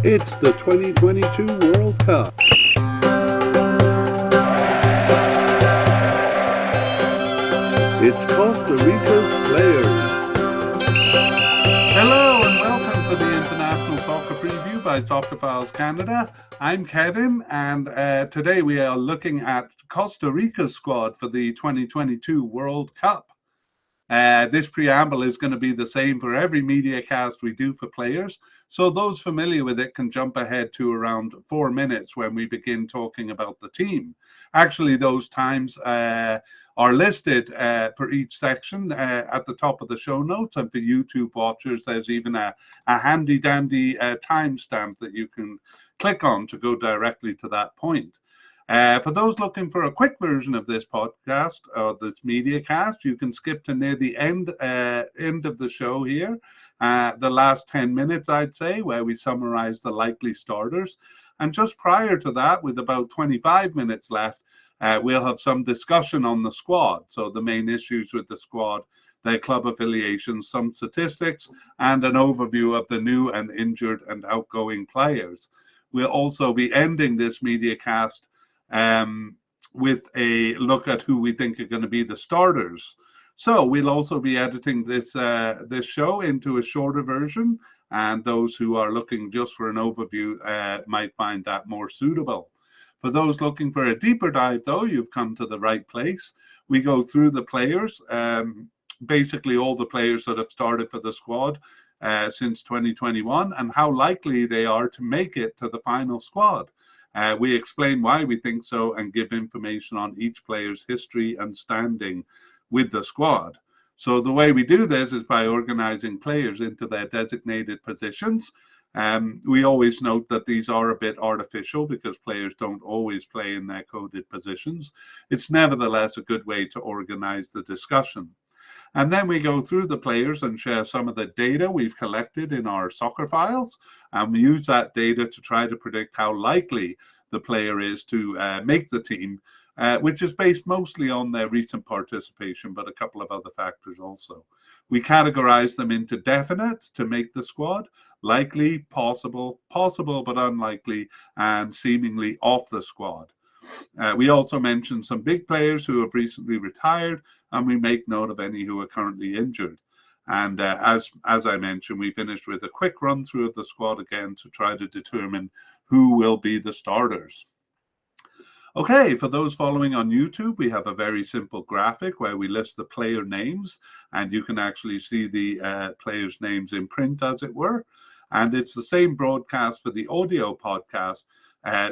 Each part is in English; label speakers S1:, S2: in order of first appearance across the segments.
S1: It's the 2022 World Cup. It's Costa Rica's players.
S2: Hello and welcome to the International Soccer Preview by Soccerphiles Canada. I'm Kevin, and today we are looking at Costa Rica's squad for the 2022 World Cup. This preamble is going to be the same for every mediacast we do for players, so those familiar with it can jump ahead to around 4 minutes when we begin talking about the team. Actually, those times are listed for each section at the top of the show notes, and for YouTube watchers, there's even a handy-dandy timestamp that you can click on to go directly to that point. For those looking for a quick version of this podcast or this media cast, you can skip to near the end of the show here, the last 10 minutes, I'd say, where we summarize the likely starters. And just prior to that, with about 25 minutes left, we'll have some discussion on the squad. So the main issues with the squad, their club affiliations, some statistics, and an overview of the new and injured and outgoing players. We'll also be ending this media cast with a look at who we think are going to be the starters. So we'll also be editing this show into a shorter version, and those who are looking just for an overview might find that more suitable. For those looking for a deeper dive, though, you've come to the right place. We go through the players, basically all the players that have started for the squad since 2021, and how likely they are to make it to the final squad. We explain why we think so and give information on each player's history and standing with the squad. So the way we do this is by organizing players into their designated positions. We always note that these are a bit artificial because players don't always play in their coded positions. It's nevertheless a good way to organize the discussion. And then we go through the players and share some of the data we've collected in our soccer files. And we use that data to try to predict how likely the player is to make the team, which is based mostly on their recent participation, but a couple of other factors also. We categorize them into definite to make the squad, likely, possible but unlikely, and seemingly off the squad. We also mention some big players who have recently retired, and we make note of any who are currently injured. And as I mentioned, we finished with a quick run through of the squad again to try to determine who will be the starters. Okay, for those following on YouTube, we have a very simple graphic where we list the player names, and you can actually see the players' names in print, as it were. And it's the same broadcast for the audio podcast.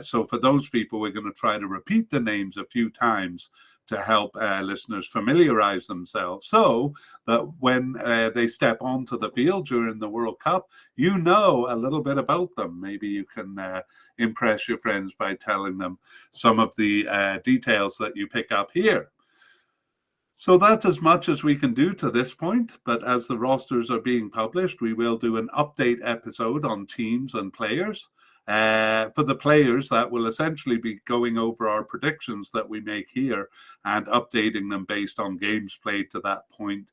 S2: So for those people, we're going to try to repeat the names a few times to help listeners familiarize themselves so that when they step onto the field during the World Cup, you know a little bit about them. Maybe you can impress your friends by telling them some of the details that you pick up here. So that's as much as we can do to this point, but as the rosters are being published, we will do an update episode on teams and players. For the players, that will essentially be going over our predictions that we make here and updating them based on games played to that point,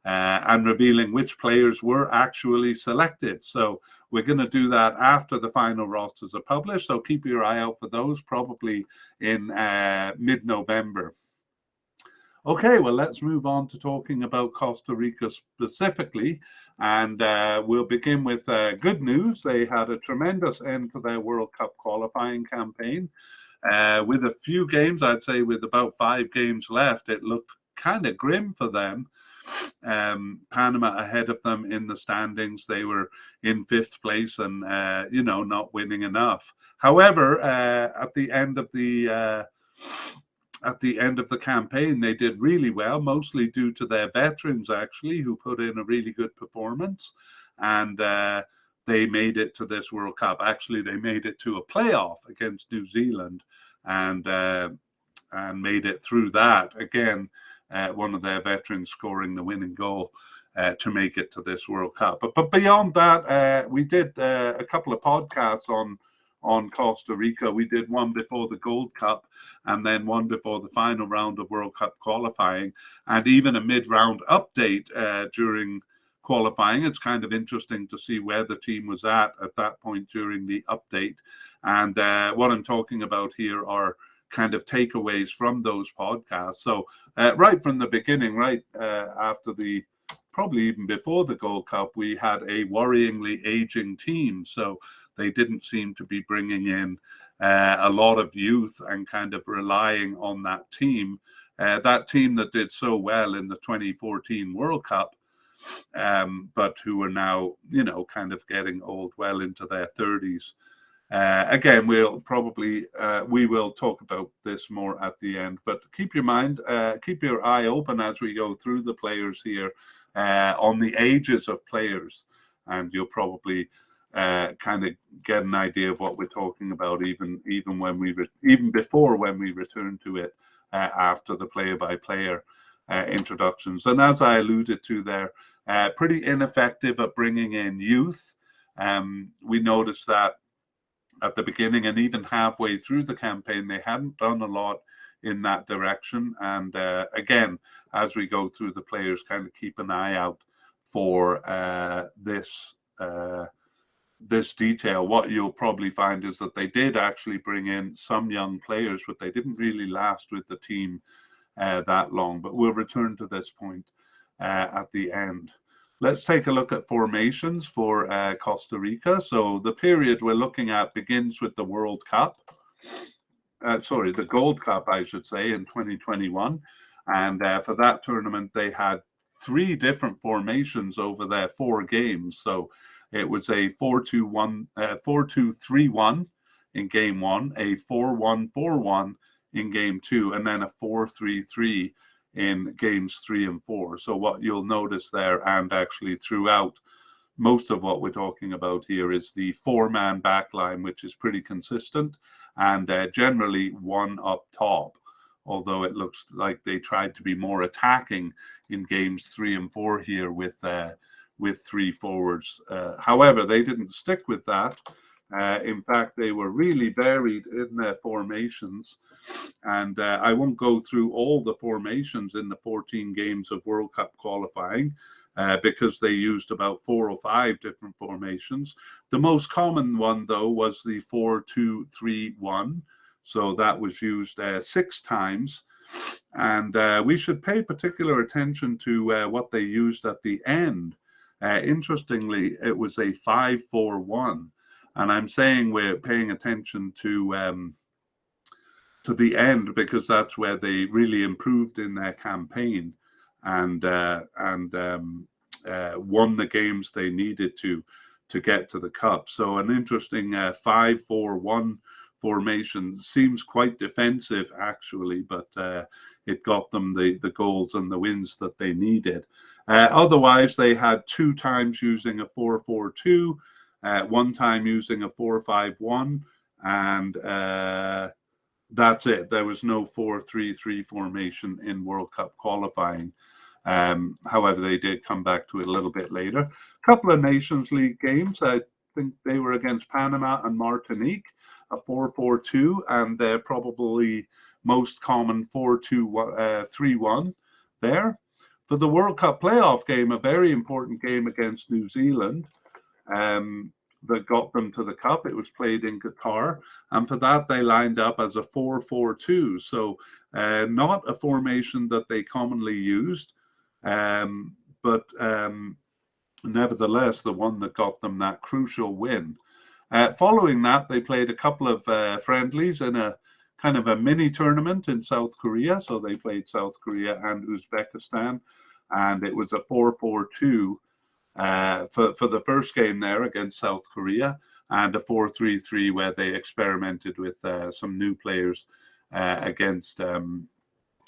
S2: and revealing which players were actually selected. So we're going to do that after the final rosters are published, so keep your eye out for those, probably in mid-November. Okay, well, let's move on to talking about Costa Rica specifically, and we'll begin with good news. They had a tremendous end to their World Cup qualifying campaign. With a few games, I'd say with about 5 games left, it looked kind of grim for them. Panama ahead of them in the standings. They were in 5th place and, not winning enough. However, at the end of the campaign, they did really well, mostly due to their veterans, actually, who put in a really good performance. And they made it to this World Cup. Actually, they made it to a playoff against New Zealand and made it through that. Again, one of their veterans scoring the winning goal to make it to this World Cup. But beyond that, we did a couple of podcasts on Costa Rica. We did one before the Gold Cup and then one before the final round of World Cup qualifying, and even a mid-round update during qualifying. It's kind of interesting to see where the team was at that point during the update. And what I'm talking about here are kind of takeaways from those podcasts. So right from the beginning, right after probably even before the Gold Cup, we had a worryingly aging team. So they didn't seem to be bringing in a lot of youth and kind of relying on that team that did so well in the 2014 World Cup, but who are now, kind of getting old, well into their 30s. Again, we will talk about this more at the end, but keep your eye open as we go through the players here on the ages of players, and you'll probably kind of get an idea of what we're talking about, even before when we return to it after the player-by-player introductions. And as I alluded to there, pretty ineffective at bringing in youth. We noticed that at the beginning and even halfway through the campaign, they hadn't done a lot in that direction. And again, as we go through the players, kind of keep an eye out for this detail. What you'll probably find is that they did actually bring in some young players, but they didn't really last with the team that long. But we'll return to this point at the end. Let's take a look at formations for Costa Rica. So the period we're looking at begins with the World Cup. The Gold Cup, I should say, in 2021. And for that tournament, they had 3 different formations over their 4 games. So it was a 4-2-3-1 in game 1, a 4-1-4-1 in game 2, and then a 4-3-3 in games 3 and 4. So what you'll notice there, and actually throughout most of what we're talking about here, is the 4-man back line, which is pretty consistent, and generally one up top, although it looks like they tried to be more attacking in games 3 and 4 here with 3 forwards. However, they didn't stick with that. In fact, they were really varied in their formations. And I won't go through all the formations in the 14 games of World Cup qualifying because they used about 4 or 5 different formations. The most common one, though, was the 4-2-3-1. So that was used 6 times. And we should pay particular attention to what they used at the end. Interestingly, it was a 5-4-1. And I'm saying we're paying attention to the end because that's where they really improved in their campaign and won the games they needed to get to the cup. So an interesting 5-4-1 formation. Seems quite defensive actually, but it got them the goals and the wins that they needed. Otherwise, they had 2 times using a 4-4-2. 1 time using a 4-5-1, and that's it. There was no 4-3-3 formation in World Cup qualifying. However, they did come back to it a little bit later. A couple of Nations League games. I think they were against Panama and Martinique, a 4-4-2, and they're probably most common 4-2-3-1 there. For the World Cup playoff game, a very important game against New Zealand, that got them to the cup. It was played in Qatar, and for that they lined up as a 4-4-2. So not a formation that they commonly used, but nevertheless the one that got them that crucial win. Following that, they played a couple of friendlies in a kind of a mini tournament in South Korea. So they played South Korea and Uzbekistan, and it was a 4-4-2 for the first game there against South Korea, and a 4-3-3 where they experimented with some new players against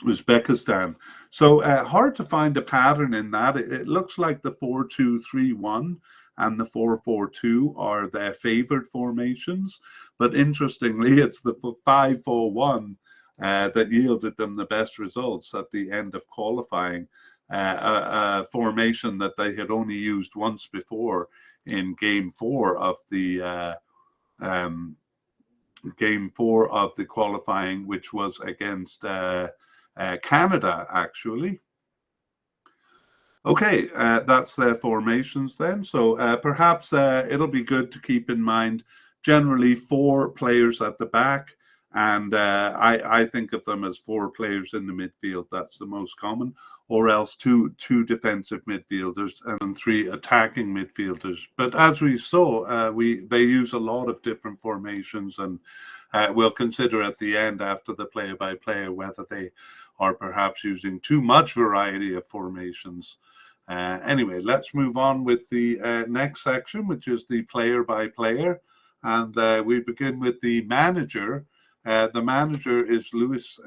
S2: Uzbekistan. So hard to find a pattern in that. It looks like the 4-2-3-1 and the 4-4-2 are their favored formations, but interestingly, it's the 5-4-1 that yielded them the best results at the end of qualifying. A formation that they had only used once before in game 4 of the qualifying, which was against Canada, actually. Okay, that's their formations then. So perhaps it'll be good to keep in mind generally four players at the back. And I think of them as four players in the midfield. That's the most common, or else two defensive midfielders and three attacking midfielders. But as we saw, they use a lot of different formations, and we'll consider at the end after the player-by-player whether they are perhaps using too much variety of formations. Anyway, let's move on with the next section, which is the player-by-player. And we begin with the manager. The manager is Luis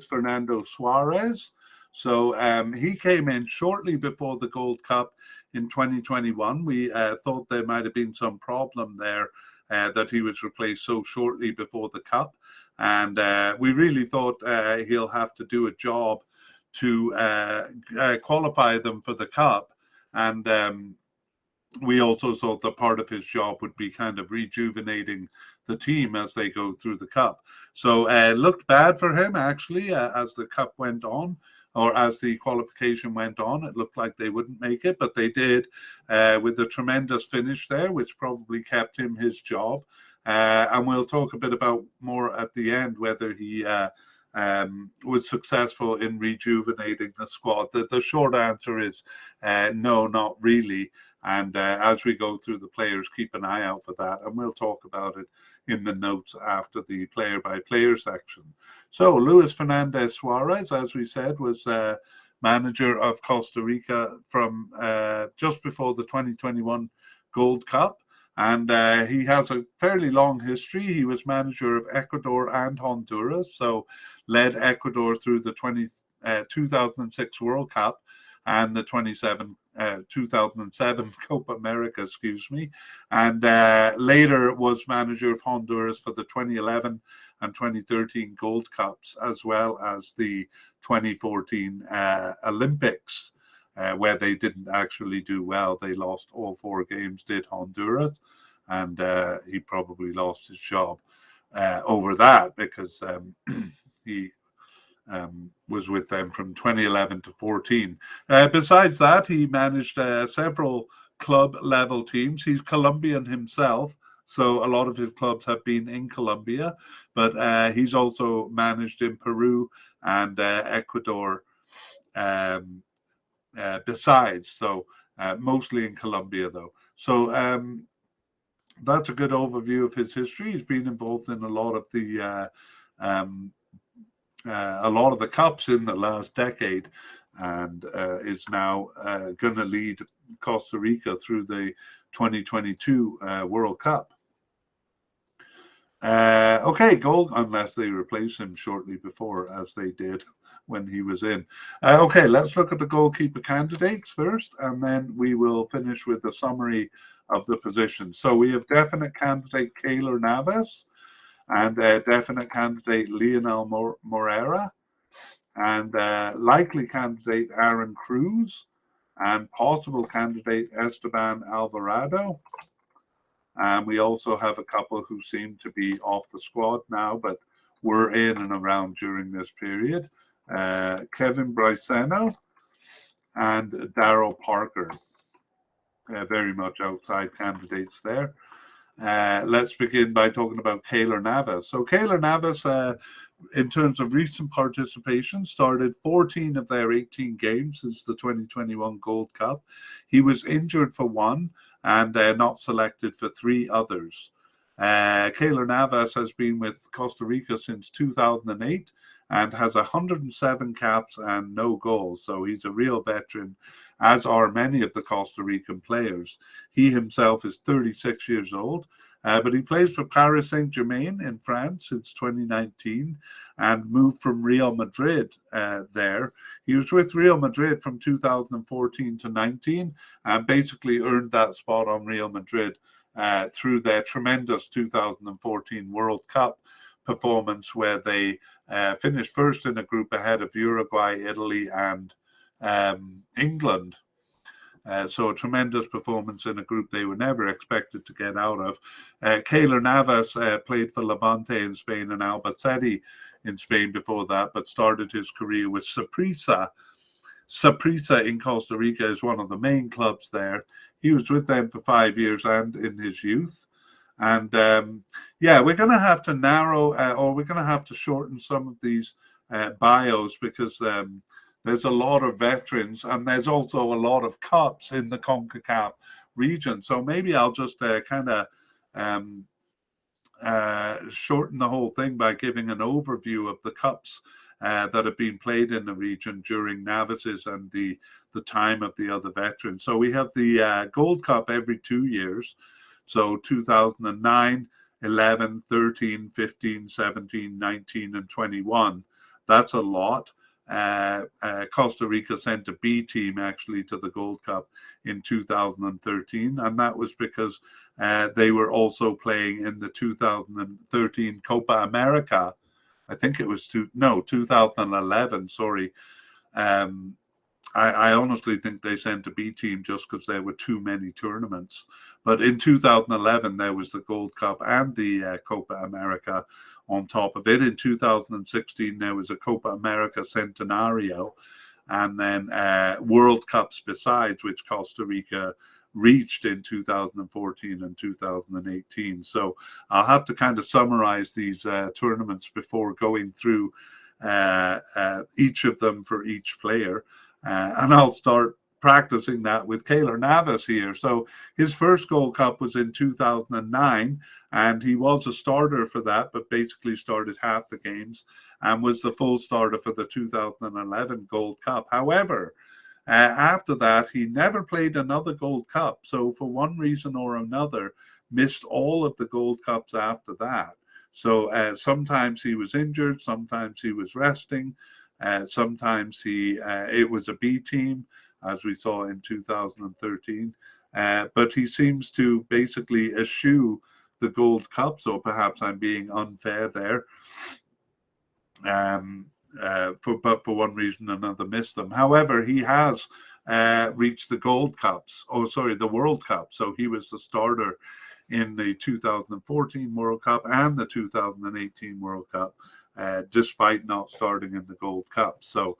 S2: Fernando Suarez. So he came in shortly before the Gold Cup in 2021. We thought there might have been some problem there that he was replaced so shortly before the Cup. And we really thought he'll have to do a job to qualify them for the Cup. And we also thought that part of his job would be kind of rejuvenating the team as they go through the Cup. So it looked bad for him, actually, as the Cup went on, or as the qualification went on. It looked like they wouldn't make it, but they did with a tremendous finish there, which probably kept him his job. And we'll talk a bit about more at the end, whether he was successful in rejuvenating the squad. The short answer is no, not really. And as we go through the players, keep an eye out for that. And we'll talk about it in the notes after the player-by-player section. So Luis Fernandez Suarez, as we said, was manager of Costa Rica from just before the 2021 Gold Cup. And he has a fairly long history. He was manager of Ecuador and Honduras, so led Ecuador through the 2006 World Cup and the 2007 Copa America, and later was manager of Honduras for the 2011 and 2013 Gold Cups, as well as the 2014 Olympics, where they didn't actually do well. They lost all four games, did Honduras, and he probably lost his job over that because he was with them from 2011 to 14. Besides that, he managed several club level teams. He's Colombian himself, so a lot of his clubs have been in Colombia, but he's also managed in Peru and Ecuador besides, so mostly in Colombia though. So that's a good overview of his history. He's been involved in a lot of the cups in the last decade, and is now going to lead Costa Rica through the 2022 World Cup. Okay, goal, unless they replace him shortly before, as they did when he was in. Okay, let's look at the goalkeeper candidates first, and then we will finish with a summary of the positions. So we have definite candidate Keylor Navas, and definite candidate Lionel Moreira, and likely candidate Aaron Cruz, and possible candidate Esteban Alvarado. And we also have a couple who seem to be off the squad now, but were in and around during this period. Kevin Briceno and Daryl Parker, very much outside candidates there. Let's begin by talking about Keylor Navas. So Keylor Navas, in terms of recent participation, started 14 of their 18 games since the 2021 Gold Cup. He was injured for one and not selected for three others. Keylor Navas has been with Costa Rica since 2008 and has 107 caps and no goals. So he's a real veteran, as are many of the Costa Rican players. He himself is 36 years old, but he plays for Paris Saint-Germain in France since 2019 and moved from Real Madrid there. He was with Real Madrid from 2014 to 19 and basically earned that spot on Real Madrid through their tremendous 2014 World Cup performance, where they finished first in a group ahead of Uruguay, Italy, and England. So a tremendous performance in a group they were never expected to get out of. Keylor Navas played for Levante in Spain and Albacete in Spain before that, but started his career with Saprissa. Saprissa in Costa Rica is one of the main clubs there. He was with them for 5 years and in his youth. And yeah, we're going to have to narrow or we're going to have to shorten some of these bios because there's a lot of veterans and there's also a lot of cups in the CONCACAF region. So maybe I'll just kind of shorten the whole thing by giving an overview of the cups that have been played in the region during Navas's and the time of the other veterans. So we have the Gold Cup every 2 years. So 2009, 11, 13, 15, 17, 19, and 21. That's a lot. Costa Rica sent a B team actually to the Gold Cup in 2013, and that was because they were also playing in the 2013 Copa America. I think it was 2011. Sorry. I honestly think they sent a B team just because there were too many tournaments. But in 2011, there was the Gold Cup and the Copa America on top of it. In 2016, there was a Copa America Centenario and then World Cups besides, which Costa Rica reached in 2014 and 2018. So I'll have to kind of summarize these tournaments before going through each of them for each player. And I'll start practicing that with Keylor Navas here. So his first Gold Cup was in 2009, and he was a starter for that, but basically started half the games and was the full starter for the 2011 Gold Cup. However, after that, he never played another Gold Cup. So for one reason or another, missed all of the Gold Cups after that. So sometimes he was injured, sometimes he was resting. Sometimes it was a B team, as we saw in 2013. But he seems to basically eschew the Gold Cup, so perhaps I'm being unfair there. But for one reason or another, missed them. However, he has reached the the World Cup. So he was the starter in the 2014 World Cup and the 2018 World Cup. Despite not starting in the Gold Cup. So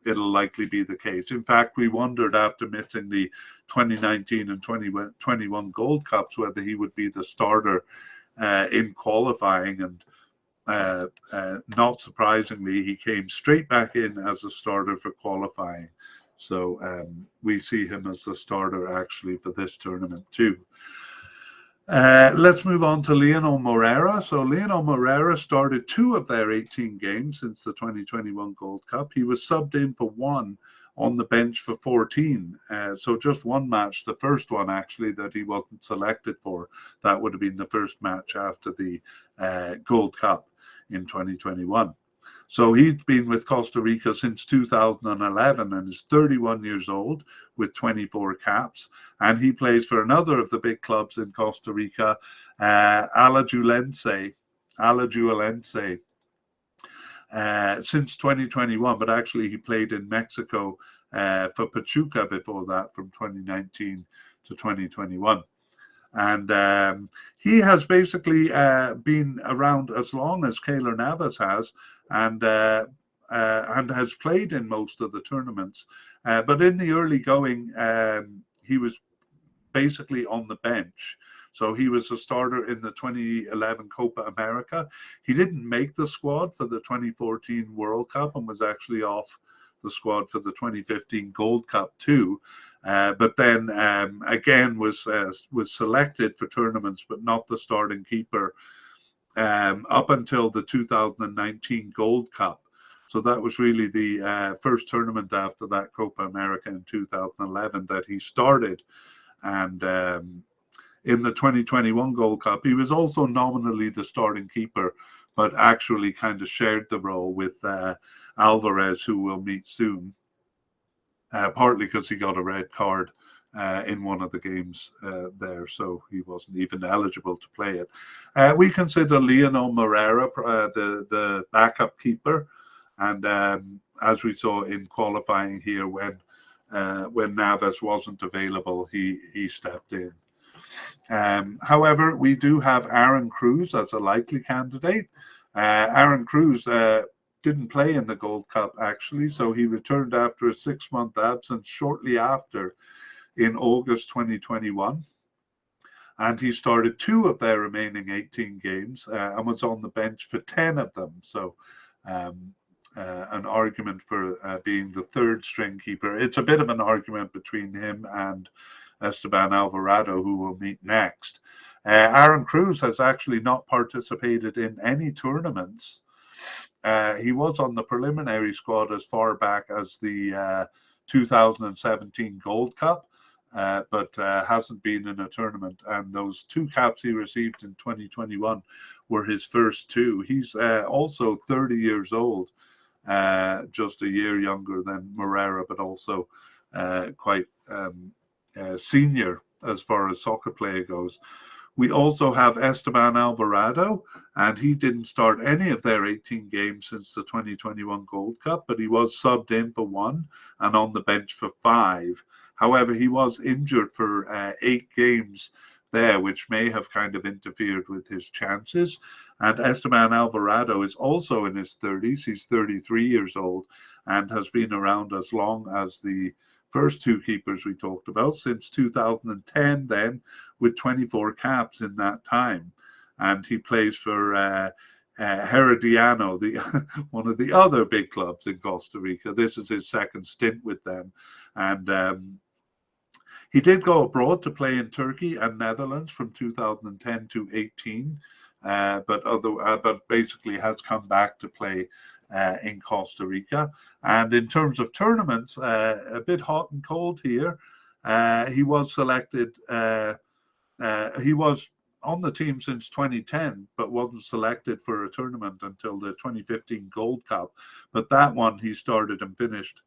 S2: it'll likely be the case. In fact, we wondered after missing the 2019 and 2021 Gold Cups whether he would be the starter in qualifying. And not surprisingly, he came straight back in as a starter for qualifying. So we see him as the starter actually for this tournament too. Let's move on to Lionel Moreira. So Lionel Moreira started 2 of their 18 games since the 2021 Gold Cup. He was subbed in for 1 on the bench for 14. So just 1 match, the first one actually that he wasn't selected for. That would have been the first match after the Gold Cup in 2021. So he's been with Costa Rica since 2011 and is 31 years old with 24 caps. And he plays for another of the big clubs in Costa Rica, Alajuelense, since 2021. But actually he played in Mexico for Pachuca before that from 2019 to 2021. And he has basically been around as long as Keylor Navas has, and has played in most of the tournaments. But in the early going, he was basically on the bench. So he was a starter in the 2011 Copa America. He didn't make the squad for the 2014 World Cup and was actually off the squad for the 2015 Gold Cup too. But then again was selected for tournaments, but not the starting keeper up until the 2019 Gold Cup. So that was really the first tournament after that Copa America in 2011 that he started. And in the 2021 Gold Cup, he was also nominally the starting keeper, but actually kind of shared the role with Alvarez, who we'll meet soon, partly because he got a red card in one of the games there, so he wasn't even eligible to play it. We consider Lionel Moreira the backup keeper, and as we saw in qualifying here, when Navas wasn't available, he stepped in. However, we do have Aaron Cruz as a likely candidate. Aaron Cruz didn't play in the Gold Cup, actually. So he returned after a 6-month absence shortly after in August 2021. And he started 2 of their remaining 18 games and was on the bench for 10 of them. So an argument for being the third string keeper. It's a bit of an argument between him and Esteban Alvarado, who will meet next. Aaron Cruz has actually not participated in any tournaments. He was on the preliminary squad as far back as the 2017 Gold Cup, but hasn't been in a tournament. And those 2 caps he received in 2021 were his first 2. He's also 30 years old, just a year younger than Morera, but also quite senior as far as soccer play goes. We also have Esteban Alvarado, and he didn't start any of their 18 games since the 2021 Gold Cup, but he was subbed in for 1 and on the bench for 5. However, he was injured for 8 games there, which may have kind of interfered with his chances. And Esteban Alvarado is also in his 30s. He's 33 years old and has been around as long as the first 2 keepers we talked about, since 2010 then, with 24 caps in that time. And he plays for Herediano, one of the other big clubs in Costa Rica. This is his second stint with them. And he did go abroad to play in Turkey and Netherlands from 2010 to 18, but basically has come back to play in Costa Rica. And in terms of tournaments, a bit hot and cold here. He was selected. He was on the team since 2010, but wasn't selected for a tournament until the 2015 Gold Cup. But that one he started and finished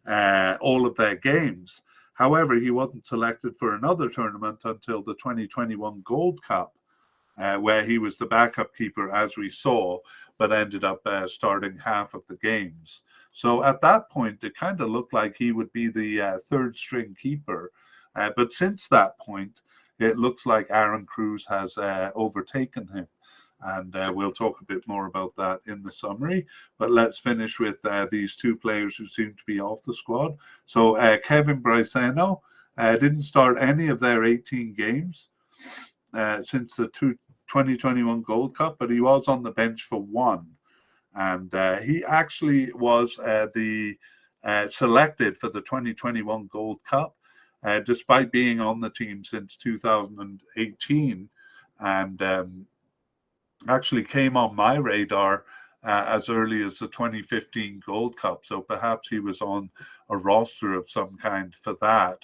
S2: all of their games. However, he wasn't selected for another tournament until the 2021 Gold Cup, where he was the backup keeper, as we saw, but ended up starting half of the games. So at that point, it kind of looked like he would be the third string keeper. But since that point, it looks like Aaron Cruz has overtaken him. And we'll talk a bit more about that in the summary. But let's finish with these 2 players who seem to be off the squad. So Kevin Briceno didn't start any of their 18 games since the 2021 Gold Cup, but he was on the bench for 1. And he actually was selected for the 2021 Gold Cup, despite being on the team since 2018. And actually came on my radar as early as the 2015 Gold Cup. So perhaps he was on a roster of some kind for that.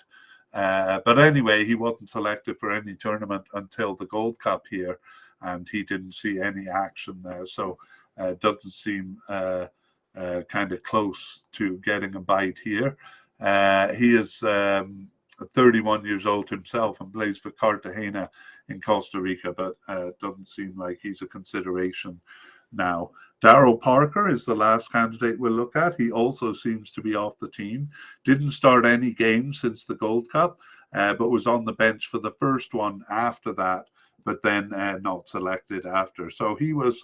S2: But anyway, he wasn't selected for any tournament until the Gold Cup here, and he didn't see any action there. So it doesn't seem kind of close to getting a bite here. He is 31 years old himself and plays for Cartagena in Costa Rica, but doesn't seem like he's a consideration now. Daryl Parker is the last candidate we'll look at. He also seems to be off the team. Didn't start any games since the Gold Cup, but was on the bench for the first one after that, but then not selected after. So he was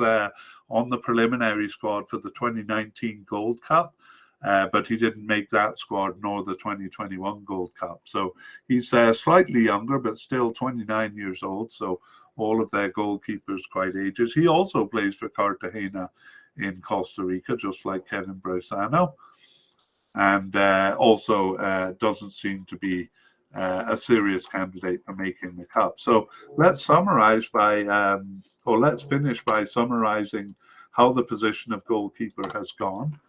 S2: on the preliminary squad for the 2019 Gold Cup, but he didn't make that squad nor the 2021 Gold Cup. So he's slightly younger, but still 29 years old. So all of their goalkeepers quite ages. He also plays for Cartagena in Costa Rica, just like Kevin Briceno, and also doesn't seem to be a serious candidate for making the cup. So let's summarize by, or let's finish by summarizing how the position of goalkeeper has gone.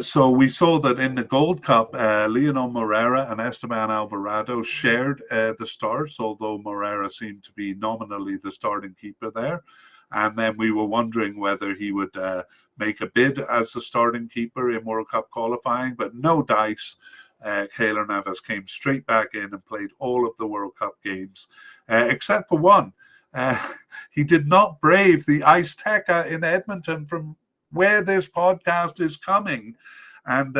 S2: So we saw that in the Gold Cup, Leonel Morera and Esteban Alvarado shared the starts, although Morera seemed to be nominally the starting keeper there. And then we were wondering whether he would make a bid as the starting keeper in World Cup qualifying, but no dice. Keylor Navas came straight back in and played all of the World Cup games, except for one. He did not brave the Ice Teca in Edmonton, from where this podcast is coming, and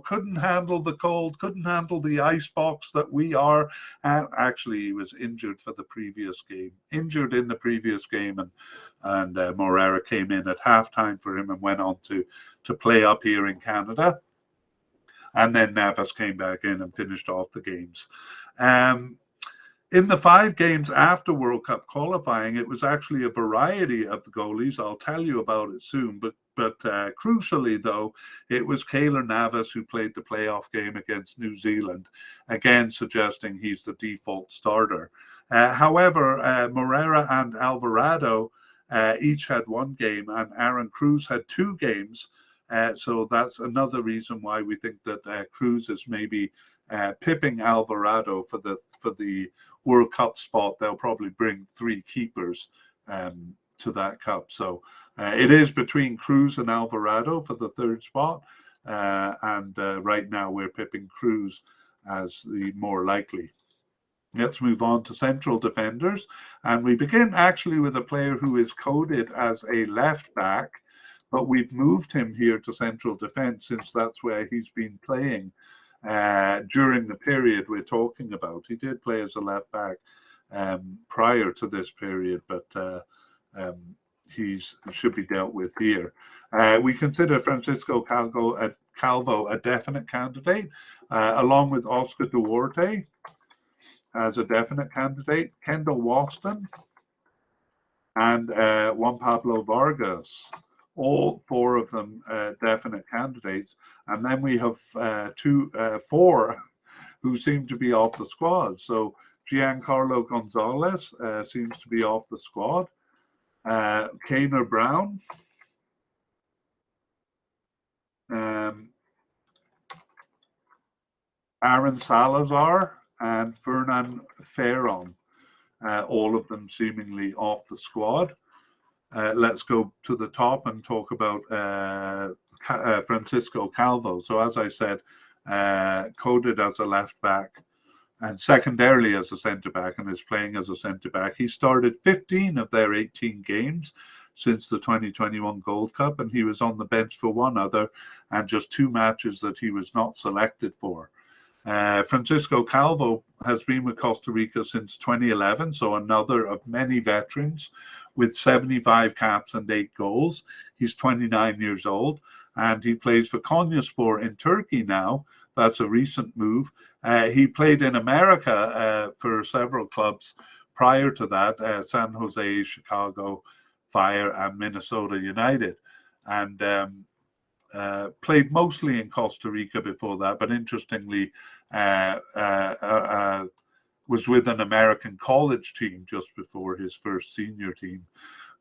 S2: couldn't handle the cold, couldn't handle the ice box that we are. Actually, he was injured for the previous game, injured in the previous game, and Morera came in at halftime for him and went on to play up here in Canada. And then Navas came back in and finished off the games. In the 5 games after World Cup qualifying, it was actually a variety of the goalies. I'll tell you about it soon. But crucially, though, it was Keylor Navas who played the playoff game against New Zealand, again suggesting he's the default starter. However, Morera and Alvarado each had 1 game, and Aaron Cruz had 2 games. So that's another reason why we think that Cruz is maybe pipping Alvarado for the World Cup spot. They'll probably bring 3 keepers to that cup. So it is between Cruz and Alvarado for the 3rd spot. And right now we're pipping Cruz as the more likely. Let's move on to central defenders. And we begin actually with a player who is coded as a left back, but we've moved him here to central defense since that's where he's been playing during the period we're talking about. He did play as a left back prior to this period, but he should be dealt with here. We consider Francisco Calvo a definite candidate, along with Oscar Duarte as a definite candidate, Kendall Waston, and Juan Pablo Vargas. All 4 of them definite candidates. And then we have 4 who seem to be off the squad. So Giancarlo Gonzalez seems to be off the squad. Kaner Brown. Aaron Salazar and Fernan Ferron. All of them seemingly off the squad. Let's go to the top and talk about Francisco Calvo. So as I said, coded as a left back and secondarily as a centre back, and is playing as a centre back. He started 15 of their 18 games since the 2021 Gold Cup, and he was on the bench for 1 other and just 2 matches that he was not selected for. Francisco Calvo has been with Costa Rica since 2011, so another of many veterans with 75 caps and 8 goals. He's 29 years old, and he plays for Konyaspor in Turkey now. That's a recent move. He played in America for several clubs prior to that, San Jose, Chicago Fire, and Minnesota United. And played mostly in Costa Rica before that, but interestingly was with an American college team just before his first senior team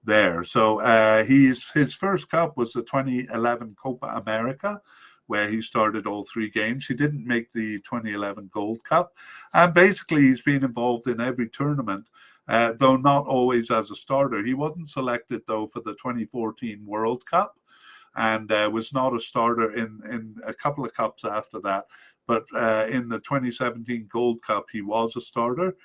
S2: there. So his first cup was the 2011 Copa America, where he started all 3 games. He didn't make the 2011 Gold Cup, and basically he's been involved in every tournament, though not always as a starter. He wasn't selected though for the 2014 World Cup, and was not a starter in a couple of cups after that. But in the 2017 Gold Cup, he was a starter.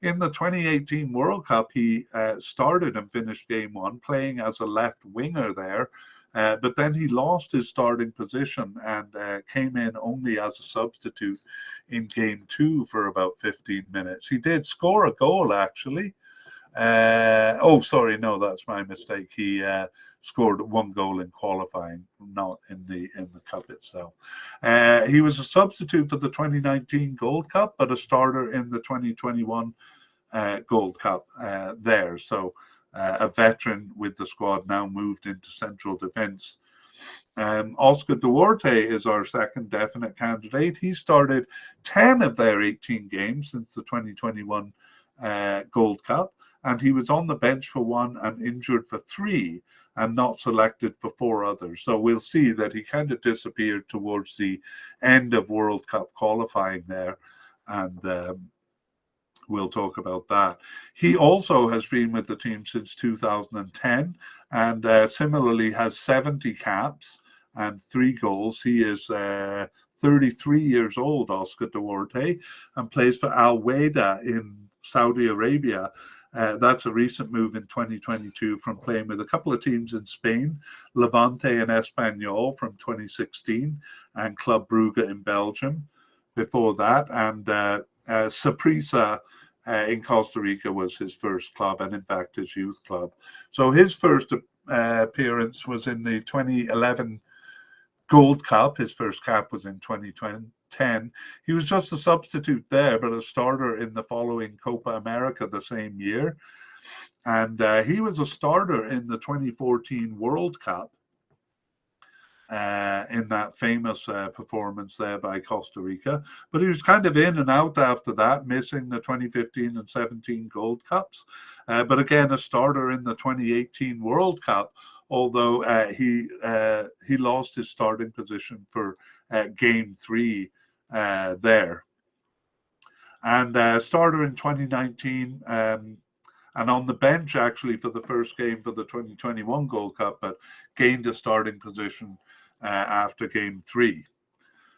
S2: In the 2018 World Cup, he started and finished game 1, playing as a left winger there. But then he lost his starting position and came in only as a substitute in game 2 for about 15 minutes. He did score a goal, actually. Sorry, no, that's my mistake. He scored 1 goal in qualifying, not in the cup itself. He was a substitute for the 2019 Gold Cup, but a starter in the 2021 Gold Cup there. So a veteran with the squad, now moved into central defense. Oscar Duarte is our second definite candidate. He started 10 of their 18 games since the 2021 Gold Cup, and he was on the bench for 1 and injured for 3 and not selected for 4 others. So we'll see that he kind of disappeared towards the end of World Cup qualifying there, and we'll talk about that. He also has been with the team since 2010 and similarly has 70 caps and 3 goals. He is 33 years old, Oscar Duarte, and plays for Al Wahda in Saudi Arabia. That's a recent move in 2022 from playing with a couple of teams in Spain, Levante and Espanyol from 2016, and Club Brugge in Belgium before that. And Saprissa in Costa Rica was his first club, and in fact his youth club. So his first appearance was in the 2011 Gold Cup. His first cap was in 2010. He was just a substitute there, but a starter in the following Copa America the same year. And he was a starter in the 2014 World Cup in that famous performance there by Costa Rica. But he was kind of in and out after that, missing the 2015 and 17 Gold Cups. But again, a starter in the 2018 World Cup, although he lost his starting position for Game 3 there. And starter in 2019, and on the bench actually for the first game for the 2021 Gold Cup, but gained a starting position after Game 3.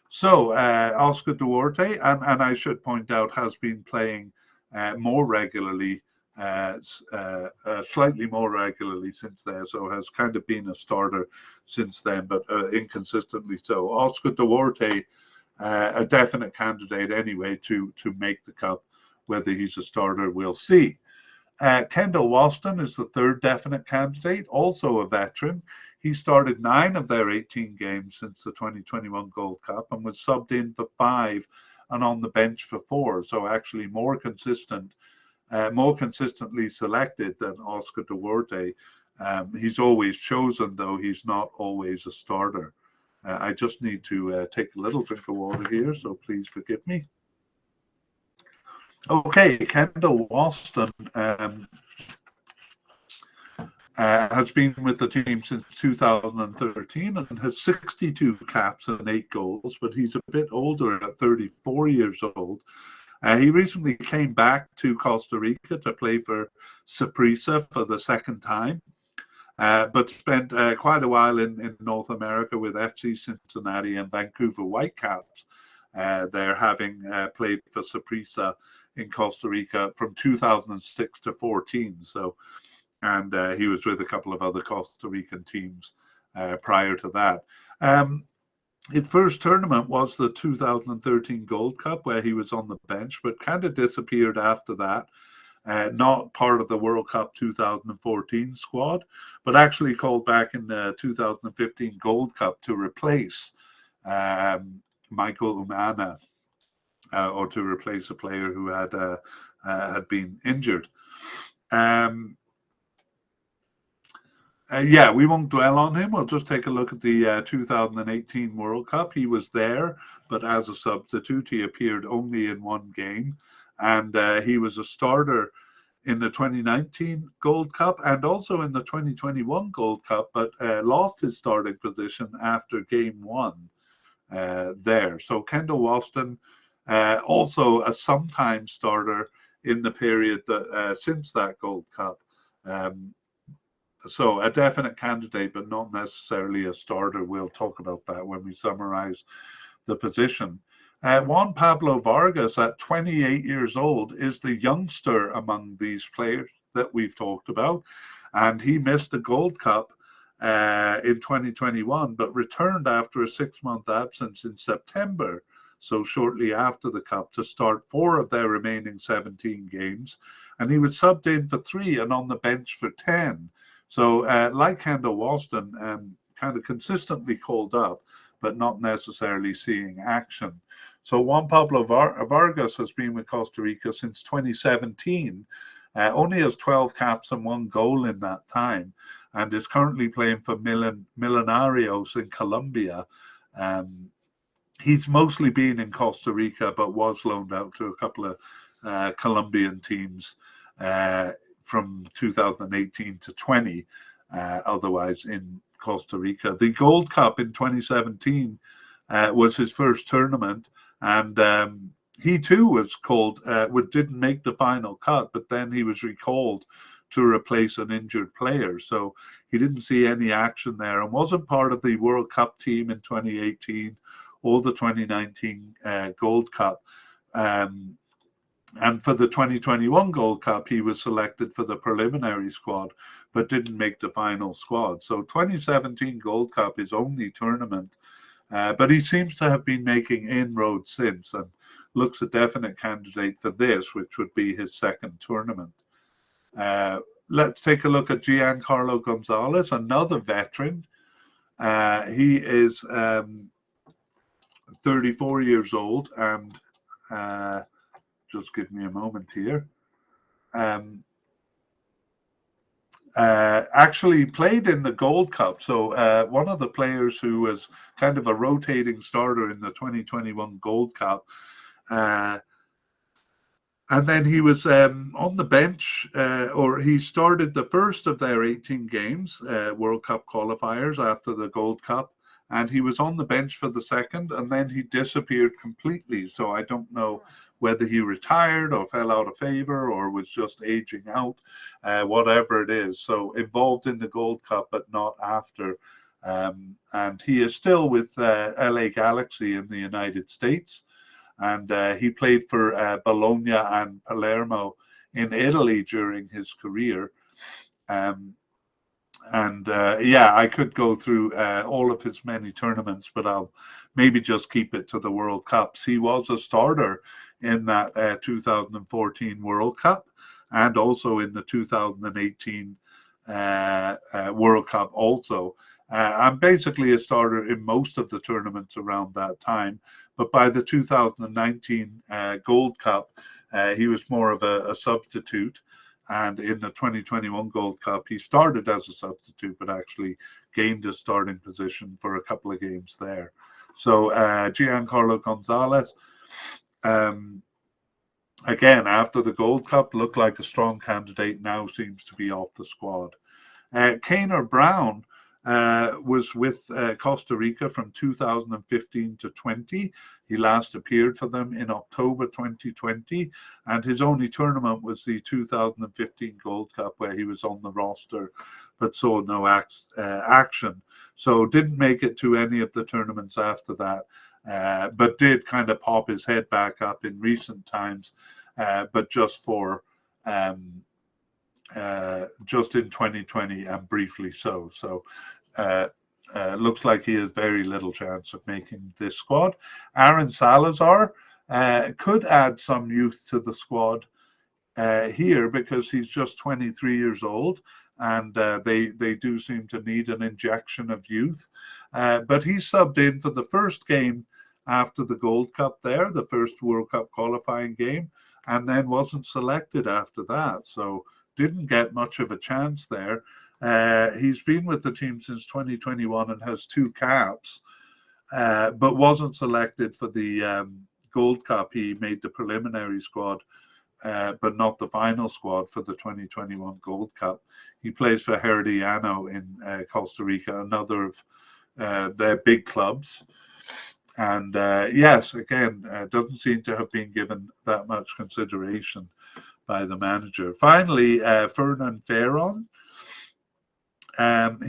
S2: So Oscar Duarte, and I should point out, has been playing more regularly, slightly more regularly since then, so has kind of been a starter since then, but inconsistently so. Oscar Duarte, a definite candidate anyway to make the cup. Whether he's a starter, we'll see. Kendall Waston is the third definite candidate, also a veteran. He started 9 of their 18 games since the 2021 Gold Cup and was subbed in for 5 and on the bench for 4. So actually more consistently selected than Oscar Duarte. He's always chosen, though he's not always a starter. I just need to take a little drink of water here, so please forgive me. Okay, Kendall Waston has been with the team since 2013 and has 62 caps and 8 goals, but he's a bit older at 34 years old. He recently came back to Costa Rica to play for Saprissa for the second time, but spent quite a while in North America with FC Cincinnati and Vancouver Whitecaps. They're having played for Saprissa in Costa Rica from 2006 to 14. So, and he was with a couple of other Costa Rican teams prior to that. His first tournament was the 2013 Gold Cup, where he was on the bench, but kind of disappeared after that. Not part of the World Cup 2014 squad, but actually called back in the 2015 Gold Cup to replace Michael Umana, or to replace a player who had been injured. Yeah, we won't dwell on him. We'll just take a look at the 2018 World Cup. He was there, but as a substitute, he appeared only in 1 game. And he was a starter in the 2019 Gold Cup and also in the 2021 Gold Cup, but lost his starting position after Game 1 there. So Kendall Waston, also a sometime starter in the period that since that Gold Cup. So a definite candidate, but not necessarily a starter. We'll talk about that when we summarize the position. Juan Pablo Vargas, at 28 years old, is the youngster among these players that we've talked about. And he missed the Gold Cup in 2021, but returned after a 6-month absence in September, so shortly after the Cup, to start 4 of their remaining 17 games. And he was subbed in for 3 and on the bench for 10. So like Kendall Waston, kind of consistently called up, but not necessarily seeing action. So Juan Pablo Vargas has been with Costa Rica since 2017, only has 12 caps and 1 goal in that time, and is currently playing for Millonarios in Colombia. He's mostly been in Costa Rica, but was loaned out to a couple of Colombian teams from 2018 to 20, otherwise in Costa Rica. The Gold Cup in 2017 was his first tournament, and he too was called, didn't make the final cut, but then he was recalled to replace an injured player. So he didn't see any action there and wasn't part of the World Cup team in 2018 or the 2019 Gold Cup. And for the 2021 Gold Cup, he was selected for the preliminary squad, but didn't make the final squad. So 2017 Gold Cup, his only tournament, but he seems to have been making inroads since and looks a definite candidate for this, which would be his second tournament. Let's take a look at Giancarlo Gonzalez, another veteran. He is 34 years old, and just give me a moment here. Actually played in the Gold Cup. So one of the players who was kind of a rotating starter in the 2021 Gold Cup. And then he was on the bench, or he started the first of their 18 games, World Cup qualifiers after the Gold Cup. And he was on the bench for the second, and then he disappeared completely. So I don't know whether he retired or fell out of favor or was just aging out, whatever it is. So involved in the Gold Cup, but not after. And he is still with LA Galaxy in the United States. And he played for Bologna and Palermo in Italy during his career. Yeah, I could go through all of his many tournaments, but I'll maybe just keep it to the World Cups. He was a starter in that 2014 World Cup and also in the 2018 World Cup also. I'm basically a starter in most of the tournaments around that time, but by the 2019 Gold Cup, he was more of a substitute. And in the 2021 Gold Cup, he started as a substitute, but actually gained a starting position for a couple of games there. So Giancarlo Gonzalez, again, after the Gold Cup, looked like a strong candidate, now seems to be off the squad. Kaner Brown was with Costa Rica from 2015 to 20. He last appeared for them in October 2020, and his only tournament was the 2015 Gold Cup, where he was on the roster but saw no action. So didn't make it to any of the tournaments after that, but did kind of pop his head back up in recent times, but just for just in 2020 and briefly so. So looks like he has very little chance of making this squad. Aaron Salazar could add some youth to the squad here because he's just 23 years old, and they do seem to need an injection of youth. But he subbed in for the first game after the Gold Cup there, the first World Cup qualifying game, and then wasn't selected after that. So didn't get much of a chance there. He's been with the team since 2021 and has 2 caps, but wasn't selected for the Gold Cup. He made the preliminary squad, but not the final squad for the 2021 Gold Cup. He plays for Herediano in Costa Rica, another of their big clubs. And yes, again, doesn't seem to have been given that much consideration by the manager. Finally, Fernan Ferron.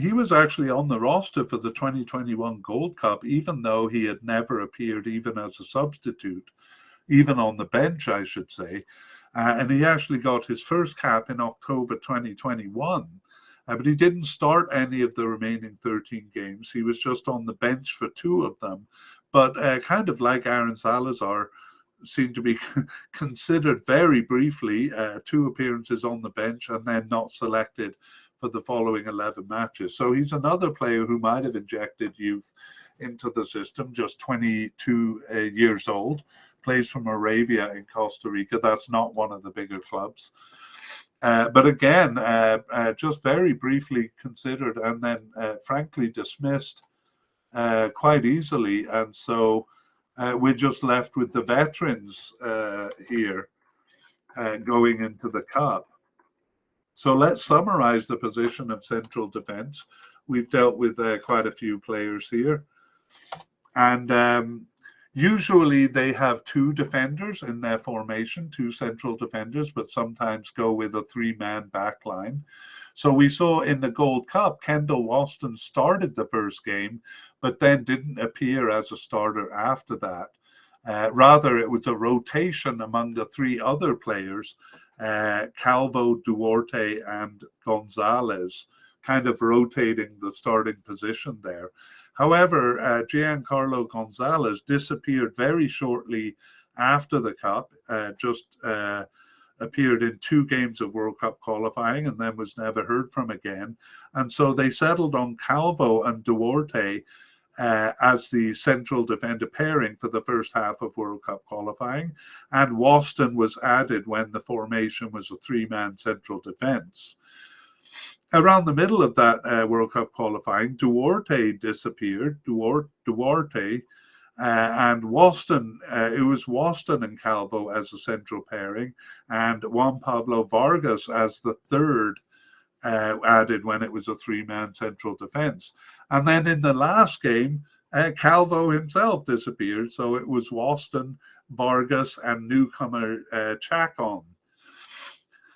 S2: He was actually on the roster for the 2021 Gold Cup, even though he had never appeared even as a substitute, even on the bench, I should say. And he actually got his first cap in October 2021, but he didn't start any of the remaining 13 games. He was just on the bench for 2 of them. But kind of like Aaron Salazar, seemed to be considered very briefly, 2 appearances on the bench and then not selected for the following 11 matches. So he's another player who might have injected youth into the system, just 22 years old, plays for Moravia in Costa Rica. That's not one of the bigger clubs. But again, just very briefly considered and then frankly dismissed quite easily. And so we're just left with the veterans here going into the cup. So let's summarize the position of central defense. We've dealt with quite a few players here. And usually they have 2 defenders in their formation, 2 central defenders, but sometimes go with a 3-man back line. So we saw in the Gold Cup, Kendall Waston started the first game, but then didn't appear as a starter after that. Rather, it was a rotation among the three other players, Calvo, Duarte, and Gonzalez, kind of rotating the starting position there. However, Giancarlo Gonzalez disappeared very shortly after the Cup, just appeared in 2 games of World Cup qualifying and then was never heard from again. And so they settled on Calvo and Duarte as the central defender pairing for the first half of World Cup qualifying. And Waston was added when the formation was a 3-man central defence. Around the middle of that World Cup qualifying, Duarte disappeared. Duarte and Waston, it was Waston and Calvo as a central pairing, and Juan Pablo Vargas as the third added when it was a 3-man central defence. And then in the last game, Calvo himself disappeared, so it was Waston, Vargas, and newcomer Chacon.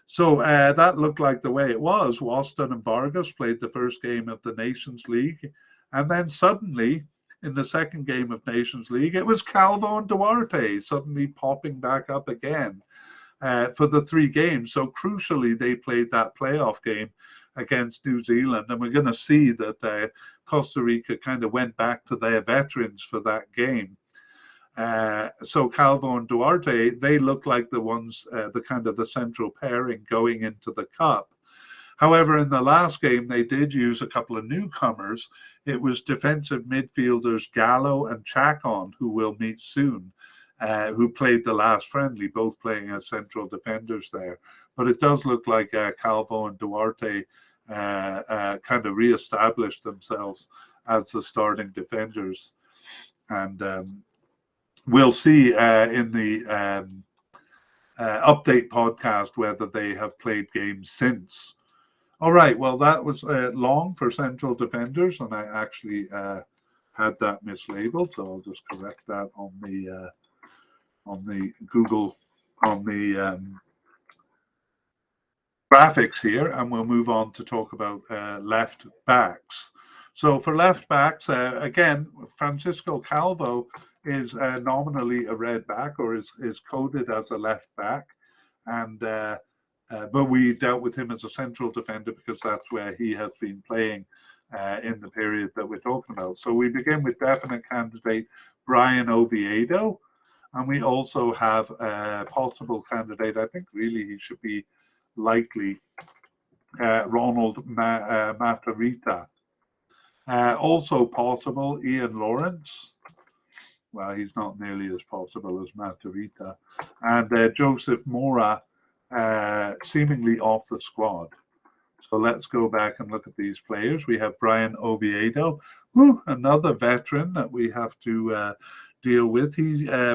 S2: So that looked like the way it was. Waston and Vargas played the first game of the Nations League, and then suddenly, in the second game of Nations League, it was Calvo and Duarte suddenly popping back up again for the 3 games. So crucially, they played that playoff game against New Zealand, and we're going to see that Costa Rica kind of went back to their veterans for that game. So Calvo and Duarte, they look like the ones, the kind of the central pairing going into the Cup. However, in the last game, they did use a couple of newcomers. It was defensive midfielders Gallo and Chacon, who we'll meet soon, who played the last friendly, both playing as central defenders there. But it does look like Calvo and Duarte kind of reestablished themselves as the starting defenders. And we'll see in the update podcast whether they have played games since. All right, well, that was long for central defenders, and I actually had that mislabeled, so I'll just correct that on the Google, on the graphics here, and we'll move on to talk about left backs. So for left backs, again, Francisco Calvo is nominally a red back, or is coded as a left back, and but we dealt with him as a central defender because that's where he has been playing in the period that we're talking about. So we begin with definite candidate Brian Oviedo, and we also have a possible candidate. I think really he should be likely Ronald Matarrita. Also possible Ian Lawrence. Well, he's not nearly as possible as Matarrita. And Joseph Mora, seemingly off the squad. So let's go back and look at these players. We have Brian Oviedo, another veteran that we have to deal with.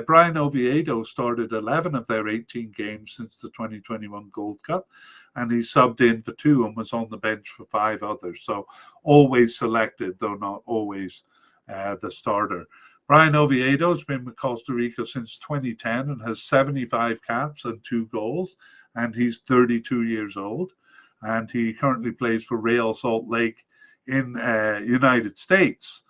S2: Brian Oviedo started 11 of their 18 games since the 2021 Gold Cup, and he subbed in for 2 and was on the bench for 5 others. So always selected, though not always the starter. Brian Oviedo has been with Costa Rica since 2010 and has 75 caps and 2 goals, and he's 32 years old. And he currently plays for Real Salt Lake in United States.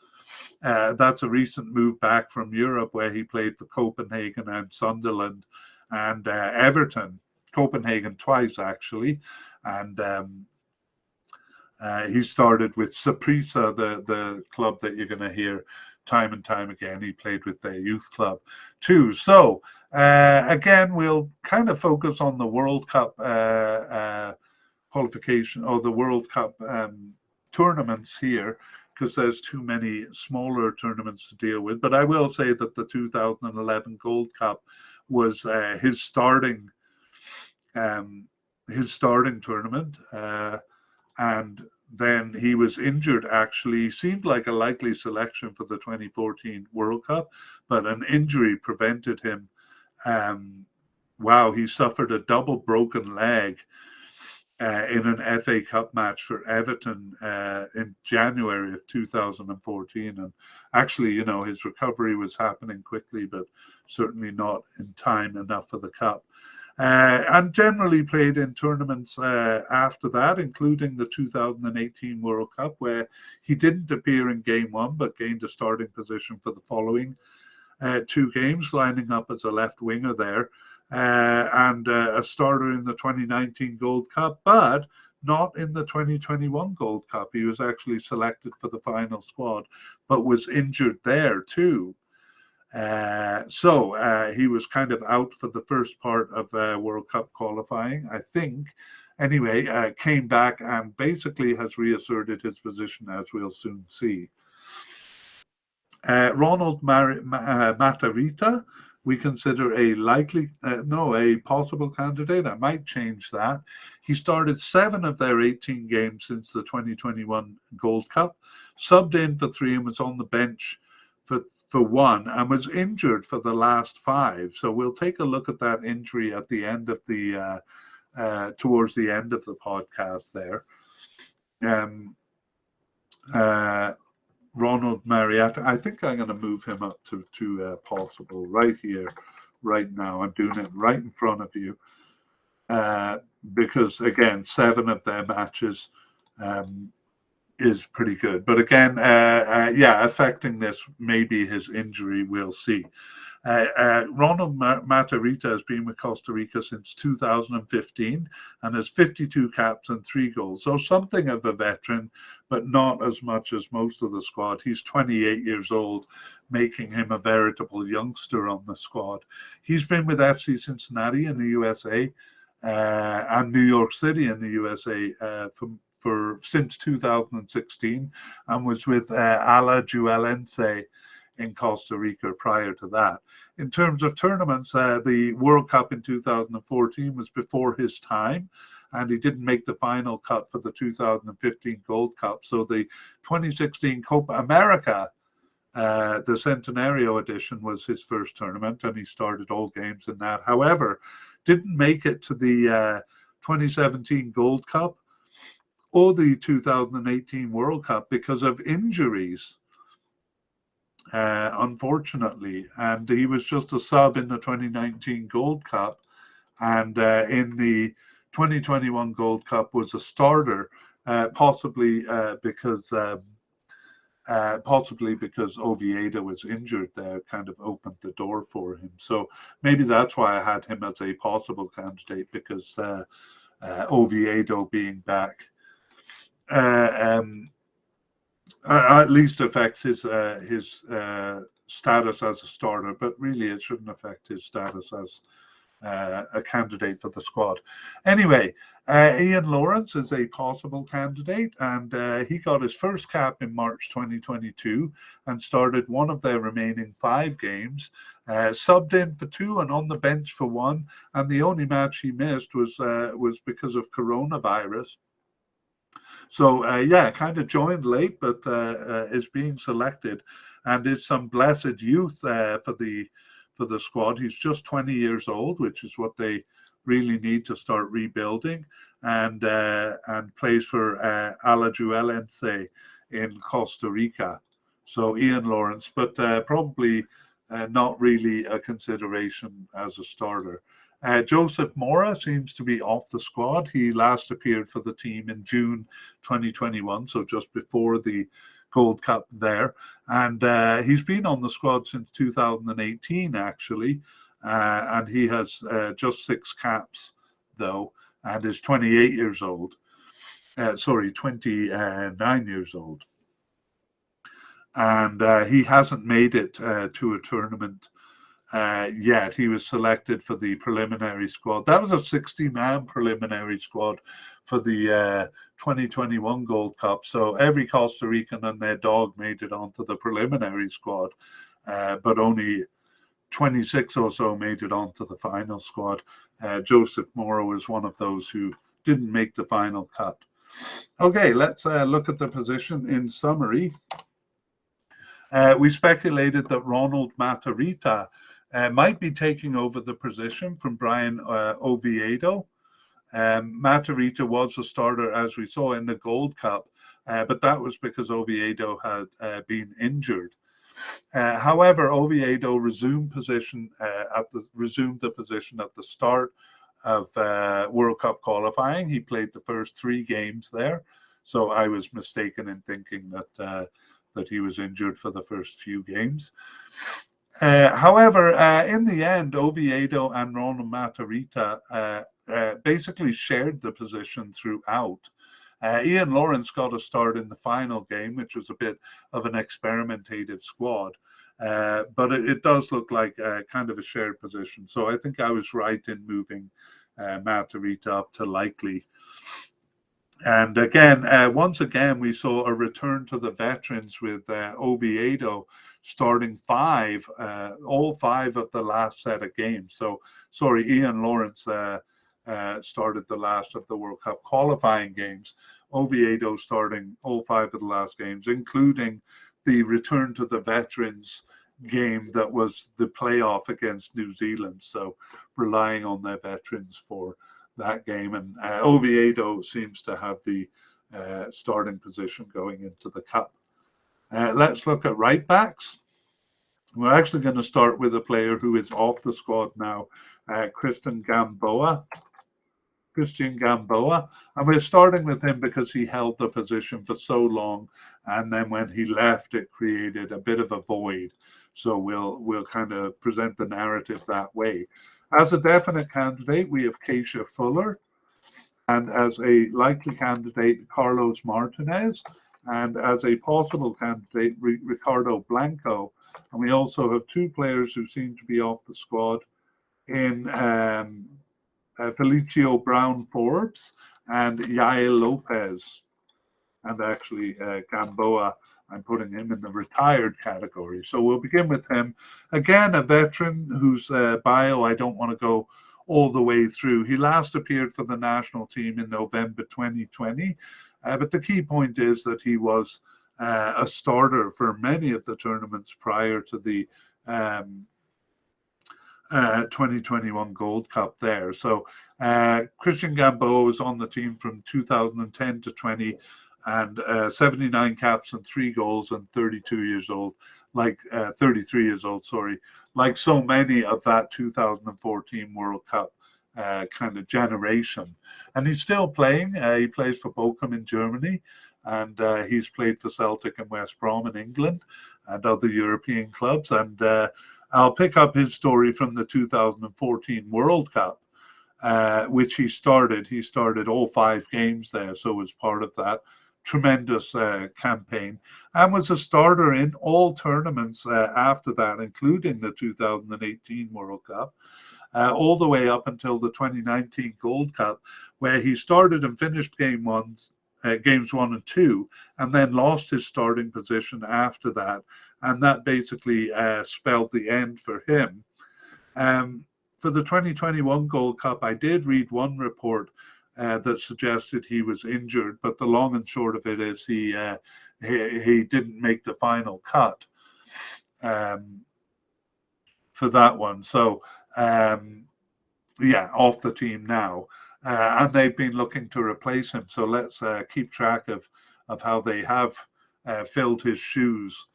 S2: That's a recent move back from Europe, where he played for Copenhagen and Sunderland and Everton. Copenhagen twice, actually. And he started with Saprissa, the club that you're going to hear time and time again. He played with their youth club too. So again, we'll kind of focus on the World Cup qualification, or the World Cup tournaments here, because there's too many smaller tournaments to deal with. But I will say that the 2011 Gold Cup was his starting tournament, and then he was injured. Actually, seemed like a likely selection for the 2014 World Cup, but an injury prevented him. He suffered a double broken leg in an FA Cup match for Everton in January of 2014. And actually, his recovery was happening quickly, but certainly not in time enough for the Cup. And generally played in tournaments after that, including the 2018 World Cup, where he didn't appear in Game 1, but gained a starting position for the following 2 games, lining up as a left winger there, and a starter in the 2019 Gold Cup, but not in the 2021 Gold Cup. He was actually selected for the final squad, but was injured there too. So he was kind of out for the first part of World Cup qualifying, I think. Anyway, came back and basically has reasserted his position, as we'll soon see. Ronald Matarrita, we consider a possible candidate. I might change that. He started 7 of their 18 games since the 2021 Gold Cup, subbed in for 3 and was on the bench for 1, and was injured for the last 5. So we'll take a look at that injury at the end of the towards the end of the podcast there. Ronald Marietta, I think I'm going to move him up to possible right here, right now. I'm doing it right in front of you because, again, 7 of their matches is pretty good. But again, affecting this maybe his injury, we'll see. Ronald Matarrita has been with Costa Rica since 2015 and has 52 caps and 3 goals. So something of a veteran, but not as much as most of the squad. He's 28 years old, making him a veritable youngster on the squad. He's been with FC Cincinnati in the USA and New York City in the USA for since 2016, and was with Alajuelense in Costa Rica prior to that. In terms of tournaments, the World Cup in 2014 was before his time, and he didn't make the final cut for the 2015 Gold Cup. So the 2016 Copa America, the Centenario edition, was his first tournament, and he started all games in that. However, didn't make it to the 2017 Gold Cup or the 2018 World Cup because of injuries. Unfortunately, and he was just a sub in the 2019 Gold Cup, and in the 2021 Gold Cup was a starter, possibly because Oviedo was injured there, kind of opened the door for him. So maybe that's why I had him as a possible candidate, because Oviedo being back at least affects his status as a starter, but really it shouldn't affect his status as a candidate for the squad. Anyway, Ian Lawrence is a possible candidate, and he got his first cap in March 2022 and started 1 of their remaining 5 games, subbed in for 2 and on the bench for 1, and the only match he missed was because of coronavirus. So kind of joined late, but is being selected, and is some blessed youth for the squad. He's just 20 years old, which is what they really need to start rebuilding, and plays for Alajuelense in Costa Rica. So Ian Lawrence, but probably not really a consideration as a starter. Joseph Mora seems to be off the squad. He last appeared for the team in June 2021, so just before the Gold Cup there. And he's been on the squad since 2018, actually. And he has just 6 caps, though, and is 28 years old. 29 years old. And he hasn't made it to a tournament yet. He was selected for the preliminary squad. That was a 60-man preliminary squad for the 2021 Gold Cup. So every Costa Rican and their dog made it onto the preliminary squad, but only 26 or so made it onto the final squad. Joseph Mora was one of those who didn't make the final cut. Okay, let's look at the position in summary. We speculated that Ronald Matarrita might be taking over the position from Brian Oviedo. Matarrita was a starter, as we saw in the Gold Cup, but that was because Oviedo had been injured. However, Oviedo resumed the position at the start of World Cup qualifying. He played the first 3 games there, so I was mistaken in thinking that he was injured for the first few games. However, in the end, Oviedo and Ronald Matarrita basically shared the position throughout. Ian Lawrence got a start in the final game, which was a bit of an experimentative squad. But it does look like kind of a shared position. So I think I was right in moving Matarrita up to likely. And again, once again, we saw a return to the veterans with Oviedo starting all five of the last set of games. So, sorry, Ian Lawrence started the last of the World Cup qualifying games. Oviedo starting all five of the last games, including the return to the veterans game that was the playoff against New Zealand. So, relying on their veterans for that game, and Oviedo seems to have the starting position going into the cup. Let's look at right backs. We're actually going to start with a player who is off the squad now, Christian Gamboa, and we're starting with him because he held the position for so long, and then when he left, it created a bit of a void. So we'll kind of present the narrative that way. As a definite candidate, we have Keisha Fuller, and as a likely candidate, Carlos Martinez, and as a possible candidate, Ricardo Blanco. And we also have two players who seem to be off the squad in Felicio Brown Forbes and Yael Lopez. And actually, Gamboa, I'm putting him in the retired category. So we'll begin with him. Again, a veteran whose bio I don't want to go all the way through. He last appeared for the national team in November 2020. But the key point is that he was a starter for many of the tournaments prior to the 2021 Gold Cup there. So Christian Gamboa was on the team from 2010 to 20, and 79 caps and 3 goals, and 33 years old, like so many of that 2014 World Cup kind of generation. And he's still playing. He plays for Bochum in Germany, and he's played for Celtic and West Brom in England and other European clubs. And I'll pick up his story from the 2014 World Cup, which he started. He started all 5 games there, so was part of that tremendous campaign, and was a starter in all tournaments after that, including the 2018 World Cup, all the way up until the 2019 Gold Cup, where he started and finished games 1 and 2, and then lost his starting position after that, and that basically spelled the end for him. For the 2021 Gold Cup, I did read one report that suggested he was injured, but the long and short of it is he didn't make the final cut for that one. So off the team now, and they've been looking to replace him. So let's keep track of how they have filled his shoes.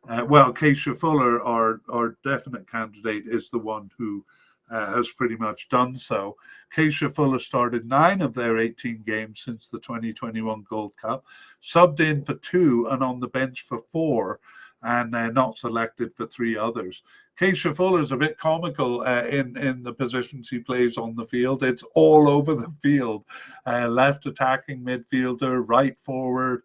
S2: Keisha Fuller, our definite candidate, is the one who has pretty much done so. Keisha Fuller started 9 of their 18 games since the 2021 Gold Cup, subbed in for 2 and on the bench for 4, and not selected for 3 others. Keisha Fuller is a bit comical in the positions he plays on the field. It's all over the field. Left attacking midfielder, right forward,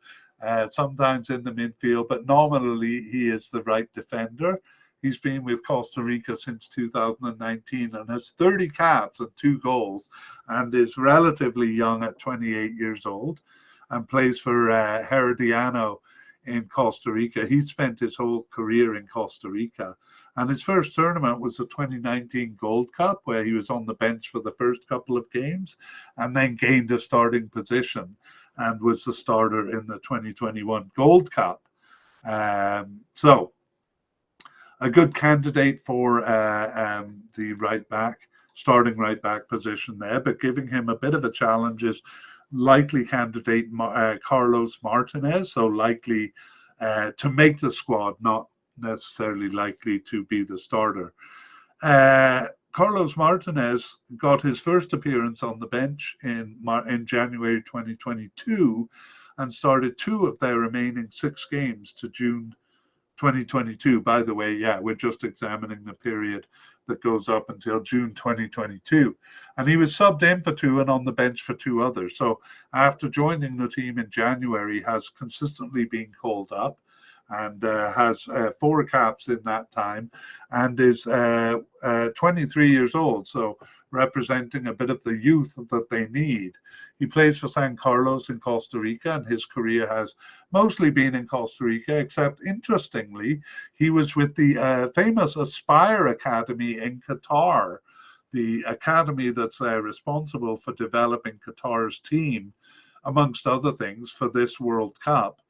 S2: sometimes in the midfield, but nominally he is the right defender. He's been with Costa Rica since 2019 and has 30 caps and 2 goals, and is relatively young at 28 years old, and plays for Herediano in Costa Rica. He spent his whole career in Costa Rica, and his first tournament was the 2019 Gold Cup, where he was on the bench for the first couple of games and then gained a starting position and was the starter in the 2021 Gold Cup. So a good candidate for the starting right back position there, but giving him a bit of a challenge is likely candidate Carlos Martinez, so likely to make the squad, not necessarily likely to be the starter. Carlos Martinez got his first appearance on the bench in January 2022 and started 2 of their remaining 6 games to June 2022. By the way, yeah, we're just examining the period that goes up until June 2022. And he was subbed in for two and on the bench for two others. So after joining the team in January, has consistently been called up and has 4 caps in that time, and is 23 years old. So representing a bit of the youth that they need. He plays for San Carlos in Costa Rica, and his career has mostly been in Costa Rica, except interestingly, he was with the famous Aspire Academy in Qatar, the academy that's responsible for developing Qatar's team, amongst other things, for this World Cup.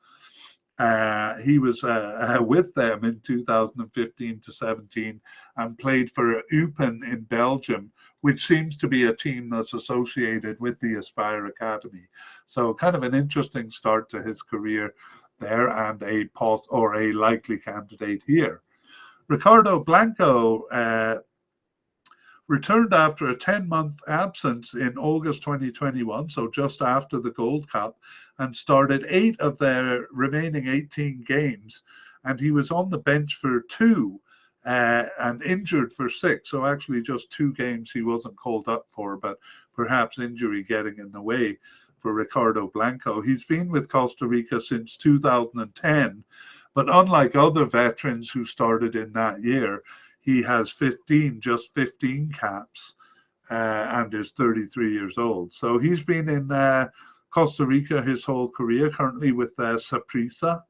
S2: He was with them in 2015 to 17 and played for Eupen in Belgium, which seems to be a team that's associated with the Aspire Academy. So kind of an interesting start to his career there, and a likely candidate here. Ricardo Blanco returned after a 10-month absence in August 2021, so just after the Gold Cup, and started 8 of their remaining 18 games. And he was on the bench for 2 and injured for 6. So actually just 2 games he wasn't called up for, but perhaps injury getting in the way for Ricardo Blanco. He's been with Costa Rica since 2010, but unlike other veterans who started in that year, he has 15 caps and is 33 years old. So he's been in Costa Rica his whole career, currently with Saprissa.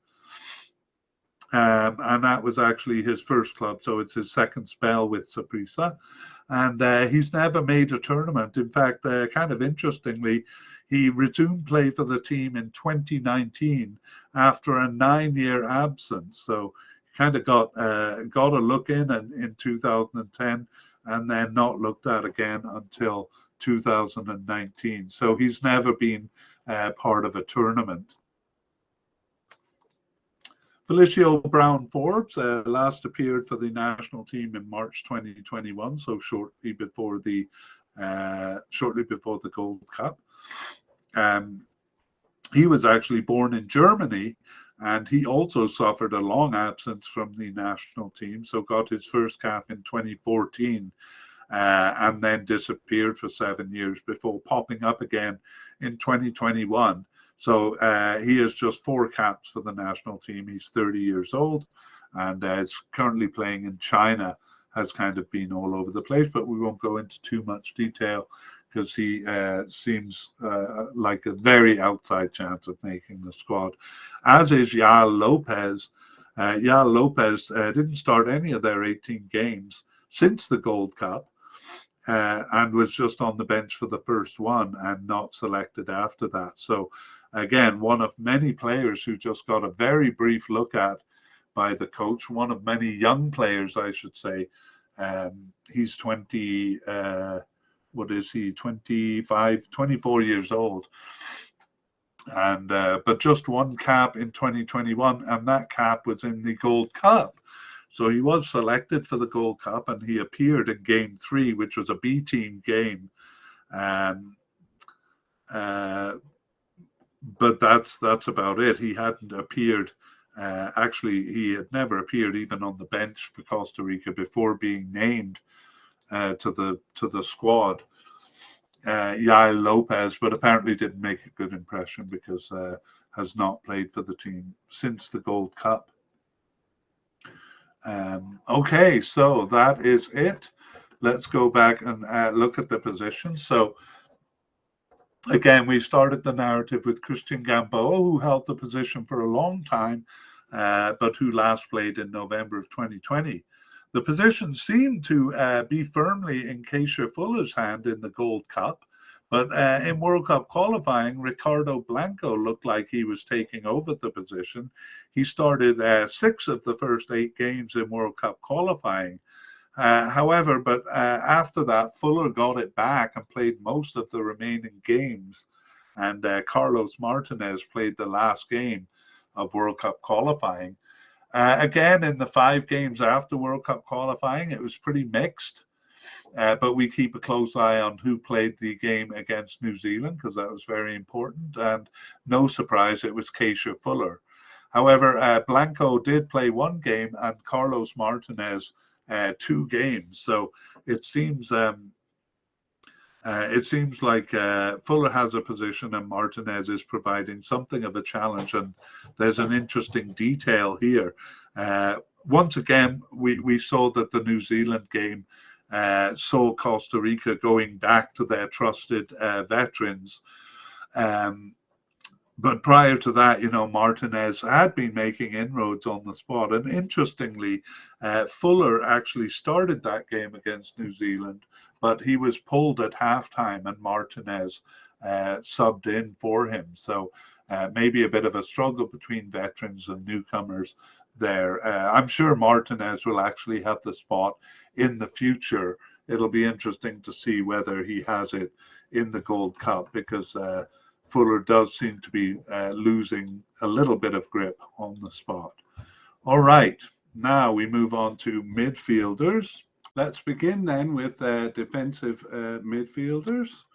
S2: And that was actually his first club, so it's his second spell with Saprissa. And he's never made a tournament. In fact, kind of interestingly, he resumed play for the team in 2019 after a 9-year absence. So kind of got a look in 2010 and then not looked at again until 2019. So he's never been part of a tournament. Felicio Brown Forbes last appeared for the national team in March 2021, so shortly before the Gold Cup. He was actually born in Germany, and he also suffered a long absence from the national team, so got his first cap in 2014 and then disappeared for 7 years before popping up again in 2021. So he has just 4 caps for the national team. He's 30 years old and is currently playing in China, has kind of been all over the place, but we won't go into too much detail because he seems like a very outside chance of making the squad, as is Yael Lopez. Yael Lopez didn't start any of their 18 games since the Gold Cup and was just on the bench for the first one and not selected after that. So again, one of many players who just got a very brief look at by the coach, one of many young players, I should say. He's 24 years old. And but just 1 cap in 2021, and that cap was in the Gold Cup. So he was selected for the Gold Cup, and he appeared in Game 3, which was a B team game. But that's about it. He hadn't appeared. Actually, he had never appeared even on the bench for Costa Rica before being named to the squad. Yael Lopez, but apparently didn't make a good impression because has not played for the team since the Gold Cup. Okay, so that is it. Let's go back and look at the positions. So again, we started the narrative with Christian Gamboa, who held the position for a long time, but who last played in November of 2020. The position seemed to be firmly in Keisha Fuller's hand in the Gold Cup, but in World Cup qualifying, Ricardo Blanco looked like he was taking over the position. He started 6 of the first 8 games in World Cup qualifying. However, but after that, Fuller got it back and played most of the remaining games, and Carlos Martinez played the last game of World Cup qualifying. Again, in the 5 games after World Cup qualifying, it was pretty mixed, but we keep a close eye on who played the game against New Zealand because that was very important, and no surprise, it was Keisha Fuller. However, Blanco did play one game and Carlos Martinez 2 games. So it seems like Fuller has a position and Martinez is providing something of a challenge. And there's an interesting detail here. Once again, we saw that the New Zealand game saw Costa Rica going back to their trusted veterans. But prior to that, Martinez had been making inroads on the spot. And interestingly, Fuller actually started that game against New Zealand, but he was pulled at halftime and Martinez subbed in for him. So maybe a bit of a struggle between veterans and newcomers there. I'm sure Martinez will actually have the spot in the future. It'll be interesting to see whether he has it in the Gold Cup, because Fuller does seem to be losing a little bit of grip on the spot. All right, now we move on to midfielders. Let's begin then with defensive midfielders.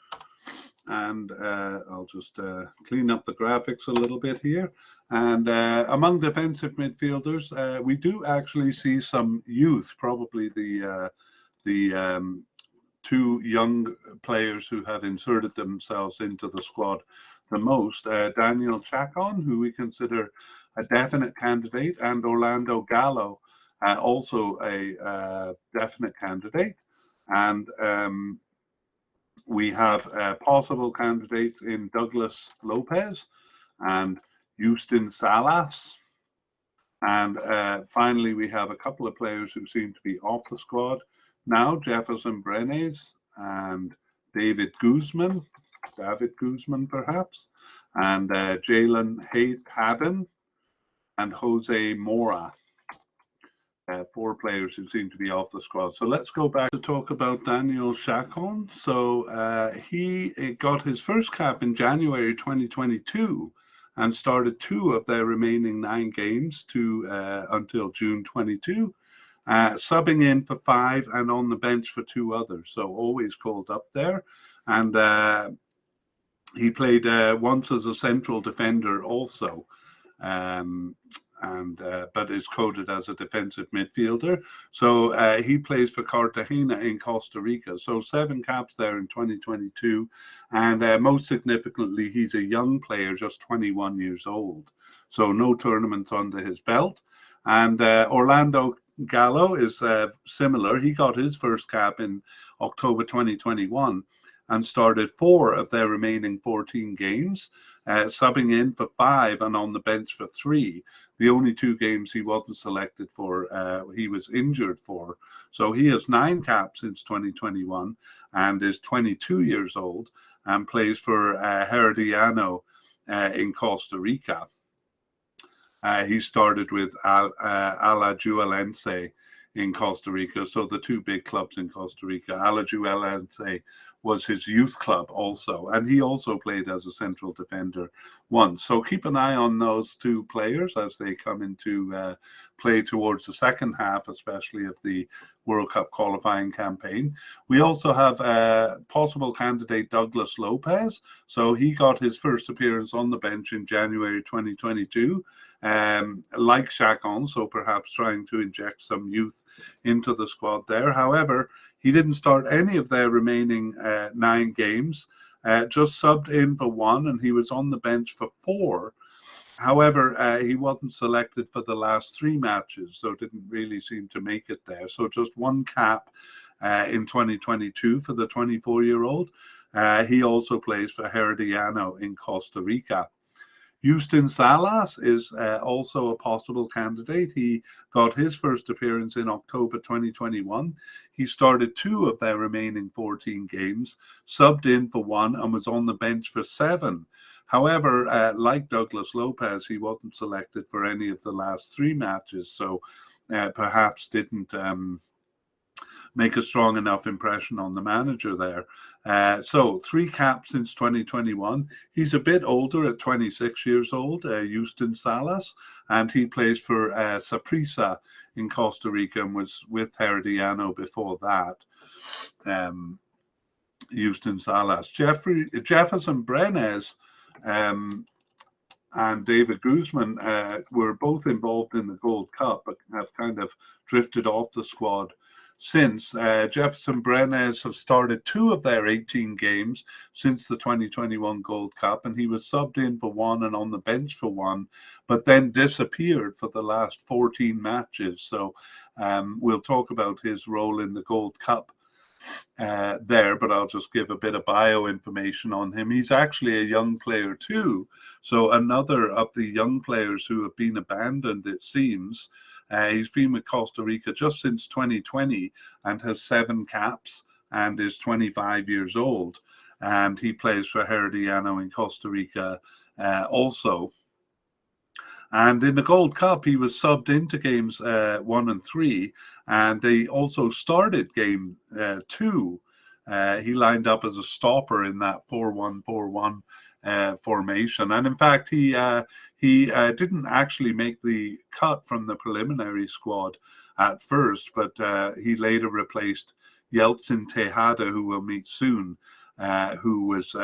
S2: And I'll just clean up the graphics a little bit here. And among defensive midfielders, we do actually see some youth, probably the 2 young players who have inserted themselves into the squad the most. Daniel Chacon, who we consider a definite candidate, and Orlando Gallo, also a definite candidate. And we have a possible candidate in Douglas Lopez and Houston Salas. And finally, we have a couple of players who seem to be off the squad now: Jefferson Brenes and David Guzman perhaps, and Jalen Haddon and Jose Mora. 4 players who seem to be off the squad. So let's go back to talk about Daniel Chacon. So he got his first cap in January 2022 and started 2 of their remaining 9 games until June 22. Subbing in for 5 and on the bench for 2 others, so always called up there. And he played once as a central defender also, but is coded as a defensive midfielder. So he plays for Cartagena in Costa Rica. So 7 caps there in 2022. And most significantly, he's a young player, just 21 years old. So no tournaments under his belt. And Orlando Gallo is similar. He got his first cap in October 2021 and started 4 of their remaining 14 games, subbing in for 5 and on the bench for 3. The only 2 games he wasn't selected for, he was injured for. So he has 9 caps since 2021 and is 22 years old and plays for Herediano in Costa Rica. He started with Alajuelense in Costa Rica, so the 2 big clubs in Costa Rica. Alajuelense was his youth club also, and he also played as a central defender once. So keep an eye on those 2 players as they come into play towards the second half, especially of the World Cup qualifying campaign. We also have possible candidate Douglas Lopez. So he got his first appearance on the bench in January 2022, like Chacon, so perhaps trying to inject some youth into the squad there. However, he didn't start any of their remaining 9 games, just subbed in for 1, and he was on the bench for 4. However, he wasn't selected for the last 3 matches, so didn't really seem to make it there. So just 1 cap in 2022 for the 24-year-old. He also plays for Herediano in Costa Rica. Houston Salas is also a possible candidate. He got his first appearance in October 2021. He started 2 of their remaining 14 games, subbed in for 1, and was on the bench for 7. However, like Douglas Lopez, he wasn't selected for any of the last 3 matches, so perhaps didn't make a strong enough impression on the manager there. So 3 caps since 2021. He's a bit older at 26 years old, Houston Salas, and he plays for Saprissa in Costa Rica and was with Herediano before that. Houston Salas. Jefferson Brenes and David Guzman were both involved in the Gold Cup, but have kind of drifted off the squad since. Jefferson Brenes have started 2 of their 18 games since the 2021 Gold Cup, and he was subbed in for 1 and on the bench for 1, but then disappeared for the last 14 matches. So we'll talk about his role in the Gold Cup there, but I'll just give a bit of bio information on him. He's actually a young player too, so another of the young players who have been abandoned, it seems. He's been with Costa Rica just since 2020 and has 7 caps and is 25 years old, and he plays for Herediano in Costa Rica also. And in the Gold Cup, he was subbed into games 1 and 3, and they also started game 2. He lined up as a stopper in that 4-1-4-1 formation, and in fact, he didn't actually make the cut from the preliminary squad at first, but he later replaced Yeltsin Tejada, who we'll meet soon, who was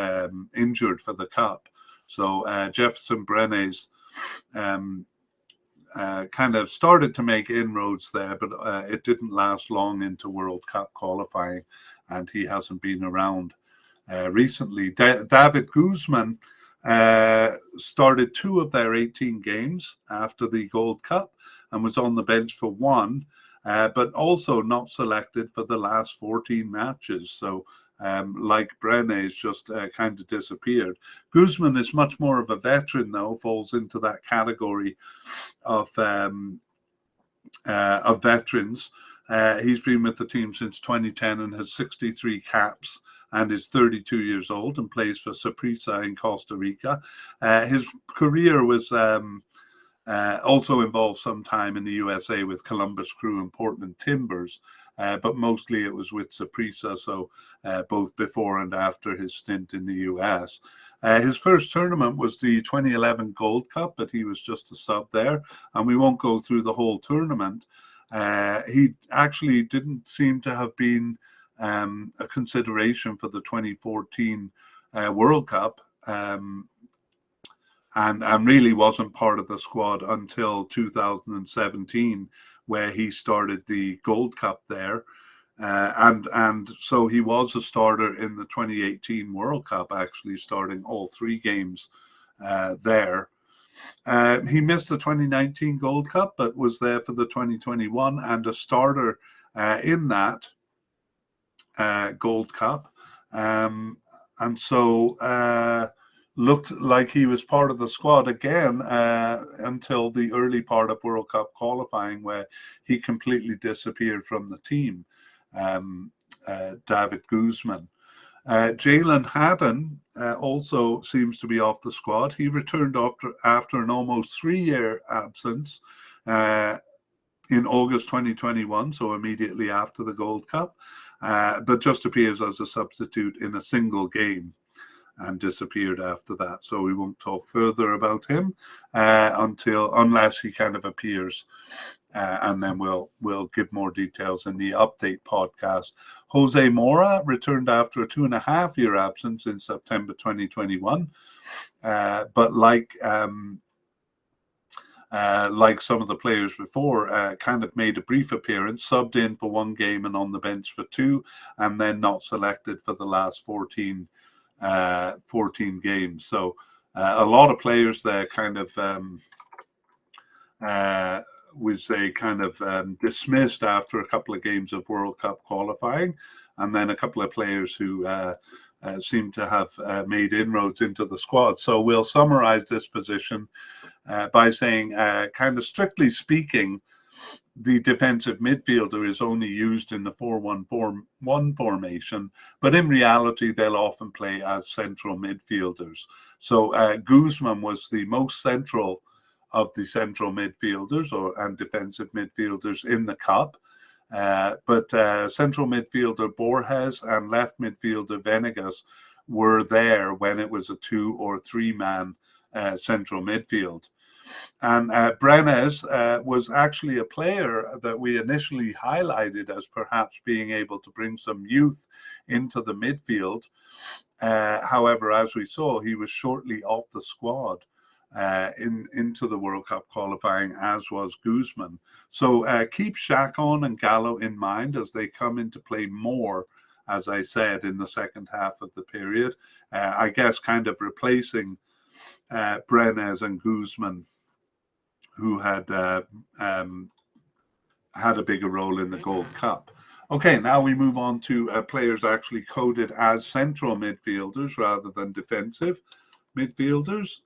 S2: injured for the Cup. So Jefferson Brenes kind of started to make inroads there, but it didn't last long into World Cup qualifying, and he hasn't been around recently. David Guzman started 2 of their 18 games after the Gold Cup and was on the bench for 1, but also not selected for the last 14 matches. So like Brenes, just kind of disappeared. Guzman is much more of a veteran, though, falls into that category of veterans. He's been with the team since 2010 and has 63 caps and is 32 years old and plays for Saprissa in Costa Rica. His career was also involved some time in the USA with Columbus Crew and Portland Timbers, but mostly it was with Saprissa, so both before and after his stint in the US. His first tournament was the 2011 Gold Cup, but he was just a sub there, and we won't go through the whole tournament. He actually didn't seem to have been a consideration for the 2014 World Cup, and really wasn't part of the squad until 2017, where he started the Gold Cup there. And so he was a starter in the 2018 World Cup, actually starting all 3 games there. He missed the 2019 Gold Cup, but was there for the 2021 and a starter in that Gold Cup. And so looked like he was part of the squad again until the early part of World Cup qualifying, where he completely disappeared from the team. David Guzman. Jalen Haddon also seems to be off the squad. He returned after an almost 3-year absence in August 2021, so immediately after the Gold Cup, but just appears as a substitute in a single game and disappeared after that. So we won't talk further about him unless he kind of appears, and then we'll give more details in the update podcast. Jose Mora returned after a 2.5-year absence in September 2021, but like some of the players before, kind of made a brief appearance, subbed in for 1 game and on the bench for 2, and then not selected for the last 14 games. So a lot of players there kind of we say kind of dismissed after a couple of games of World Cup qualifying, and then a couple of players who seem to have made inroads into the squad. So we'll summarize this position by saying, kind of strictly speaking, the defensive midfielder is only used in the 4-1-4-1 formation, but in reality, they'll often play as central midfielders. So Guzman was the most central of the central midfielders and defensive midfielders in the Cup. But central midfielder Borges and left midfielder Venegas were there when it was a 2 or 3-man central midfield. And Brenes was actually a player that we initially highlighted as perhaps being able to bring some youth into the midfield. However, as we saw, he was shortly off the squad into the World Cup qualifying, as was Guzman. So keep Chacon and Gallo in mind as they come into play more, as I said, in the second half of the period. I guess kind of replacing Brenes and Guzman, who had had a bigger role in the Gold Cup. Okay, now we move on to players actually coded as central midfielders rather than defensive midfielders,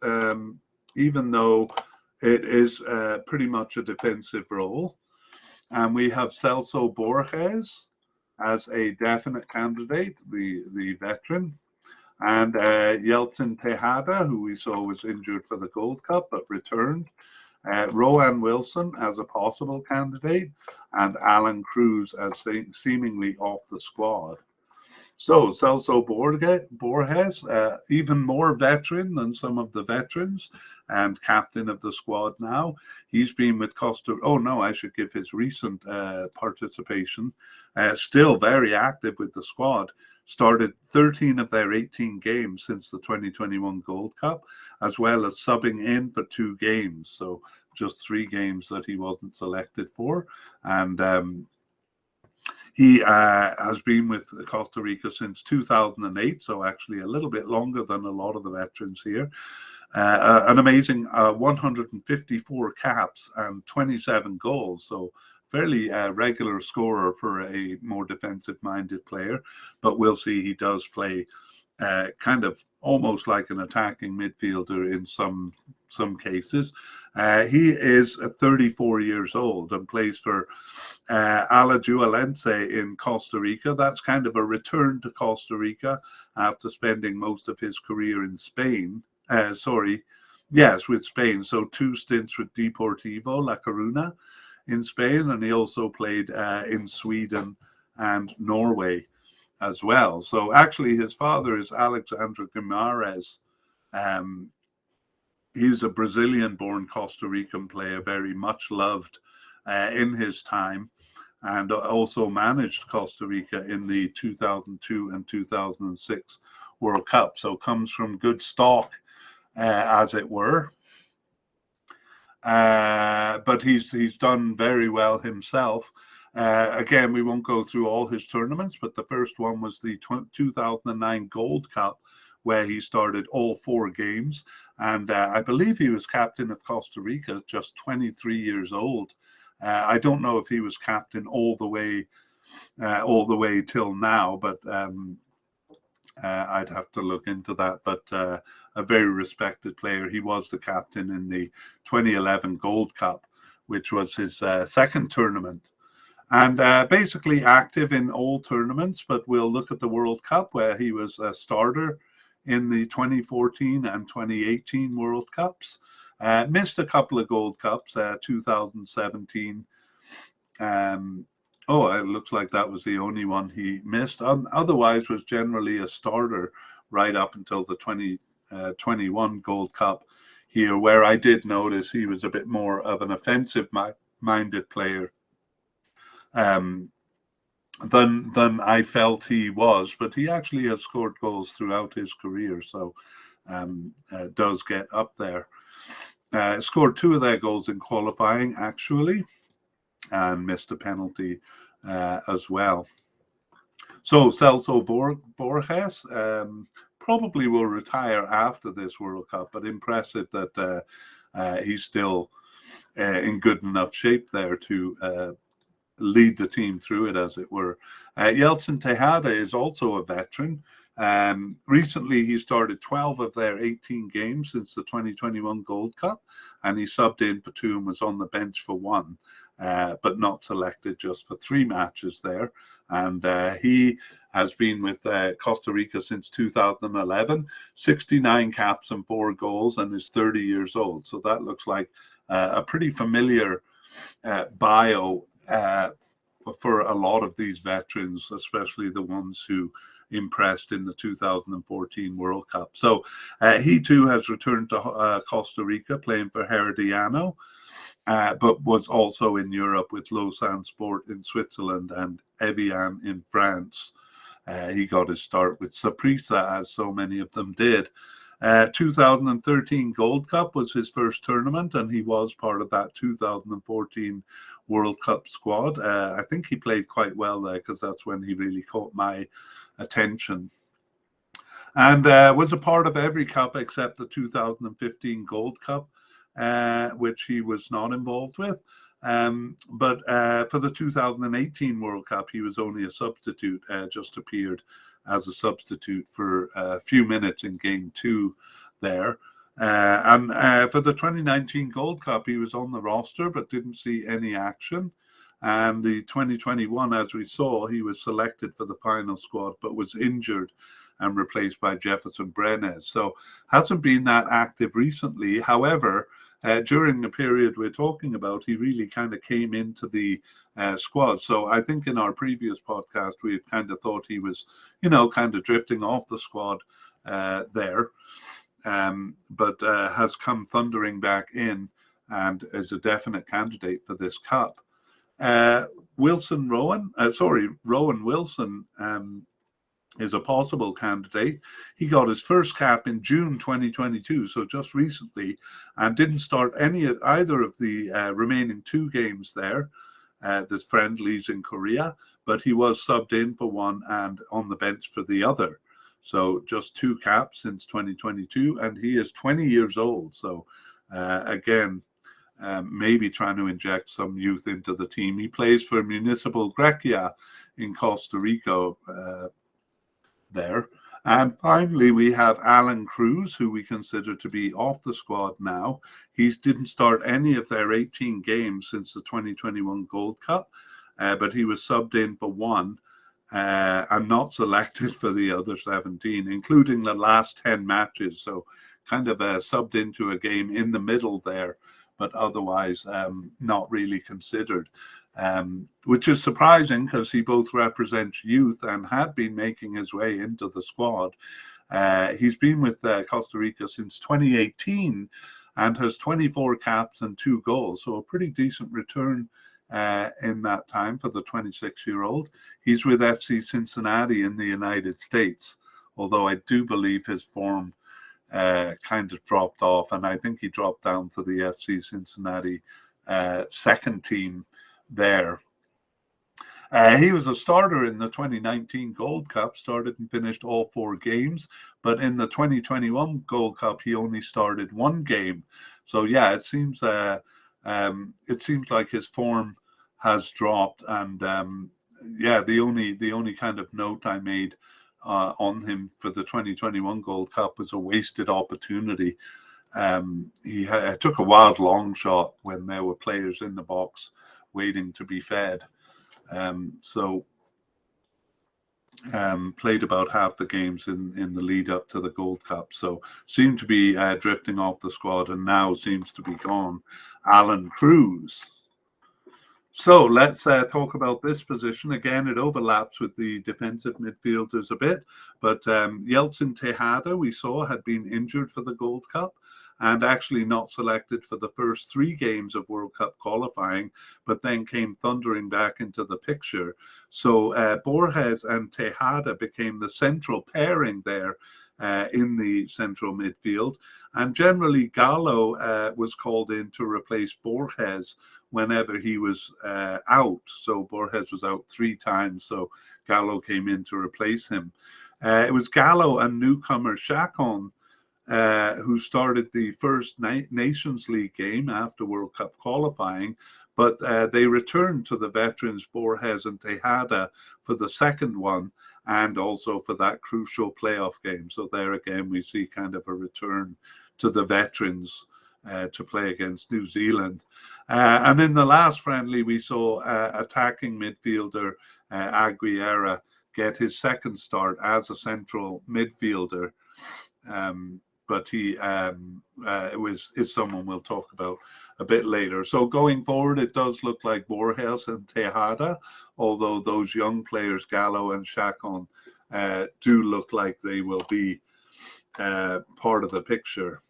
S2: even though it is pretty much a defensive role. And we have Celso Borges as a definite candidate, the veteran, and Yeltsin Tejada, who we saw was injured for the Gold Cup but returned. Rowan Wilson as a possible candidate, and Alan Cruz as seemingly off the squad. So Celso Borges, even more veteran than some of the veterans, and captain of the squad now. He's been with Costa. Oh no, I should give his recent participation. Still very active with the squad. Started 13 of their 18 games since the 2021 Gold Cup, as well as subbing in for 2 games. So just 3 games that he wasn't selected for. And he has been with Costa Rica since 2008, so actually a little bit longer than a lot of the veterans here. An amazing 154 caps and 27 goals, so fairly regular scorer for a more defensive-minded player, but we'll see he does play kind of almost like an attacking midfielder in some cases. He is 34 years old and plays for Alajuelense in Costa Rica. That's kind of a return to Costa Rica after spending most of his career in Spain. With Spain. So 2 stints with Deportivo La Coruna in Spain, and he also played in Sweden and Norway as well. So actually his father is Alexandre Guimarães. He's a Brazilian-born Costa Rican player, very much loved in his time, and also managed Costa Rica in the 2002 and 2006 World Cup. So comes from good stock, as it were. But he's done very well himself. Again, we won't go through all his tournaments, but the first one was the 2009 Gold Cup, where he started all 4 games. And I believe he was captain of Costa Rica, just 23 years old. I don't know if he was captain all the way till now, but I'd have to look into that. But a very respected player. He was the captain in the 2011 Gold Cup, which was his second tournament. And basically active in all tournaments, but we'll look at the World Cup, where he was a starter in the 2014 and 2018 World Cups. Missed a couple of Gold Cups, 2017. It looks like that was the only one he missed. Otherwise was generally a starter right up until the 2021 Gold Cup here, where I did notice he was a bit more of an offensive-minded player than I felt he was, but he actually has scored goals throughout his career, so does get up there. Scored 2 of their goals in qualifying, actually, and missed a penalty as well. So Celso Borges probably will retire after this World Cup, but impressive that he's still in good enough shape there to lead the team through it, as it were. Yeltsin Tejada is also a veteran. Recently, he started 12 of their 18 games since the 2021 Gold Cup, and he subbed in for 2 and was on the bench for 1, but not selected just for 3 matches there. And he has been with Costa Rica since 2011, 69 caps and 4 goals, and is 30 years old. So that looks like a pretty familiar bio for a lot of these veterans, especially the ones who impressed in the 2014 World Cup. So he too has returned to Costa Rica, playing for Herediano, but was also in Europe with Lausanne Sport in Switzerland and Evian in France. He got his start with Saprissa, as so many of them did. 2013 Gold Cup was his first tournament, and he was part of that 2014 World Cup squad. I think he played quite well there because that's when he really caught my attention. And was a part of every cup except the 2015 Gold Cup, which he was not involved with. But for the 2018 World Cup, he was only a substitute, just appeared as a substitute for a few minutes in game 2 there. And for the 2019 Gold Cup, he was on the roster but didn't see any action. And the 2021, as we saw, he was selected for the final squad but was injured and replaced by Jefferson Brenes. So hasn't been that active recently. However, during the period we're talking about, he really kind of came into the squad. So I think in our previous podcast, we had kind of thought he was, kind of drifting off the squad there, but has come thundering back in and is a definite candidate for this cup. Rowan Wilson is a possible candidate. He got his first cap in June 2022, so just recently, and didn't start either of the remaining 2 games there, the friendlies in Korea, but he was subbed in for one and on the bench for the other. So just 2 caps since 2022, and he is 20 years old. So again, maybe trying to inject some youth into the team. He plays for Municipal Grecia in Costa Rica there. And finally, we have Alan Cruz, who we consider to be off the squad now. He didn't start any of their 18 games since the 2021 Gold Cup, but he was subbed in for one and not selected for the other 17, including the last 10 matches. So kind of subbed into a game in the middle there, but otherwise not really considered. Which is surprising because he both represents youth and had been making his way into the squad. He's been with Costa Rica since 2018 and has 24 caps and 2 goals, so a pretty decent return in that time for the 26-year-old. He's with FC Cincinnati in the United States, although I do believe his form kind of dropped off, and I think he dropped down to the FC Cincinnati second team there. He was a starter in the 2019 Gold Cup, started and finished all 4 games, but in the 2021 Gold Cup, he only started 1 game. So yeah, it seems like his form has dropped, and the only kind of note I made on him for the 2021 Gold Cup was a wasted opportunity. He took a wild long shot when there were players in the box waiting to be fed. Played about half the games in the lead up to the Gold Cup. So seemed to be drifting off the squad and now seems to be gone. Alan Cruz. So let's talk about this position. Again, it overlaps with the defensive midfielders a bit, but Yeltsin Tejada, we saw, had been injured for the Gold Cup and actually not selected for the first 3 games of World Cup qualifying, but then came thundering back into the picture. So Borges and Tejada became the central pairing there in the central midfield. And generally, Gallo was called in to replace Borges whenever he was out. So Borges was out 3 times, so Gallo came in to replace him. It was Gallo and newcomer Chacon who started the first Nations League game after World Cup qualifying, but they returned to the veterans Borges and Tejada for the second one and also for that crucial playoff game. So there again, we see kind of a return to the veterans to play against New Zealand. And in the last friendly, we saw attacking midfielder Aguilera get his second start as a central midfielder. But he is someone we'll talk about a bit later. So going forward, it does look like Borges and Tejada, although those young players, Gallo and Chacon, do look like they will be part of the picture.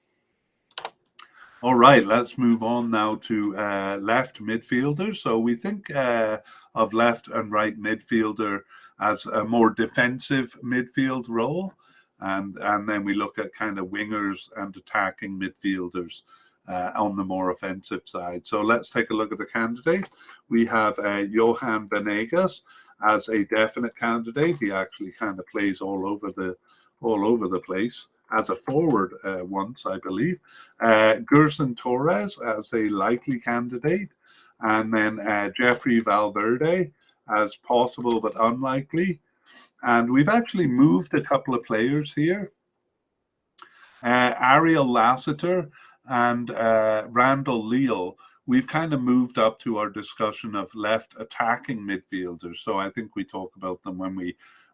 S2: All right, let's move on now to left midfielders. So we think of left and right midfielder as a more defensive midfield role. and then we look at kind of wingers and attacking midfielders on the more offensive side. So let's take a look at the candidates. We have Johan Venegas as a definite candidate. He actually kind of plays all over the place as a forward once, I believe. Gerson Torres as a likely candidate, and then Jeffrey Valverde as possible but unlikely. And we've actually moved a couple of players here. Ariel Lassiter and Randall Leal, we've kind of moved up to our discussion of left attacking midfielders. So I think we talk about them when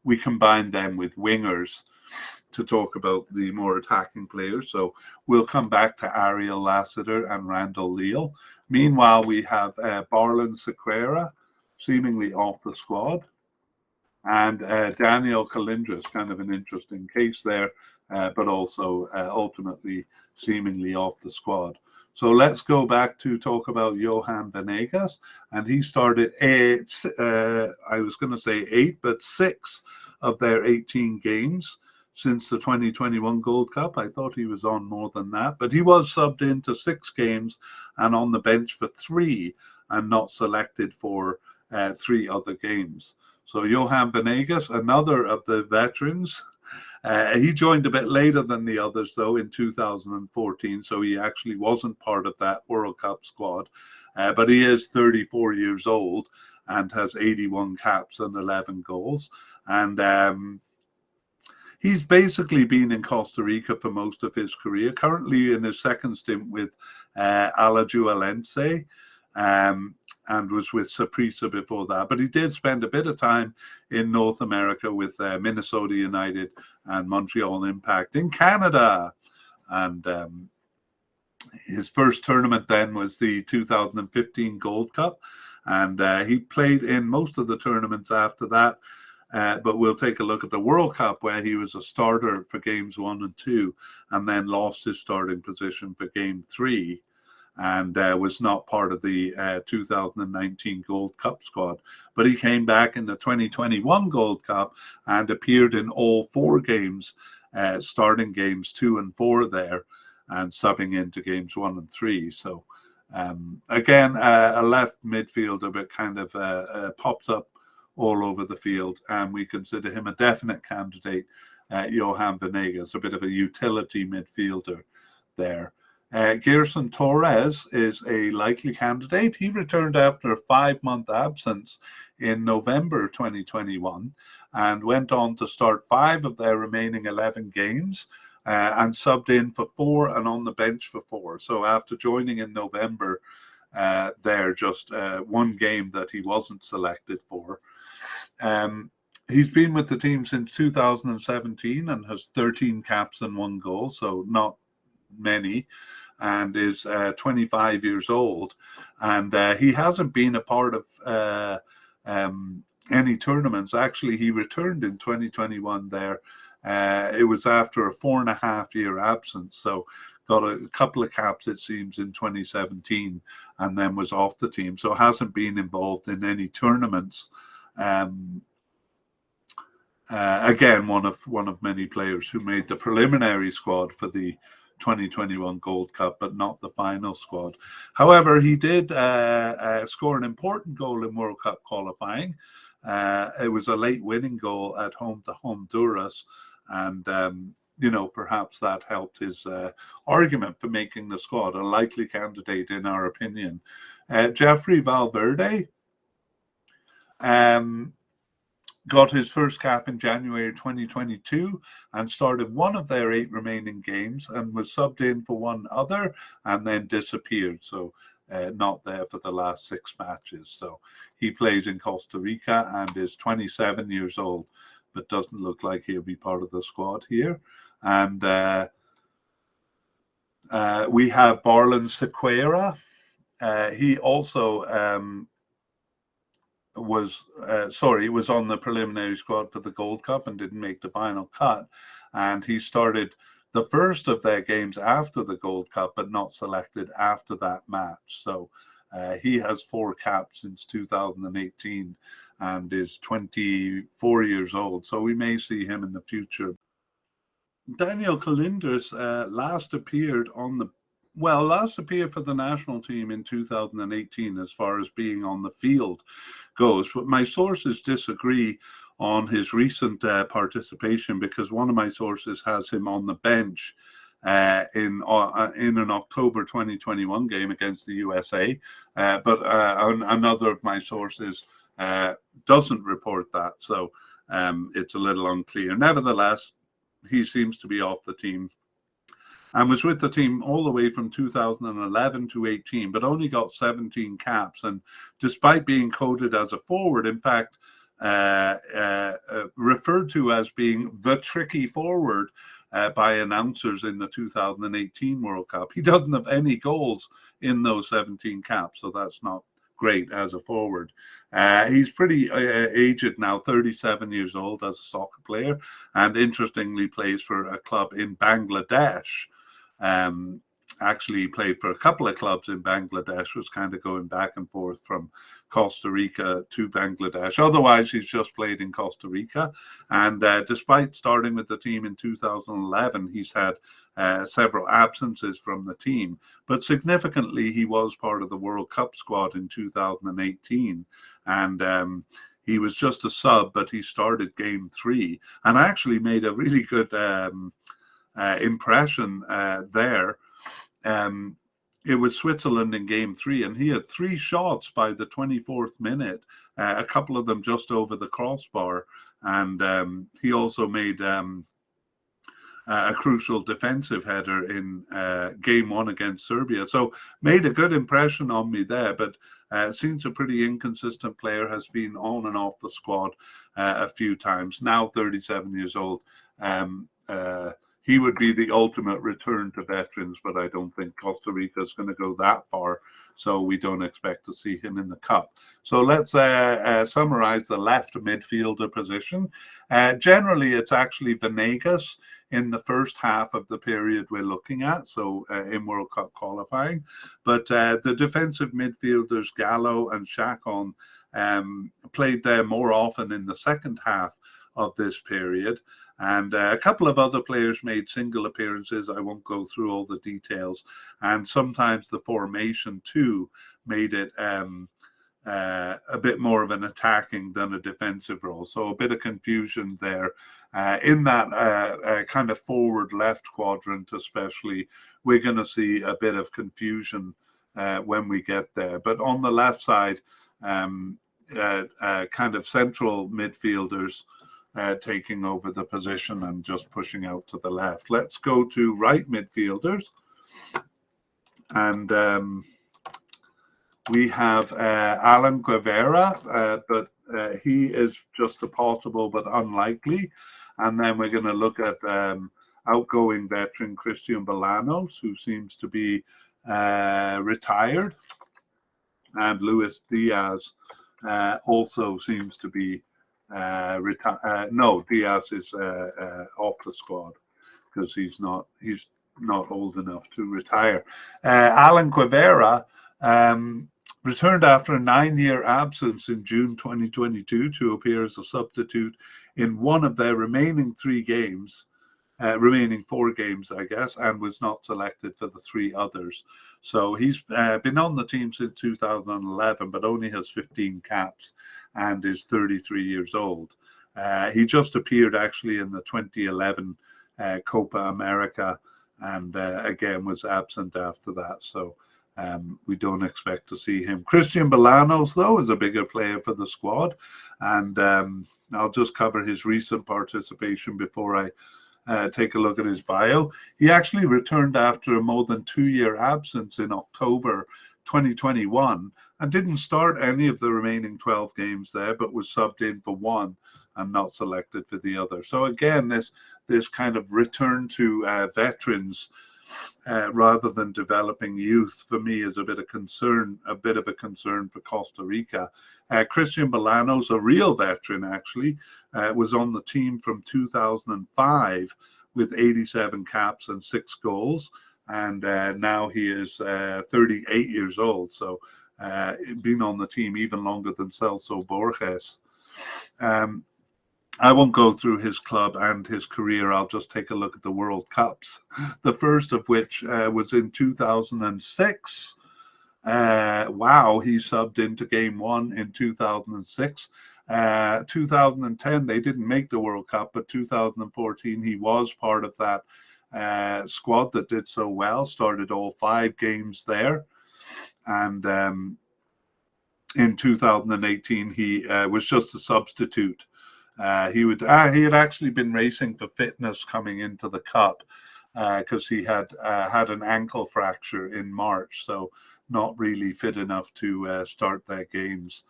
S2: we combine them with wingers to talk about the more attacking players. So we'll come back to Ariel Lassiter and Randall Leal. Meanwhile, we have Barlon Sequeira seemingly off the squad. And Daniel Colindres, kind of an interesting case there, but also ultimately seemingly off the squad. So let's go back to talk about Johan Venegas. And he started I was going to say 8, but 6 of their 18 games since the 2021 Gold Cup. I thought he was on more than that, but he was subbed into 6 games and on the bench for 3 and not selected for 3 other games. So Johan Venegas, another of the veterans. He joined a bit later than the others, though, in 2014, so he actually wasn't part of that World Cup squad. But he is 34 years old and has 81 caps and 11 goals. And he's basically been in Costa Rica for most of his career, currently in his second stint with Alajuelense. And was with Saprissa before that. But he did spend a bit of time in North America with Minnesota United and Montreal Impact in Canada. And his first tournament then was the 2015 Gold Cup. And he played in most of the tournaments after that. But we'll take a look at the World Cup, where he was a starter for games 1 and 2, and then lost his starting position for game 3. And was not part of the 2019 Gold Cup squad. But he came back in the 2021 Gold Cup and appeared in all 4 games, starting games 2 and 4 there, and subbing into games 1 and 3. So again, a left midfielder, but kind of pops up all over the field, and we consider him a definite candidate. Johan Venegas, a bit of a utility midfielder there. Gerson Torres is a likely candidate. He returned after a 5-month absence in November 2021 and went on to start 5 of their remaining 11 games and subbed in for 4 and on the bench for 4. So after joining in November, just 1 game that he wasn't selected for. He's been with the team since 2017 and has 13 caps and 1 goal, so not many, and is 25 years old. And he hasn't been a part of any tournaments. Actually, he returned in 2021 there. It was after a 4.5-year absence, so got a couple of caps, it seems, in 2017, and then was off the team, so hasn't been involved in any tournaments. Again, one of many players who made the preliminary squad for the 2021 Gold Cup, but not the final squad. However, he did score an important goal in World Cup qualifying. It was a late winning goal at home to Honduras, and perhaps that helped his argument for making the squad, a likely candidate in our opinion. Jeffrey Valverde got his first cap in January 2022 and started 1 of their 8 remaining games and was subbed in for 1 other and then disappeared. So not there for the last 6 matches. So he plays in Costa Rica and is 27 years old, but doesn't look like he'll be part of the squad here. And we have Barlon Sequeira. He also was on the preliminary squad for the Gold Cup and didn't make the final cut. And he started the first of their games after the Gold Cup, but not selected after that match. So he has 4 caps since 2018 and is 24 years old. So we may see him in the future. Daniel Colindres last appeared for the national team in 2018 as far as being on the field goes. But my sources disagree on his recent participation, because one of my sources has him on the bench in an October 2021 game against the USA, but another of my sources doesn't report that, so it's a little unclear. Nevertheless, he seems to be off the team and was with the team all the way from 2011 to 18, but only got 17 caps. And despite being coded as a forward, in fact, referred to as being the tricky forward by announcers in the 2018 World Cup, he doesn't have any goals in those 17 caps, so that's not great as a forward. He's pretty aged now, 37 years old as a soccer player, and interestingly plays for a club in Bangladesh. Actually played for a couple of clubs in Bangladesh, was kind of going back and forth from Costa Rica to Bangladesh. Otherwise, he's just played in Costa Rica. And despite starting with the team in 2011, he's had several absences from the team. But significantly, he was part of the World Cup squad in 2018. And he was just a sub, but he started game 3 and actually made a really good impression there. It was Switzerland in game 3, and he had 3 shots by the 24th minute, a couple of them just over the crossbar. And he also made a crucial defensive header in game 1 against Serbia. So made a good impression on me there, but seems a pretty inconsistent player, has been on and off the squad a few times, now 37 years old. He would be the ultimate return to veterans, but I don't think Costa Rica is going to go that far, so we don't expect to see him in the Cup. So let's summarize the left midfielder position. Generally, it's actually Venegas in the first half of the period we're looking at, so in World Cup qualifying. But the defensive midfielders, Gallo and Chacon, played there more often in the second half of this period. And a couple of other players made single appearances. I won't go through all the details. And sometimes the formation too made it a bit more of an attacking than a defensive role. So a bit of confusion there. In that kind of forward left quadrant especially, we're going to see a bit of confusion when we get there. But on the left side, kind of central midfielders taking over the position and just pushing out to the left. Let's go to right midfielders. And we have Alan Guevara, but he is just a possible but unlikely. And then we're going to look at outgoing veteran Christian Bolanos, who seems to be retired. And Luis Diaz also seems to be no, Diaz is off the squad because he's not old enough to retire. Alan Guevara returned after a 9-year absence in June 2022 to appear as a substitute in one of their remaining 4 games, I guess, and was not selected for the 3 others. So he's been on the team since 2011, but only has 15 caps and is 33 years old. He just appeared actually in the 2011 Copa America and again was absent after that. So we don't expect to see him. Christian Bolanos, though, is a bigger player for the squad. And I'll just cover his recent participation before I take a look at his bio. He actually returned after a more than 2-year absence in October 2021 and didn't start any of the remaining 12 games there, but was subbed in for 1 and not selected for the other. So again, this kind of return to veterans rather than developing youth, for me, is a bit of a concern for Costa Rica. Christian Bolanos, a real veteran actually, was on the team from 2005 with 87 caps and 6 goals. And now he is 38 years old. So been on the team even longer than Celso Borges. I won't go through his club and his career. I'll just take a look at the World Cups, the first of which was in 2006. Wow, he subbed into game one in 2006. 2010, they didn't make the World Cup, but 2014, he was part of that squad that did so well, started all 5 games there. And in 2018, he was just a substitute. He had actually been racing for fitness coming into the cup because he had had an ankle fracture in March, so not really fit enough to start their games.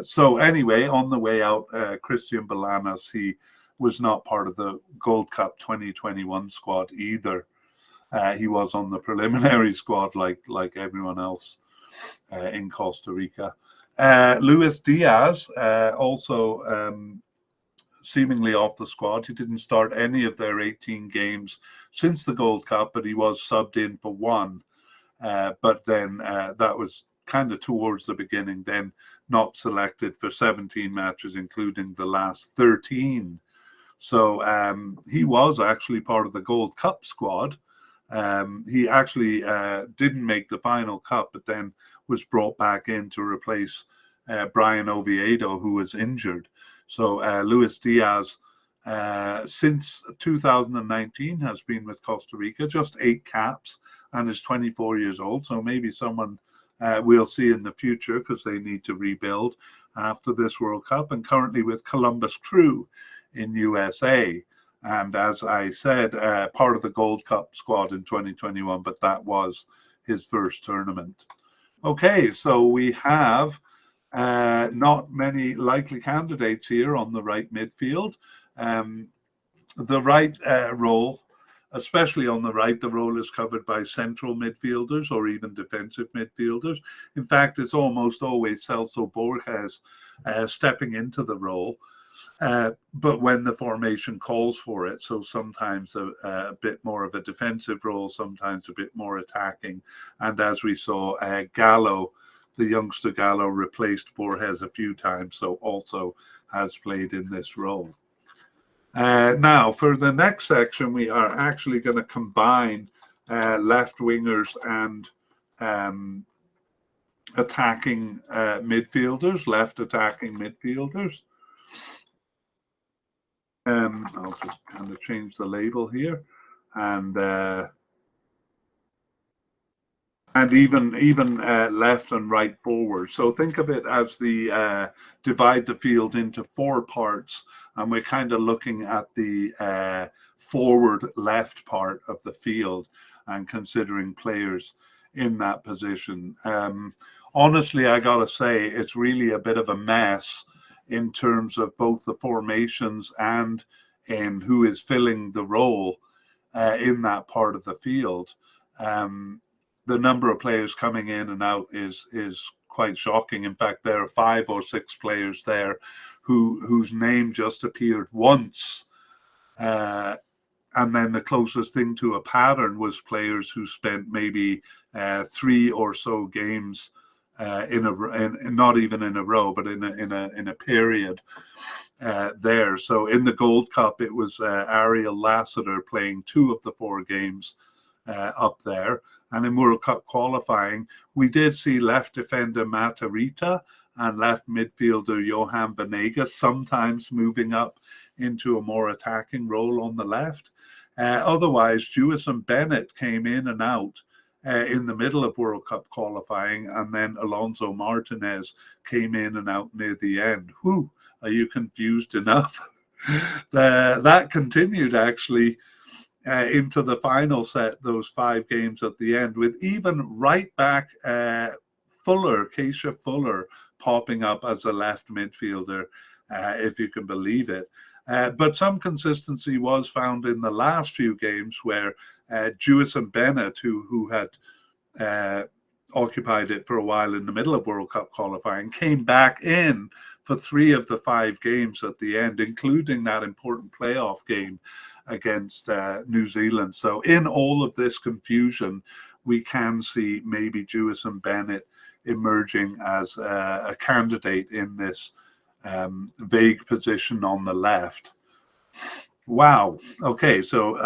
S2: So anyway, on the way out, Christian Balanas, he was not part of the Gold Cup 2021 squad either. He was on the preliminary squad like everyone else in Costa Rica. Luis Diaz also seemingly off the squad. He didn't start any of their 18 games since the Gold Cup, but he was subbed in for one. But then that was kind of towards the beginning, then not selected for 17 matches, including the last 13. So he was actually part of the Gold Cup squad. He actually didn't make the final cup, but then was brought back in to replace Brian Oviedo, who was injured. So Luis Diaz, since 2019, has been with Costa Rica, just 8 caps, and is 24 years old. So maybe someone we'll see in the future, because they need to rebuild after this World Cup, and currently with Columbus Crew in USA. And as I said, part of the Gold Cup squad in 2021, but that was his first tournament. Okay, so we have not many likely candidates here on the right midfield. The right role, especially on the right, the role is covered by central midfielders or even defensive midfielders. In fact, it's almost always Celso Borges stepping into the role. But when the formation calls for it, so sometimes a bit more of a defensive role, sometimes a bit more attacking. And as we saw, Gallo, the youngster Gallo, replaced Borges a few times, so also has played in this role. Now, for the next section, we are actually going to combine left wingers and attacking midfielders, left attacking midfielders. I'll just kind of change the label here, and even left and right forward. So think of it as the divide the field into 4 parts, and we're kind of looking at the forward left part of the field and considering players in that position. Honestly, I gotta say, it's really a bit of a mess in terms of both the formations and in who is filling the role in that part of the field. The number of players coming in and out is quite shocking. In fact, there are 5 or 6 players there whose name just appeared once. And then the closest thing to a pattern was players who spent maybe 3 or so games not even in a row, but in a period there. So in the Gold Cup, it was Ariel Lassiter playing 2 of the 4 games up there. And in World Cup qualifying, we did see left defender Matarrita and left midfielder Johan Venegas sometimes moving up into a more attacking role on the left. Otherwise, Jewison Bennett came in and out in the middle of World Cup qualifying, and then Alonso Martinez came in and out near the end. Whew, are you confused enough? That continued actually into the final set, those 5 games at the end, with even right back Keisha Fuller popping up as a left midfielder, if you can believe it. But some consistency was found in the last few games where Jewison Bennett, who had occupied it for a while in the middle of World Cup qualifying, came back in for 3 of the 5 games at the end, including that important playoff game against New Zealand. So in all of this confusion, we can see maybe Jewison Bennett emerging as a candidate in this vague position on the left. Wow. Okay. So,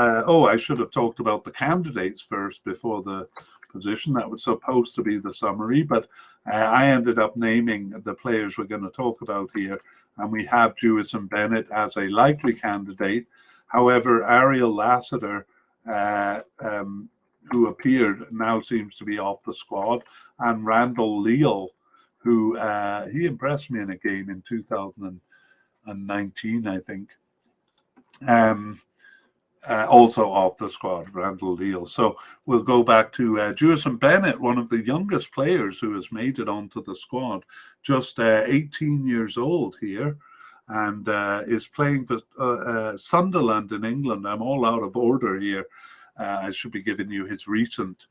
S2: I should have talked about the candidates first before the position. That was supposed to be the summary, but I ended up naming the players we're going to talk about here. And we have Jewison Bennett as a likely candidate. However, Ariel Lassiter, who appeared, now seems to be off the squad. And Randall Leal, who he impressed me in a game in 2019, I think. Also off the squad, Randall Leal. So we'll go back to Jewison Bennett, one of the youngest players who has made it onto the squad, just 18 years old here, and is playing for Sunderland in England. I'm all out of order here. I should be giving you his recent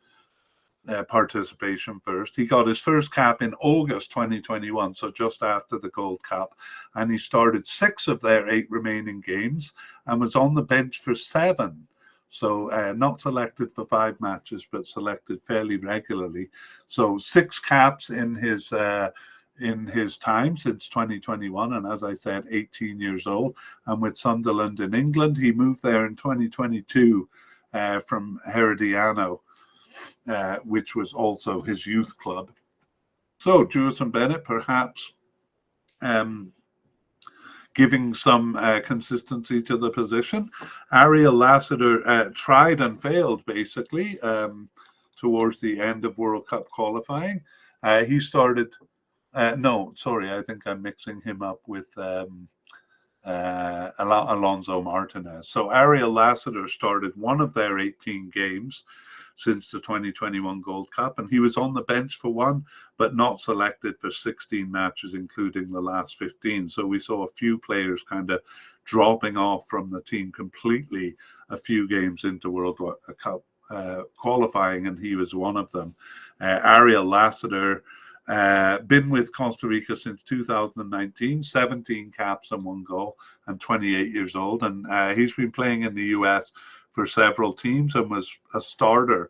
S2: participation first. He got his first cap in August 2021, so just after the Gold Cup, and he started 6 of their 8 remaining games and was on the bench for 7. So not selected for 5 matches, but selected fairly regularly. So 6 caps in his time since 2021, and as I said, 18 years old. And with Sunderland in England, he moved there in 2022 from Herediano, which was also his youth club. So Jewison Bennett perhaps giving some consistency to the position. Ariel Lassiter tried and failed, basically, towards the end of World Cup qualifying. He started... no, sorry, I think I'm mixing him up with Alonso Martinez. So Ariel Lassiter started one of their 18 games since the 2021 Gold Cup, and he was on the bench for 1, but not selected for 16 matches, including the last 15. So we saw a few players kind of dropping off from the team completely a few games into World Cup qualifying, and he was one of them. Ariel Lassiter, been with Costa Rica since 2019, 17 caps and 1 goal, and 28 years old. And he's been playing in the US for several teams and was a starter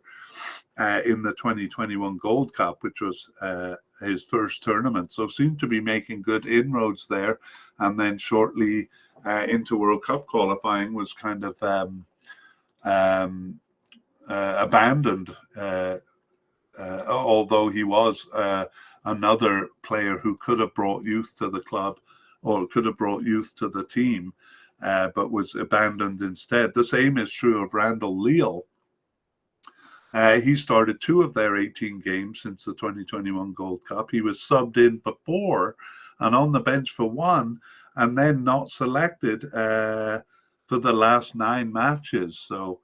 S2: in the 2021 Gold Cup, which was his first tournament. So seemed to be making good inroads there. And then shortly into World Cup qualifying was kind of abandoned, although he was another player who could have brought youth to the club or could have brought youth to the team, but was abandoned instead. The same is true of Randall Leal. He started 2 of their 18 games since the 2021 Gold Cup. He was subbed in for 4 and on the bench for 1, and then not selected for the last 9 matches. So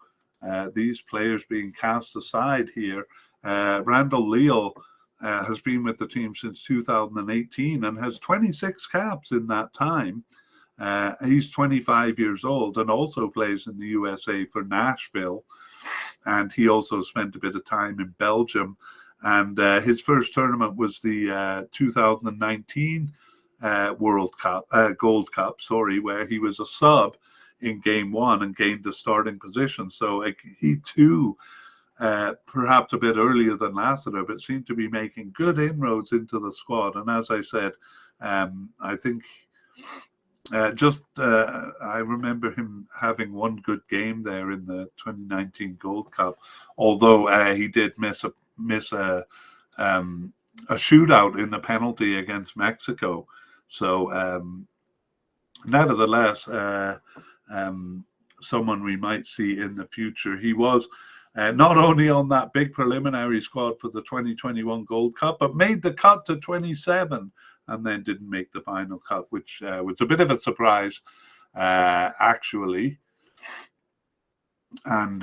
S2: these players being cast aside here. Randall Leal has been with the team since 2018 and has 26 caps in that time. He's 25 years old and also plays in the USA for Nashville. And he also spent a bit of time in Belgium. And his first tournament was the 2019 World Cup, Gold Cup, where he was a sub in game 1 and gained the starting position. So he too, perhaps a bit earlier than Lassiter, but seemed to be making good inroads into the squad. And as I said, I think I remember him having 1 good game there in the 2019 Gold Cup, although he did miss a shootout in the penalty against Mexico. So nevertheless, someone we might see in the future. He was not only on that big preliminary squad for the 2021 Gold Cup, but made the cut to 27 and then didn't make the final cut, which was a bit of a surprise, actually. And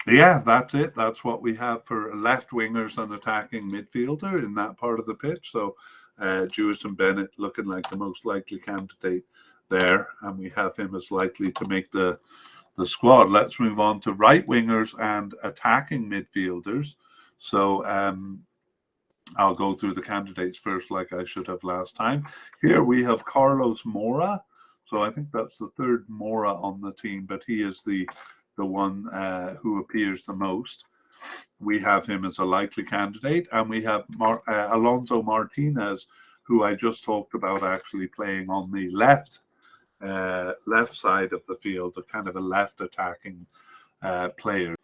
S2: yeah, that's it. That's what we have for left wingers and attacking midfielder in that part of the pitch. So Jewison Bennett looking like the most likely candidate there, and we have him as likely to make the squad. Let's move on to right wingers and attacking midfielders. So I'll go through the candidates first, like I should have last time. Here we have Carlos Mora. So I think that's the 3rd Mora on the team, but he is the one who appears the most. We have him as a likely candidate, and we have Alonso Martinez, who I just talked about, actually playing on the left side of the field, a kind of a left attacking player.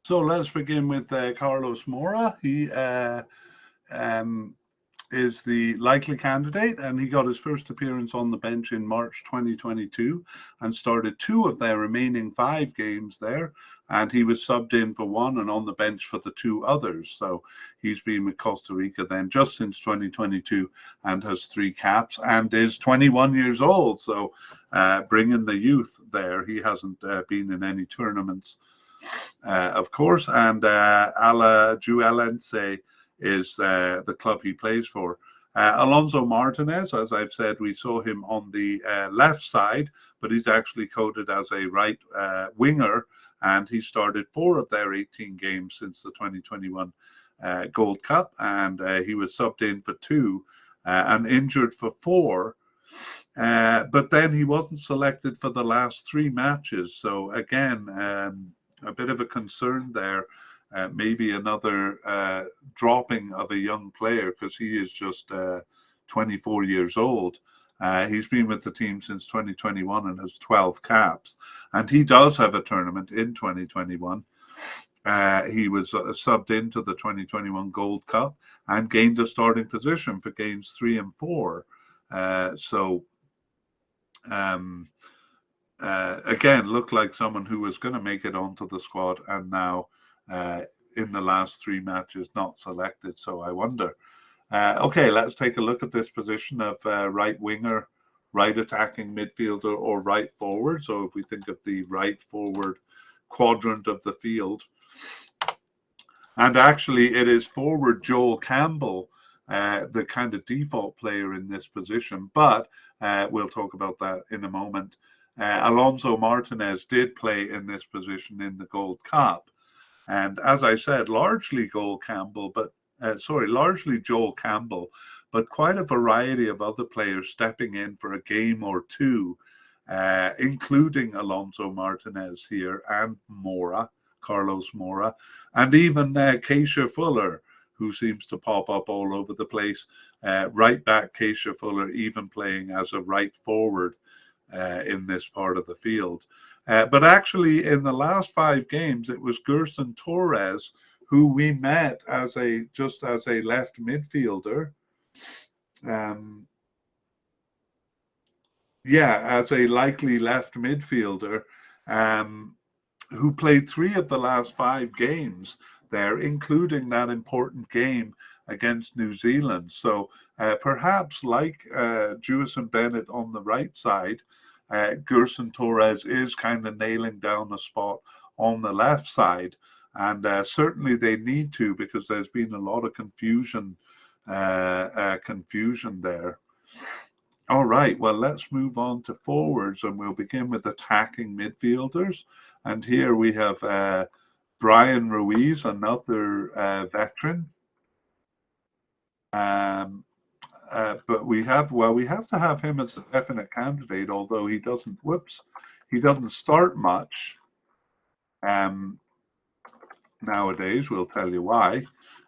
S2: So let's begin with Carlos Mora. He is the likely candidate, and he got his first appearance on the bench in March 2022 and started 2 of their remaining 5 games there, and he was subbed in for 1 and on the bench for the 2 others. So he's been with Costa Rica then just since 2022 and has 3 caps and is 21 years old. So bringing the youth there. He hasn't been in any tournaments, of course, and Alajuelense is the club he plays for. Alonso Martinez, as I've said, we saw him on the left side, but he's actually coded as a right winger, and he started 4 of their 18 games since the 2021 Gold Cup, and he was subbed in for 2 and injured for 4. But then he wasn't selected for the last 3 matches. So again, a bit of a concern there. Maybe another dropping of a young player, because he is just 24 years old. He's been with the team since 2021 and has 12 caps. And he does have a tournament in 2021. He was subbed into the 2021 Gold Cup and gained a starting position for games 3 and 4. Again, looked like someone who was going to make it onto the squad, and now in the last 3 matches not selected. So I wonder. Okay, let's take a look at this position of right winger, right attacking midfielder, or right forward. So if we think of the right forward quadrant of the field, and actually it is forward Joel Campbell, the kind of default player in this position, but we'll talk about that in a moment. Alonso Martinez did play in this position in the Gold Cup. And as I said, largely Joel Campbell, but quite a variety of other players stepping in for a game or 2, including Alonso Martinez here and Carlos Mora, and even Keisha Fuller, who seems to pop up all over the place. Right back Keisha Fuller, even playing as a right forward in this part of the field. But actually, in the last 5 games, it was Gerson Torres, who we met as a left midfielder. As a likely left midfielder, who played 3 of the last 5 games there, including that important game against New Zealand. So perhaps like Jewison Bennett on the right side, Gerson Torres is kind of nailing down a spot on the left side, and certainly they need to, because there's been a lot of confusion there. All right, well, let's move on to forwards, and we'll begin with attacking midfielders. And here we have Brian Ruiz, another veteran. But we have to have him as a definite candidate, although he doesn't start much nowadays. We'll tell you why.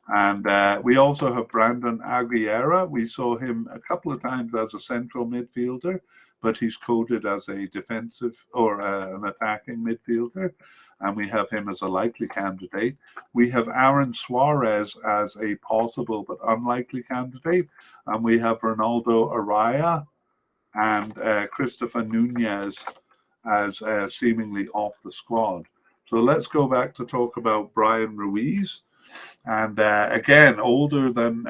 S2: And we also have Brandon Aguilera. We saw him a couple of times as a central midfielder, but he's coded as a defensive or an attacking midfielder, and we have him as a likely candidate. We have Aaron Suarez as a possible but unlikely candidate, and we have Ronaldo Araya and Christopher Nunez as seemingly off the squad. So let's go back to talk about Brian Ruiz. And again, older than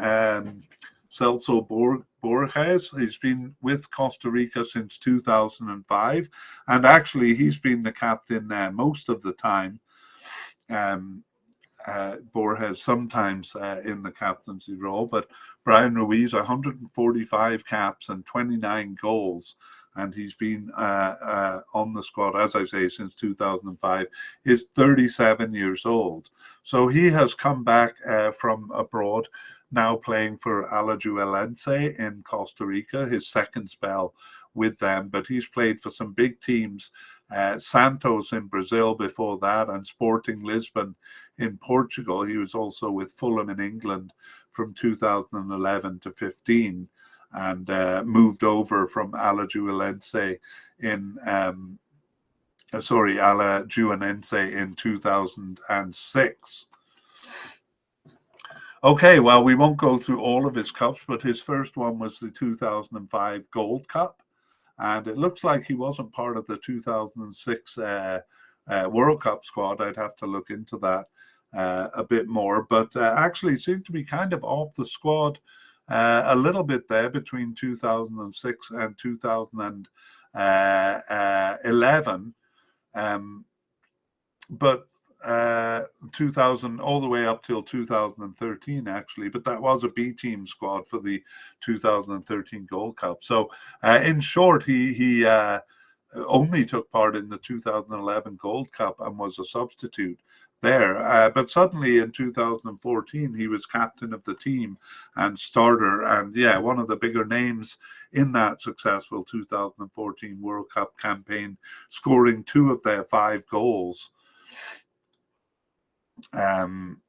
S2: Celso Borges. He's been with Costa Rica since 2005, and actually he's been the captain most of the time. Borges sometimes in the captaincy role, but Brian Ruiz, 145 caps and 29 goals, and he's been on the squad, as I say, since 2005, is 37 years old. So he has come back from abroad, now playing for Alajuelense in Costa Rica, his second spell with them, but he's played for some big teams Santos in Brazil before that, and Sporting Lisbon in Portugal. He was also with Fulham in England from 2011 to 15, and moved over from Alajuelense in Alajuelense in 2006. Okay, well, we won't go through all of his cups, but his first one was the 2005 Gold Cup. And it looks like he wasn't part of the 2006 World Cup squad. I'd have to look into that a bit more. But actually seemed to be kind of off the squad a little bit there between 2006 and 2011. But 2000 all the way up till 2013 actually, but that was a B team squad for the 2013 Gold Cup. So in short, he only took part in the 2011 Gold Cup and was a substitute there, but suddenly in 2014 he was captain of the team and starter, and one of the bigger names in that successful 2014 World Cup campaign, scoring 2 of their 5 goals. And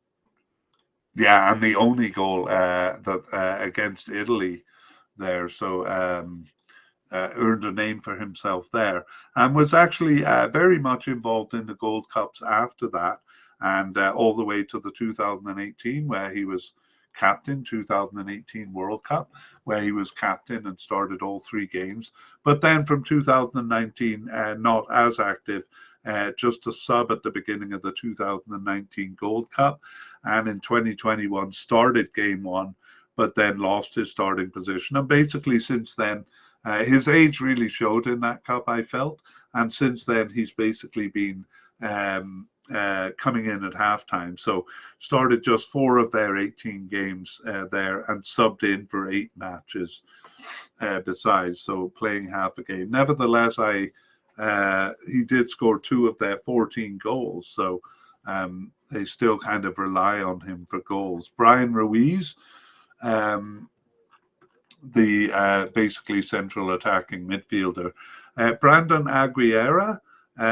S2: the only goal that against Italy there, so earned a name for himself there, and was actually very much involved in the Gold Cups after that, and all the way to the 2018 where he was captain, 2018 World Cup, where he was captain and started all 3 games. But then from 2019, not as active, just a sub at the beginning of the 2019 Gold Cup, and in 2021 started game 1, but then lost his starting position. And basically since then, his age really showed in that cup, I felt, and since then he's basically been coming in at halftime. So started just 4 of their 18 games there, and subbed in for 8 matches besides, so playing half a game. Nevertheless, he did score 2 of their 14 goals, so they still kind of rely on him for goals. Brian Ruiz, the basically central attacking midfielder. Brandon Aguilera,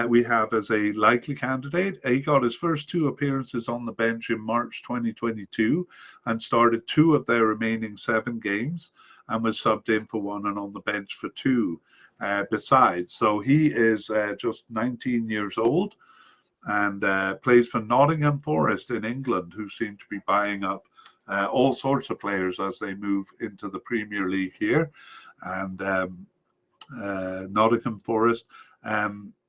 S2: we have as a likely candidate. He got his first 2 appearances on the bench in March 2022 and started 2 of their remaining 7 games, and was subbed in for 1 and on the bench for 2 besides. So he is just 19 years old, and plays for Nottingham Forest in England, who seem to be buying up all sorts of players as they move into the Premier League here. And Nottingham Forest,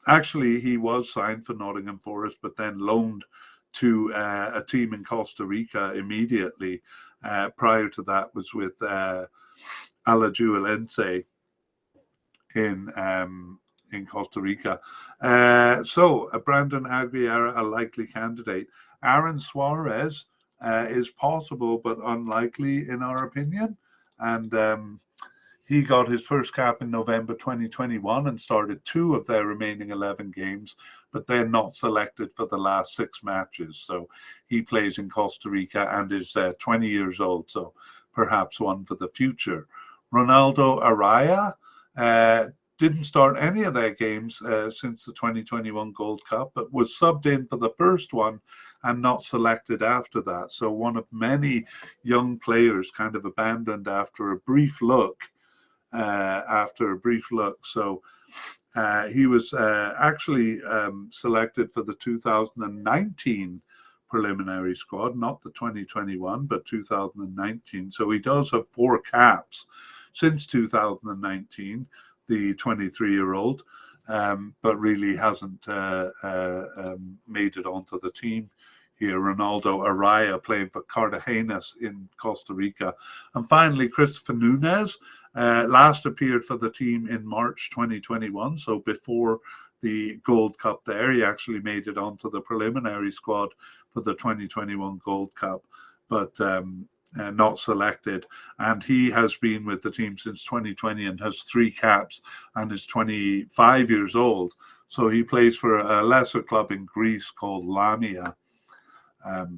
S2: actually he was signed for Nottingham Forest, but then loaned to a team in Costa Rica immediately. Prior to that was with Alajuelense in Costa Rica. So Brandon Aguilera, a likely candidate. Aaron Suarez is possible but unlikely in our opinion, and he got his first cap in November 2021 and started 2 of their remaining 11 games, but then not selected for the last 6 matches. So he plays in Costa Rica and is 20 years old, so perhaps one for the future. Ronaldo Araya didn't start any of their games since the 2021 Gold Cup, but was subbed in for the first one and not selected after that. So one of many young players kind of abandoned after a brief look. So he was actually selected for the 2019 preliminary squad, not the 2021, but 2019. So he does have 4 caps since 2019, the 23-year-old, but really hasn't made it onto the team here. Ronaldo Araya playing for Cartagenas in Costa Rica. And finally, Christopher Nunes last appeared for the team in March 2021, so before the Gold Cup there. He actually made it onto the preliminary squad for the 2021 Gold Cup, but not selected. And he has been with the team since 2020 and has 3 caps and is 25 years old. So he plays for a lesser club in Greece called Lamia,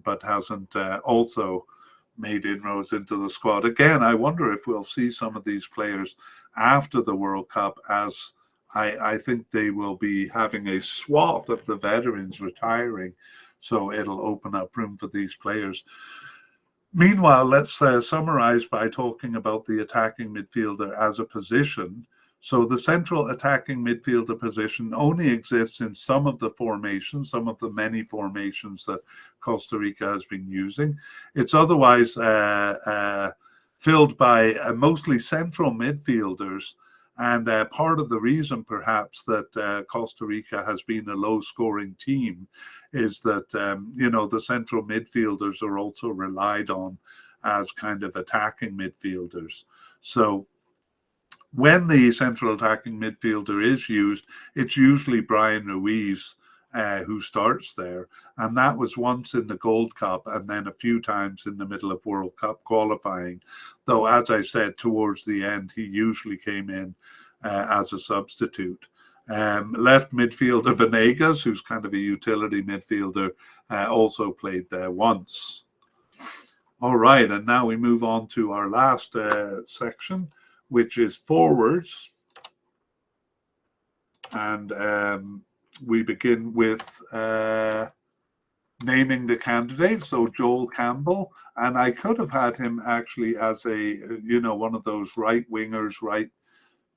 S2: but hasn't also made inroads into the squad. Again, I wonder if we'll see some of these players after the World Cup as I think they will be having a swath of the veterans retiring, so it'll open up room for these players. Meanwhile, let's summarize by talking about the attacking midfielder as a position. So the central attacking midfielder position only exists in some of the formations, some of the many formations that Costa Rica has been using. It's otherwise filled by mostly central midfielders. And part of the reason, perhaps, that Costa Rica has been a low-scoring team is that, the central midfielders are also relied on as kind of attacking midfielders. So when the central attacking midfielder is used, it's usually Brian Ruiz who starts there. And that was once in the Gold Cup and then a few times in the middle of World Cup qualifying. Though, as I said, towards the end, he usually came in as a substitute. Left midfielder Venegas, who's kind of a utility midfielder, also played there once. All right, and now we move on to our last section, which is forwards. And we begin with naming the candidate. So Joel Campbell, and I could have had him actually as a, one of those right wingers, right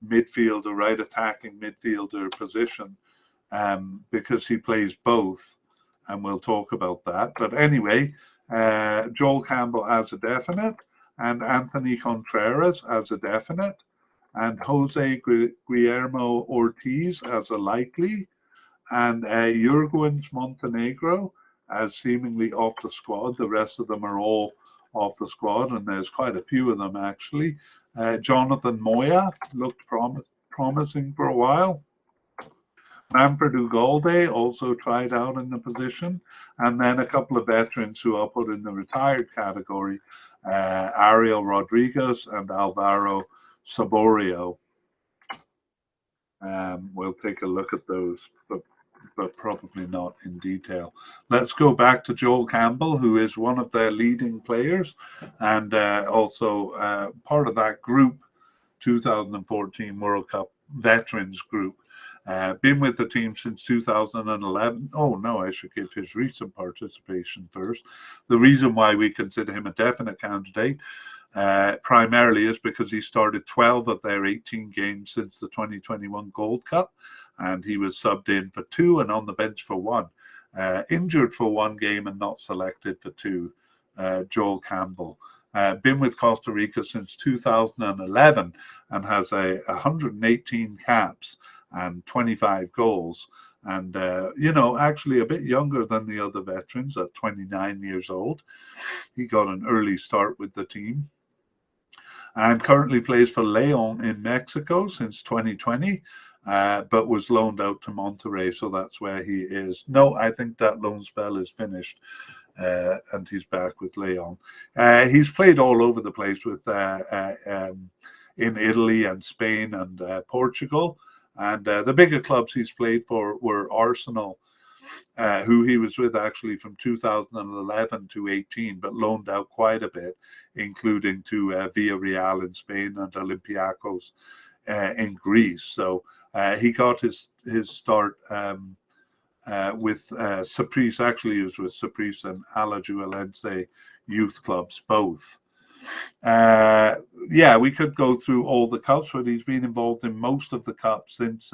S2: midfielder, right attacking midfielder position, because he plays both, and we'll talk about that. But anyway, Joel Campbell as a definite, and Anthony Contreras as a definite, and Jose Guillermo Ortiz as a likely, and Jurgens Montenegro as seemingly off the squad. The rest of them are all off the squad, and there's quite a few of them actually. Jonathan Moya looked promising for a while. Manfred Ugalde also tried out in the position, and then a couple of veterans who I'll put in the retired category, Ariel Rodriguez and Alvaro Saborio. We'll take a look at those, but probably not in detail. Let's go back to Joel Campbell, who is one of their leading players and also part of that group, 2014 World Cup veterans group. Been with the team since 2011. Oh, no, I should give his recent participation first. The reason why we consider him a definite candidate primarily is because he started 12 of their 18 games since the 2021 Gold Cup, and he was subbed in for 2 and on the bench for 1. Injured for 1 game and not selected for 2, Joel Campbell. Been with Costa Rica since 2011 and has 118 caps and 25 goals. And, actually a bit younger than the other veterans at 29 years old. He got an early start with the team and currently plays for León in Mexico since 2020, but was loaned out to Monterrey, so that's where he is. No, I think that loan spell is finished, and he's back with León. He's played all over the place with in Italy and Spain and Portugal. And the bigger clubs he's played for were Arsenal, who he was with actually from 2011 to 18, but loaned out quite a bit, including to Villarreal in Spain and Olympiacos in Greece. So he got his start with Saprissa. Actually, he was with Saprissa and Alajuelense youth clubs, both. We could go through all the cups, but he's been involved in most of the cups since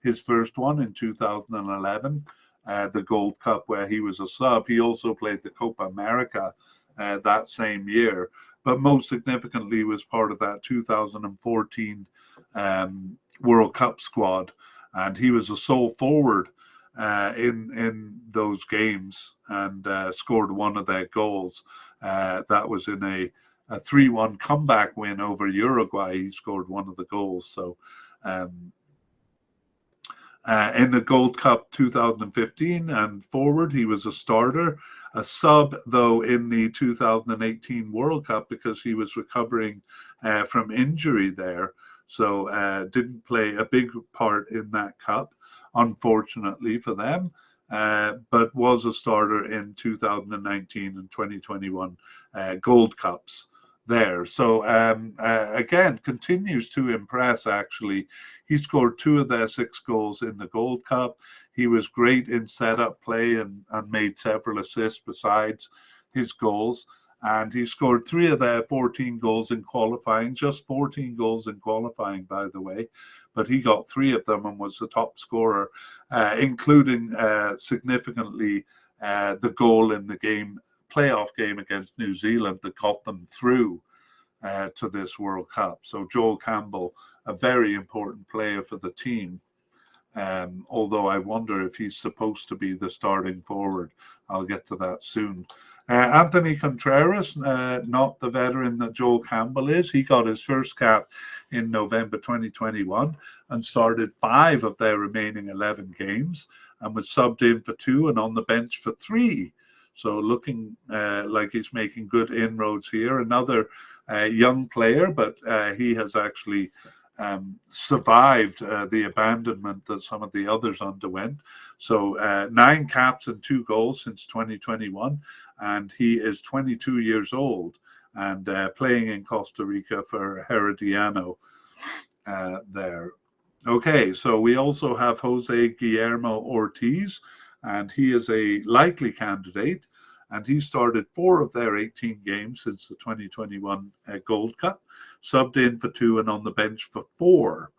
S2: his first one in 2011, the Gold Cup, where he was a sub. He also played the Copa America that same year, but most significantly was part of that 2014 World Cup squad, and he was a sole forward in those games and scored one of their goals. That was in a 3-1 comeback win over Uruguay. He scored one of the goals. So in the Gold Cup 2015 and forward, he was a starter, a sub, though, in the 2018 World Cup because he was recovering from injury there. So didn't play a big part in that cup, unfortunately for them. But was a starter in 2019 and 2021 Gold Cups. there. So again, continues to impress. Actually, he scored 2 of their 6 goals in the Gold Cup. He was great in setup play and made several assists besides his goals. And he scored 3 of their 14 goals in qualifying, just 14 goals in qualifying, by the way. But he got 3 of them and was the top scorer, including significantly the goal in the playoff game against New Zealand that got them through to this World Cup. So Joel Campbell, a very important player for the team. Although I wonder if he's supposed to be the starting forward. I'll get to that soon. Anthony Contreras, not the veteran that Joel Campbell is. He got his first cap in November 2021 and started 5 of their remaining 11 games and was subbed in for 2 and on the bench for 3. So looking like he's making good inroads here. Another young player, but he has actually survived the abandonment that some of the others underwent. So 9 caps and 2 goals since 2021, and he is 22 years old and playing in Costa Rica for Herediano there. Okay, so we also have Jose Guillermo Ortiz, and he is a likely candidate. And he started 4 of their 18 games since the 2021 Gold Cup, subbed in for 2 and on the bench for 4.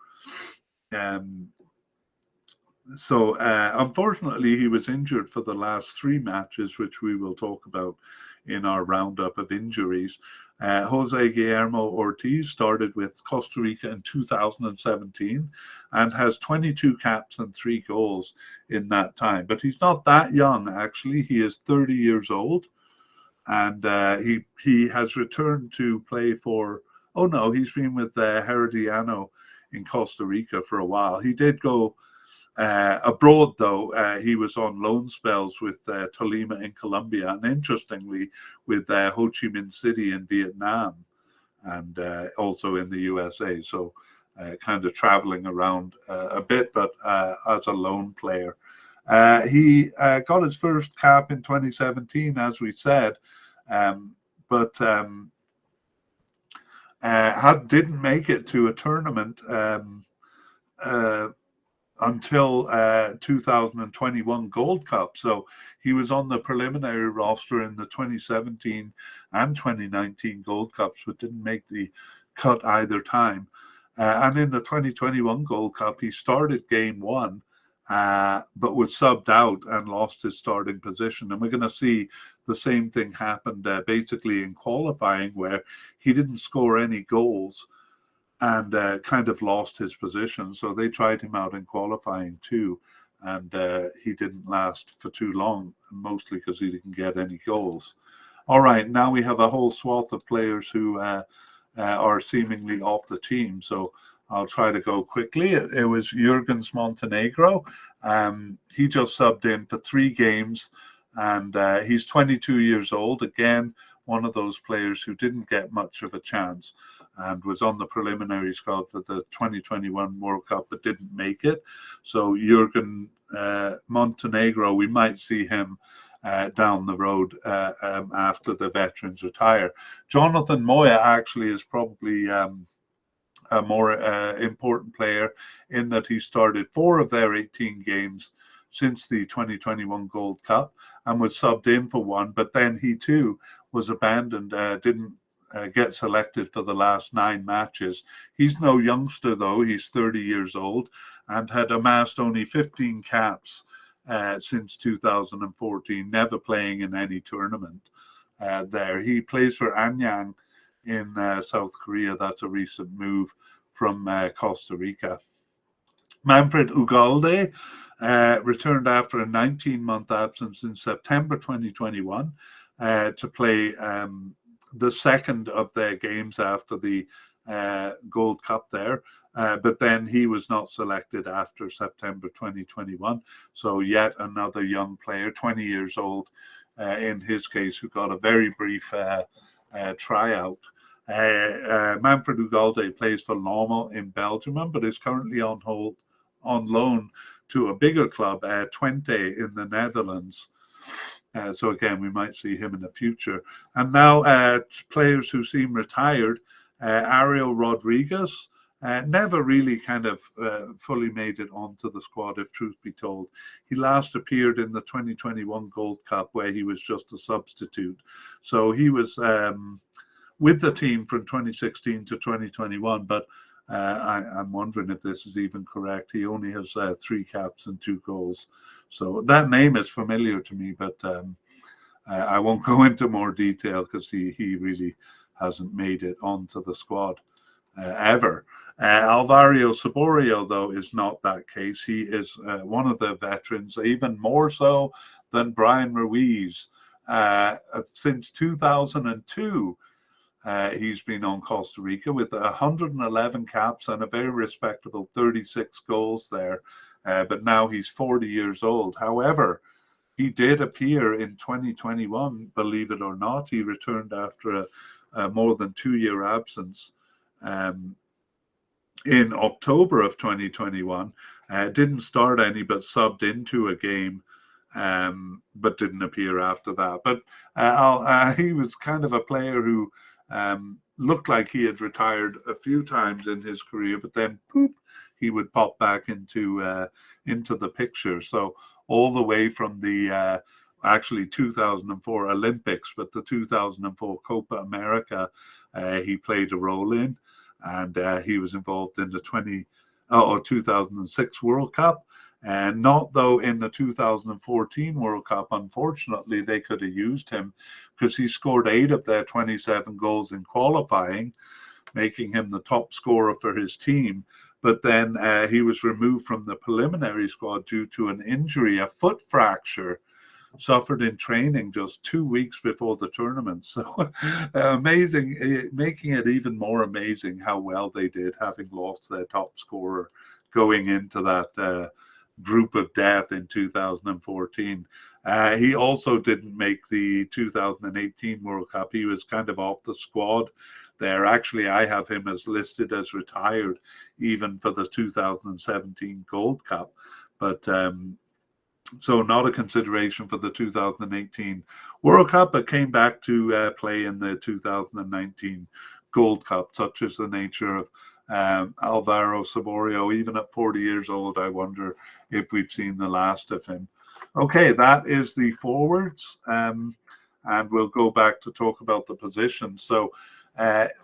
S2: So unfortunately, he was injured for the last 3 matches, which we will talk about in our roundup of injuries. Jose Guillermo Ortiz started with Costa Rica in 2017 and has 22 caps and 3 goals in that time. But he's not that young, actually. He is 30 years old, and he has returned to play for, oh no, he's been with Herediano in Costa Rica for a while. He did go abroad, though. He was on loan spells with Tolima in Colombia, and interestingly with Ho Chi Minh City in Vietnam, and also in the USA. So kind of traveling around a bit, but as a loan player. He got his first cap in 2017, as we said, but didn't make it to a tournament until 2021 Gold Cup. So he was on the preliminary roster in the 2017 and 2019 Gold Cups, but didn't make the cut either time. And in the 2021 Gold Cup, he started game 1, but was subbed out and lost his starting position. And we're going to see the same thing happened basically in qualifying, where he didn't score any goals and kind of lost his position. So they tried him out in qualifying too, and he didn't last for too long, mostly because he didn't get any goals. All right, now we have a whole swath of players who are seemingly off the team. So I'll try to go quickly. It was Jurgens Montenegro. He just subbed in for 3 games, and he's 22 years old. Again, one of those players who didn't get much of a chance and was on the preliminary squad for the 2021 World Cup, but didn't make it. So Jurgen Montenegro, we might see him down the road after the veterans retire. Jonathan Moya actually is probably a more important player in that he started 4 of their 18 games since the 2021 Gold Cup and was subbed in for 1, but then he too was abandoned, didn't get selected for the last 9 matches. He's no youngster, though. He's 30 years old and had amassed only 15 caps since 2014, never playing in any tournament there. He plays for Anyang in South Korea. That's a recent move from Costa Rica. Manfred Ugalde returned after a 19-month absence in September 2021 to play the second of their games after the Gold Cup there. But then he was not selected after September 2021. So yet another young player, 20 years old in his case, who got a very brief tryout. Manfred Ugalde plays for Lommel in Belgium, but is currently on loan to a bigger club, Twente in the Netherlands. So again, we might see him in the future. And now players who seem retired, Ariel Rodriguez, never really kind of fully made it onto the squad, if truth be told. He last appeared in the 2021 Gold Cup where he was just a substitute. So he was with the team from 2016 to 2021, but I'm wondering if this is even correct. He only has 3 caps and 2 goals. So that name is familiar to me, but I won't go into more detail because he really hasn't made it onto the squad ever. Alvaro Saborio, though, is not that case. He is one of the veterans, even more so than Brian Ruiz. Since 2002, he's been on Costa Rica with 111 caps and a very respectable 36 goals there. But now he's 40 years old. However, he did appear in 2021, believe it or not. He returned after a more than 2-year absence in October of 2021. Didn't start any, but subbed into a game, but didn't appear after that. But he was kind of a player who looked like he had retired a few times in his career, but then poop, he would pop back into the picture. So all the way from the actually 2004 Olympics, but the 2004 Copa America, he played a role in, and he was involved in the 2006 World Cup. And not though in the 2014 World Cup. Unfortunately, they could have used him because he scored 8 of their 27 goals in qualifying, making him the top scorer for his team. But then he was removed from the preliminary squad due to an injury, a foot fracture suffered in training just 2 weeks before the tournament. So amazing, making it even more amazing how well they did, having lost their top scorer going into that group of death in 2014. He also didn't make the 2018 World Cup. He was kind of off the squad there. Actually, I have him as listed as retired even for the 2017 Gold Cup. But so not a consideration for the 2018 World Cup, but came back to play in the 2019 Gold Cup. Such is the nature of Alvaro Saborio. Even at 40 years old, I wonder if we've seen the last of him. Okay, that is the forwards, and we'll go back to talk about the positions. So,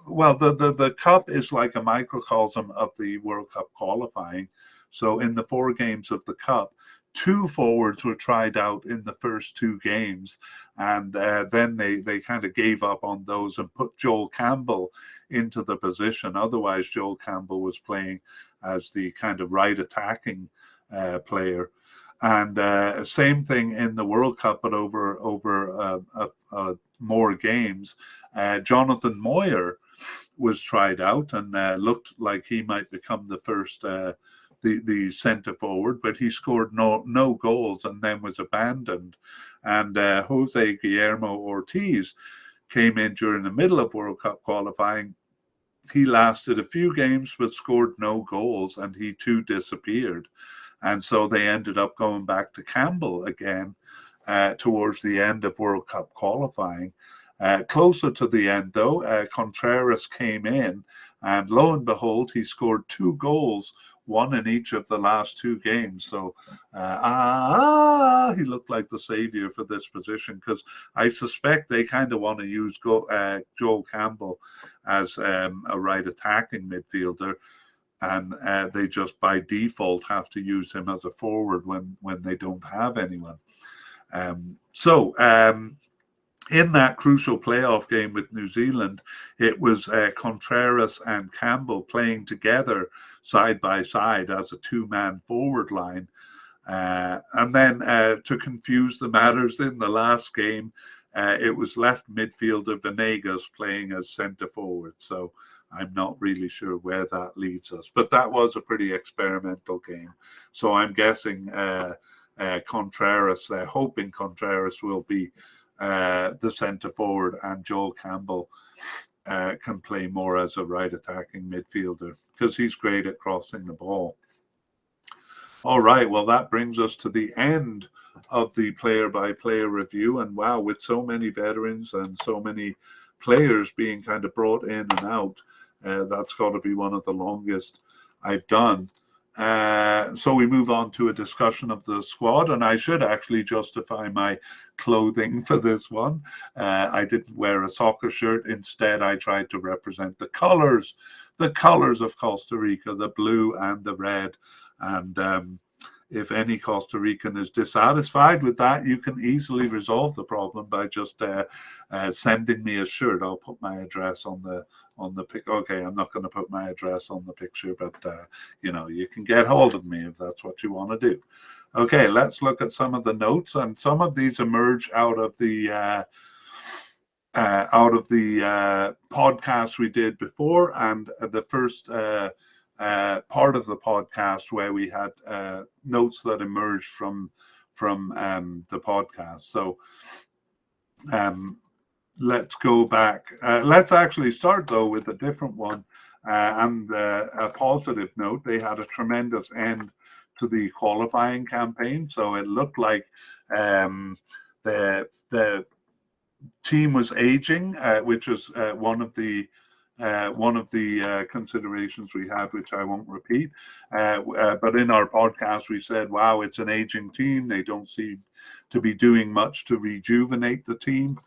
S2: well, the cup is like a microcosm of the World Cup qualifying. So in the 4 games of the cup, 2 forwards were tried out in the first 2 games, and then they kind of gave up on those and put Joel Campbell into the position. Otherwise, Joel Campbell was playing as the kind of right attacking player. And same thing in the World Cup, but over more games. Jonathan Moyer was tried out and looked like he might become the first the centre forward, but he scored no goals and then was abandoned. And Jose Guillermo Ortiz came in during the middle of World Cup qualifying. He lasted a few games but scored no goals, and he too disappeared. And so they ended up going back to Campbell again towards the end of World Cup qualifying. Closer to the end, though, Contreras came in, and lo and behold, he scored 2 goals, 1 in each of the last 2 games. So he looked like the savior for this position, because I suspect they kind of want to use Joel Campbell as a right attacking midfielder. And they just by default have to use him as a forward when they don't have anyone. In that crucial playoff game with New Zealand, it was Contreras and Campbell playing together side by side as a 2-man forward line. And then to confuse the matters in the last game, it was left midfielder Venegas playing as centre forward. So I'm not really sure where that leads us. But that was a pretty experimental game. So I'm guessing Contreras, hoping Contreras will be the centre forward, and Joel Campbell can play more as a right attacking midfielder because he's great at crossing the ball. All right, well, that brings us to the end of the player-by-player review. And wow, with so many veterans and so many players being kind of brought in and out, that's got to be one of the longest I've done. So we move on to a discussion of the squad, and I should actually justify my clothing for this one. I didn't wear a soccer shirt. Instead, I tried to represent the colors of Costa Rica, the blue and the red. And if any Costa Rican is dissatisfied with that, you can easily resolve the problem by just sending me a shirt. I'll put my address on the pic. Okay, I'm not going to put my address on the picture, but you can get hold of me if that's what you want to do. Okay, let's look at some of the notes, and some of these emerge out of the podcast we did before, and the first part of the podcast where we had notes that emerged from the podcast. So let's go back. Let's actually start though with a different one and a positive note. They had a tremendous end to the qualifying campaign, so it looked like the team was aging, which was one of the considerations we had, which I won't repeat. But in our podcast, we said, wow, it's an aging team. They don't seem to be doing much to rejuvenate the team.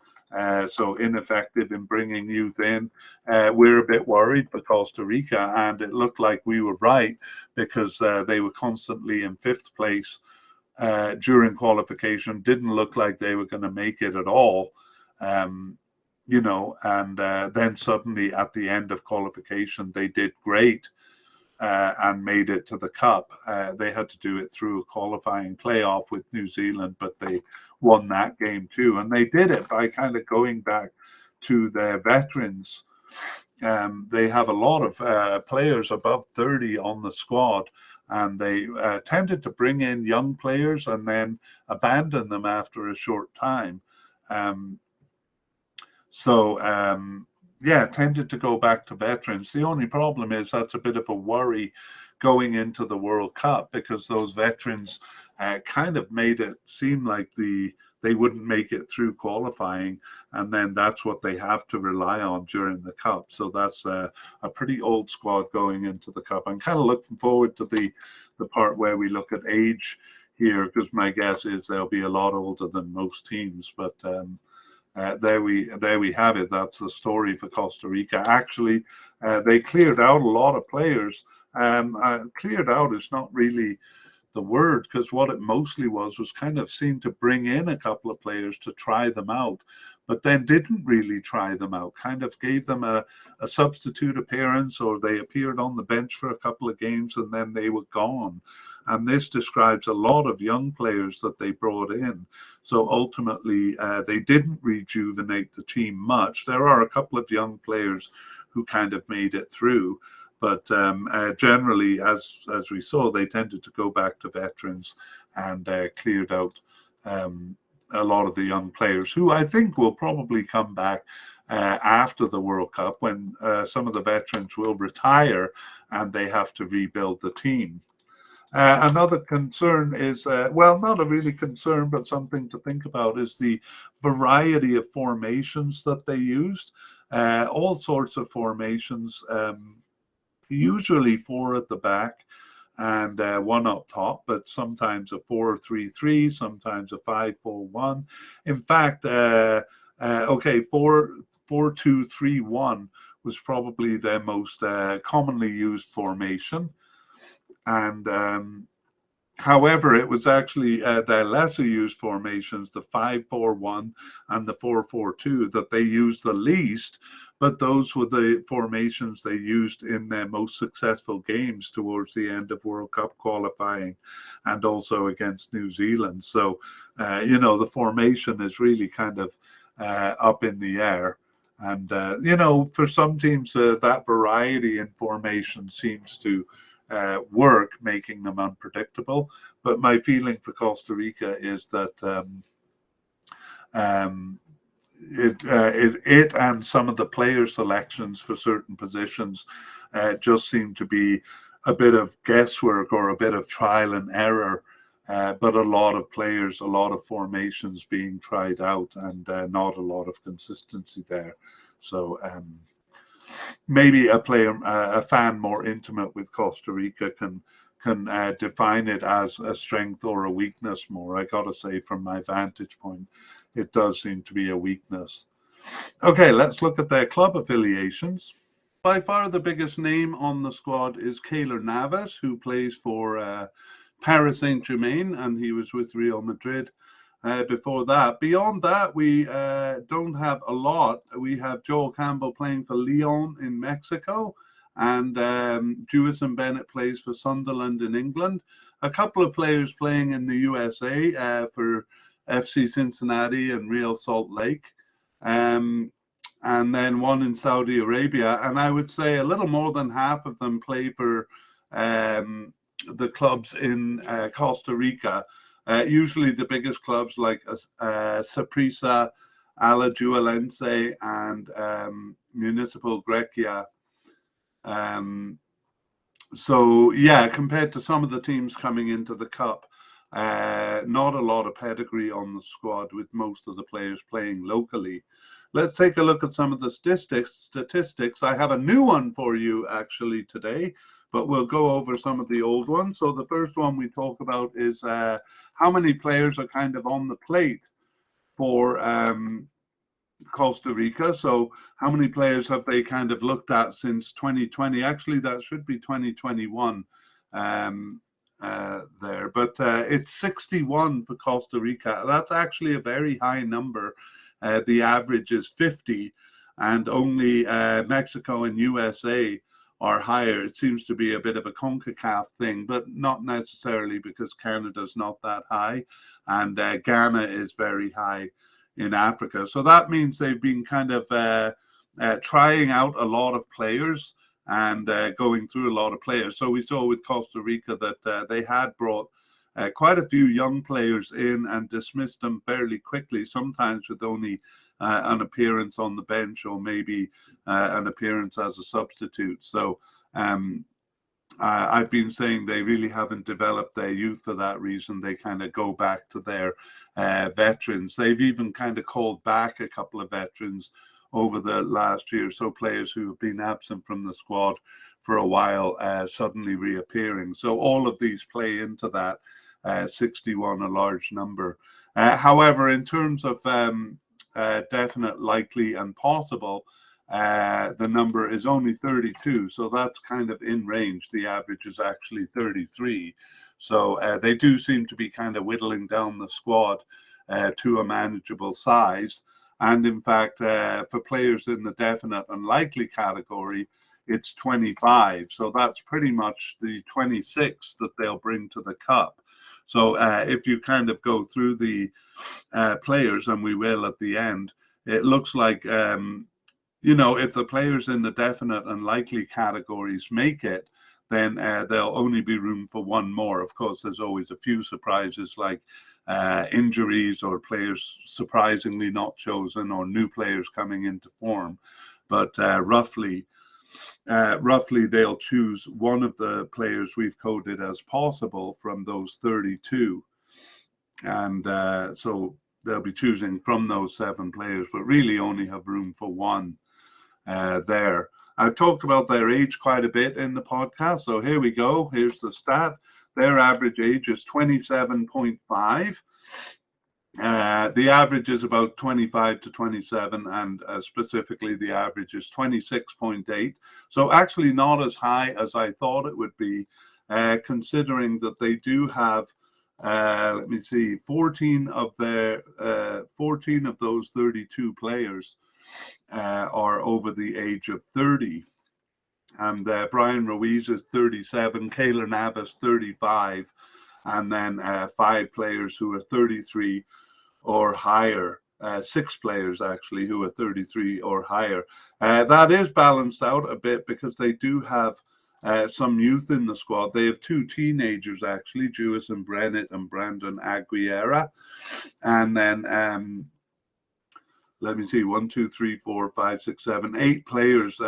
S2: So ineffective in bringing youth in. We're a bit worried for Costa Rica, and it looked like we were right, because they were constantly in fifth place during qualification. Didn't look like they were going to make it at all. And then suddenly at the end of qualification, they did great and made it to the cup. They had to do it through a qualifying playoff with New Zealand, but they won that game too. And they did it by kind of going back to their veterans. They have a lot of players above 30 on the squad, and they tended to bring in young players and then abandon them after a short time. Tended to go back to veterans. The only problem is that's a bit of a worry going into the World Cup, because those veterans kind of made it seem like they wouldn't make it through qualifying, and then that's what they have to rely on during the Cup. So that's a pretty old squad going into the Cup. I'm kind of looking forward to the part where we look at age here, because my guess is they'll be a lot older than most teams, but there we have it. That's the story for Costa Rica. Actually, they cleared out a lot of players. Cleared out is not really the word, because what it mostly was kind of seen to bring in a couple of players to try them out, but then didn't really try them out, kind of gave them a substitute appearance, or they appeared on the bench for a couple of games and then they were gone. And this describes a lot of young players that they brought in. So ultimately, they didn't rejuvenate the team much. There are a couple of young players who kind of made it through. But generally, as we saw, they tended to go back to veterans and cleared out a lot of the young players, who I think will probably come back after the World Cup, when some of the veterans will retire and they have to rebuild the team. Another concern is, not a really concern, but something to think about, is the variety of formations that they used. All sorts of formations, usually four at the back and one up top, but sometimes a 4-3-3, sometimes a 5-4-1. In fact, 4-2-3-1 was probably their most commonly used formation. And however, it was actually their lesser used formations, the 5-4-1 and the 4-4-2, that they used the least, but those were the formations they used in their most successful games towards the end of World Cup qualifying, and also against New Zealand. So, the formation is really kind of up in the air. And, for some teams, that variety in formation seems to work, making them unpredictable. But my feeling for Costa Rica is that it and some of the player selections for certain positions just seem to be a bit of guesswork or a bit of trial and error but a lot of players, a lot of formations being tried out, and not a lot of consistency there. So maybe a fan more intimate with Costa Rica can define it as a strength or a weakness more. I got to say, from my vantage point, it does seem to be a weakness. Okay, let's look at their club affiliations. By far the biggest name on the squad is Keylor Navas, who plays for Paris Saint-Germain, and he was with Real Madrid before that. Beyond that, we don't have a lot. We have Joel Campbell playing for Lyon in Mexico, and Jewison Bennett plays for Sunderland in England. A couple of players playing in the USA for FC Cincinnati and Real Salt Lake. And then one in Saudi Arabia. And I would say a little more than half of them play for the clubs in Costa Rica. Usually the biggest clubs like Saprissa, Alajuelense, and Municipal Grecia. So, yeah, compared to some of the teams coming into the Cup, not a lot of pedigree on the squad, with most of the players playing locally. Let's take a look at some of the statistics. I have a new one for you actually today, but we'll go over some of the old ones. So the first one we talk about is how many players are kind of on the plate for Costa Rica. So how many players have they kind of looked at since 2020? Actually, that should be 2021 there, but it's 61 for Costa Rica. That's actually a very high number. The average is 50, and only Mexico and USA are higher. It seems to be a bit of a CONCACAF thing, but not necessarily, because Canada's not that high, and Ghana is very high in Africa. So that means they've been kind of trying out a lot of players and going through a lot of players. So we saw with Costa Rica that they had brought quite a few young players in and dismissed them fairly quickly, sometimes with only an appearance on the bench, or maybe an appearance as a substitute. So I've been saying they really haven't developed their youth for that reason. They kind of go back to their veterans. They've even kind of called back a couple of veterans over the last year. So players who have been absent from the squad for a while suddenly reappearing. So all of these play into that 61, a large number. However, in terms of definite, likely, and possible, the number is only 32. So that's kind of in range. The average is actually 33. So they do seem to be kind of whittling down the squad to a manageable size. And in fact, for players in the definite and likely category, it's 25. So that's pretty much the 26 that they'll bring to the Cup. So if you kind of go through the players, and we will at the end, it looks like, you know, if the players in the definite and likely categories make it, then there'll only be room for one more. Of course, there's always a few surprises, like injuries or players surprisingly not chosen, or new players coming into form. But roughly they'll choose one of the players we've coded as possible from those 32. And so they'll be choosing from those 7 players, but really only have room for one there. I've talked about their age quite a bit in the podcast, so here we go. Here's the stat. Their average age is 27.5. The average is about 25 to 27, and specifically the average is 26.8. So actually not as high as I thought it would be, considering that they do have, let me see, 14 of those 32 players are over the age of 30. And Brian Ruiz is 37, Keylor Navas 35, and then 5 players who are 33 or higher, 6 players actually who are 33 or higher. That is balanced out a bit, because they do have some youth in the squad. They have 2 teenagers actually, Jewison Bennett and Brandon Aguilera. And then let me see, 1, 2, 3, 4, 5, 6, 7, 8 players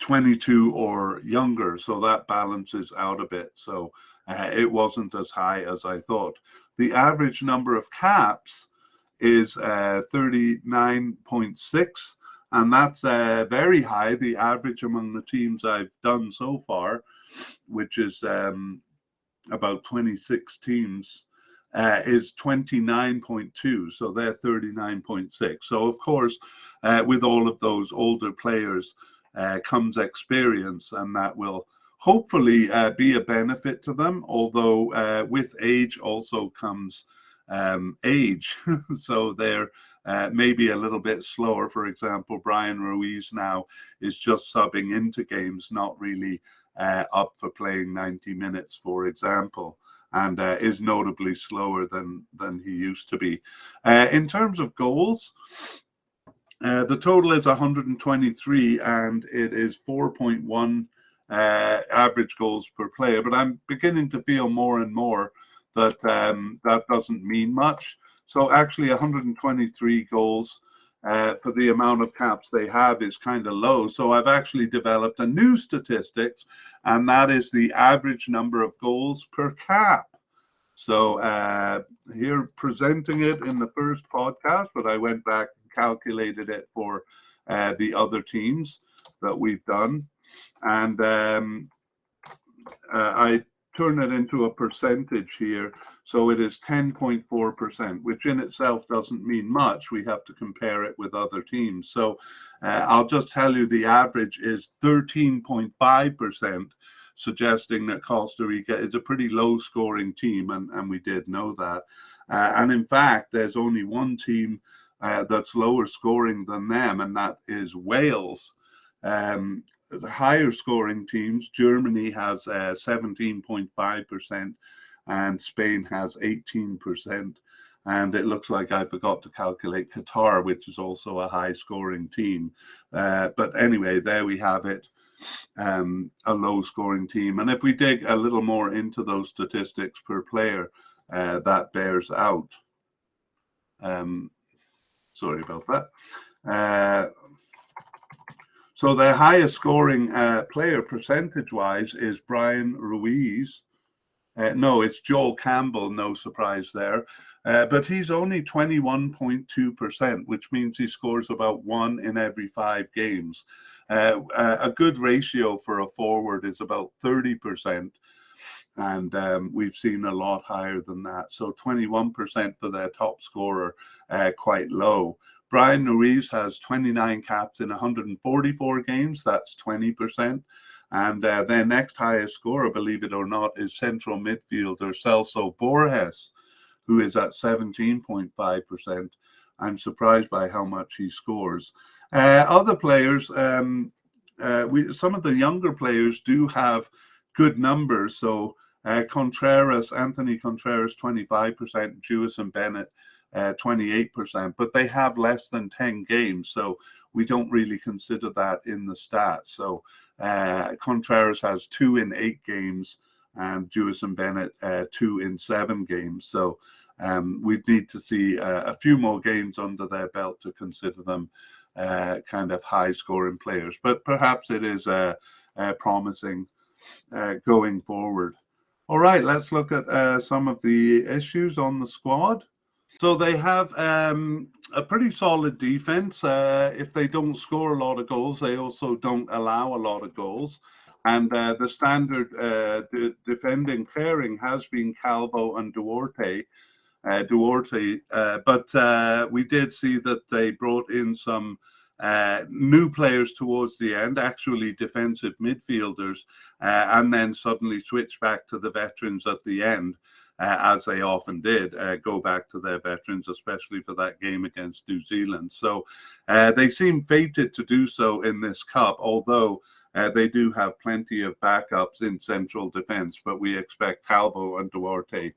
S2: 22 or younger, so that balances out a bit. So it wasn't as high as I thought. The average number of caps is 39.6, and that's very high. The average among the teams I've done so far, which is about 26 teams, is 29.2, so they're 39.6. So of course, with all of those older players comes experience, and that will hopefully be a benefit to them, although with age also comes age. So they're maybe a little bit slower. For example, Brian Ruiz now is just subbing into games, not really up for playing 90 minutes, for example, and is notably slower than he used to be. In terms of goals, the total is 123, and it is 4.1 average goals per player. But I'm beginning to feel more and more that that doesn't mean much. So actually 123 goals for the amount of caps they have is kind of low. So I've actually developed a new statistics, and that is the average number of goals per cap. So here presenting it in the first podcast, but I went back and calculated it for the other teams that we've done. And I turn it into a percentage here. So it is 10.4%, which in itself doesn't mean much. We have to compare it with other teams. So I'll just tell you the average is 13.5%, suggesting that Costa Rica is a pretty low scoring team, and we did know that. And in fact, there's only one team that's lower scoring than them, and that is Wales. The higher scoring teams, Germany has 17.5%, and Spain has 18%. And it looks like I forgot to calculate Qatar, which is also a high scoring team. But anyway, there we have it, a low scoring team. And if we dig a little more into those statistics per player, that bears out. Sorry about that. So the highest scoring player percentage-wise is Brian Ruiz. No, it's Joel Campbell, no surprise there. But he's only 21.2%, which means he scores about 1 in every 5 games. A good ratio for a forward is about 30%. And we've seen a lot higher than that. So 21% for their top scorer, quite low. Brian Ruiz has 29 caps in 144 games. That's 20%. And their next highest scorer, believe it or not, is central midfielder Celso Borges, who is at 17.5%. I'm surprised by how much he scores. Other players, some of the younger players do have good numbers. So Anthony Contreras, 25%, Jewis and Bennett, 28%, but they have less than 10 games, so we don't really consider that in the stats. So Contreras has 2 in 8 games, and Jewis and Bennett 2 in 7 games. So we'd need to see a few more games under their belt to consider them kind of high-scoring players. But perhaps it is promising going forward. All right, let's look at some of the issues on the squad. So they have a pretty solid defense. If they don't score a lot of goals, they also don't allow a lot of goals. And the standard defending pairing has been Calvo and Duarte. But we did see that they brought in some new players towards the end, actually defensive midfielders, and then suddenly switched back to the veterans at the end. As they often did, go back to their veterans, especially for that game against New Zealand. So they seem fated to do so in this cup, although they do have plenty of backups in central defense, but we expect Calvo and Duarte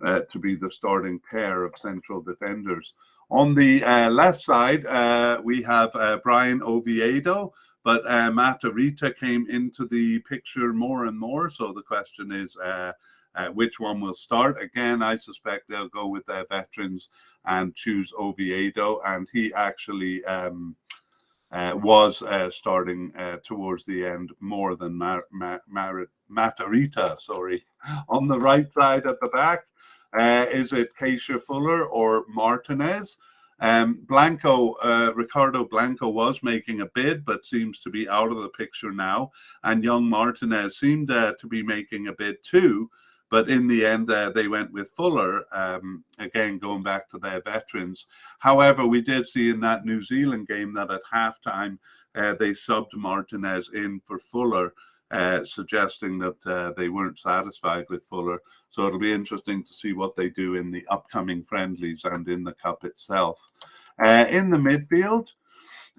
S2: to be the starting pair of central defenders. On the left side, we have Brian Oviedo, but Matarrita came into the picture more and more. So the question is, which one will start? Again, I suspect they'll go with their veterans and choose Oviedo, and he actually was starting towards the end more than Matarrita, sorry. On the right side at the back, is it Keisha Fuller or Martinez? Ricardo Blanco was making a bid, but seems to be out of the picture now. And young Martinez seemed to be making a bid too. But in the end, they went with Fuller, again, going back to their veterans. However, we did see in that New Zealand game that at halftime, they subbed Martinez in for Fuller, suggesting that they weren't satisfied with Fuller. So it'll be interesting to see what they do in the upcoming friendlies and in the Cup itself. In the midfield,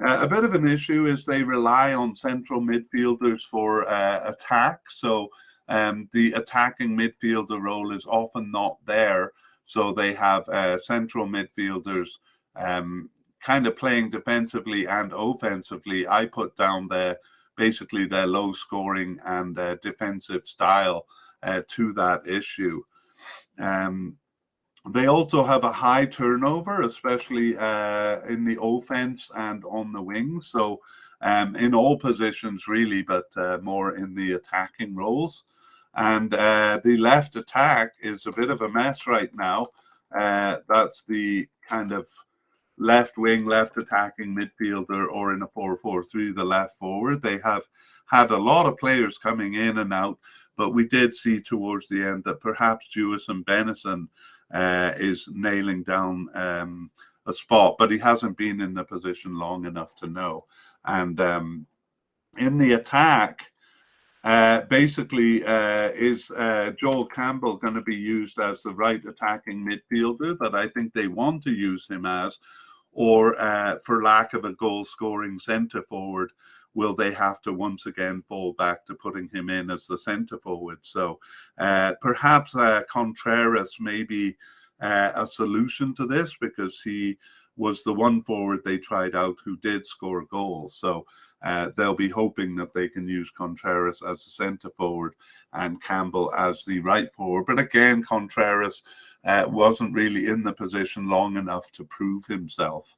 S2: a bit of an issue is they rely on central midfielders for attack. So the attacking midfielder role is often not there. So they have central midfielders kind of playing defensively and offensively. I put down basically their low scoring and defensive style to that issue. They also have a high turnover, especially in the offense and on the wings. So in all positions, really, but more in the attacking roles. And the left attack is a bit of a mess right now. That's the kind of left wing, left attacking midfielder, or in a 4-4-3, the left forward. They have had a lot of players coming in and out, but we did see towards the end that perhaps Jewison Benison is nailing down a spot, but he hasn't been in the position long enough to know. And in the attack, basically, is Joel Campbell going to be used as the right attacking midfielder that I think they want to use him as, or for lack of a goal scoring centre forward, will they have to once again fall back to putting him in as the centre forward? So perhaps Contreras may be a solution to this, because he was the one forward they tried out who did score goals. So they'll be hoping that they can use Contreras as the centre forward and Campbell as the right forward. But again, Contreras wasn't really in the position long enough to prove himself.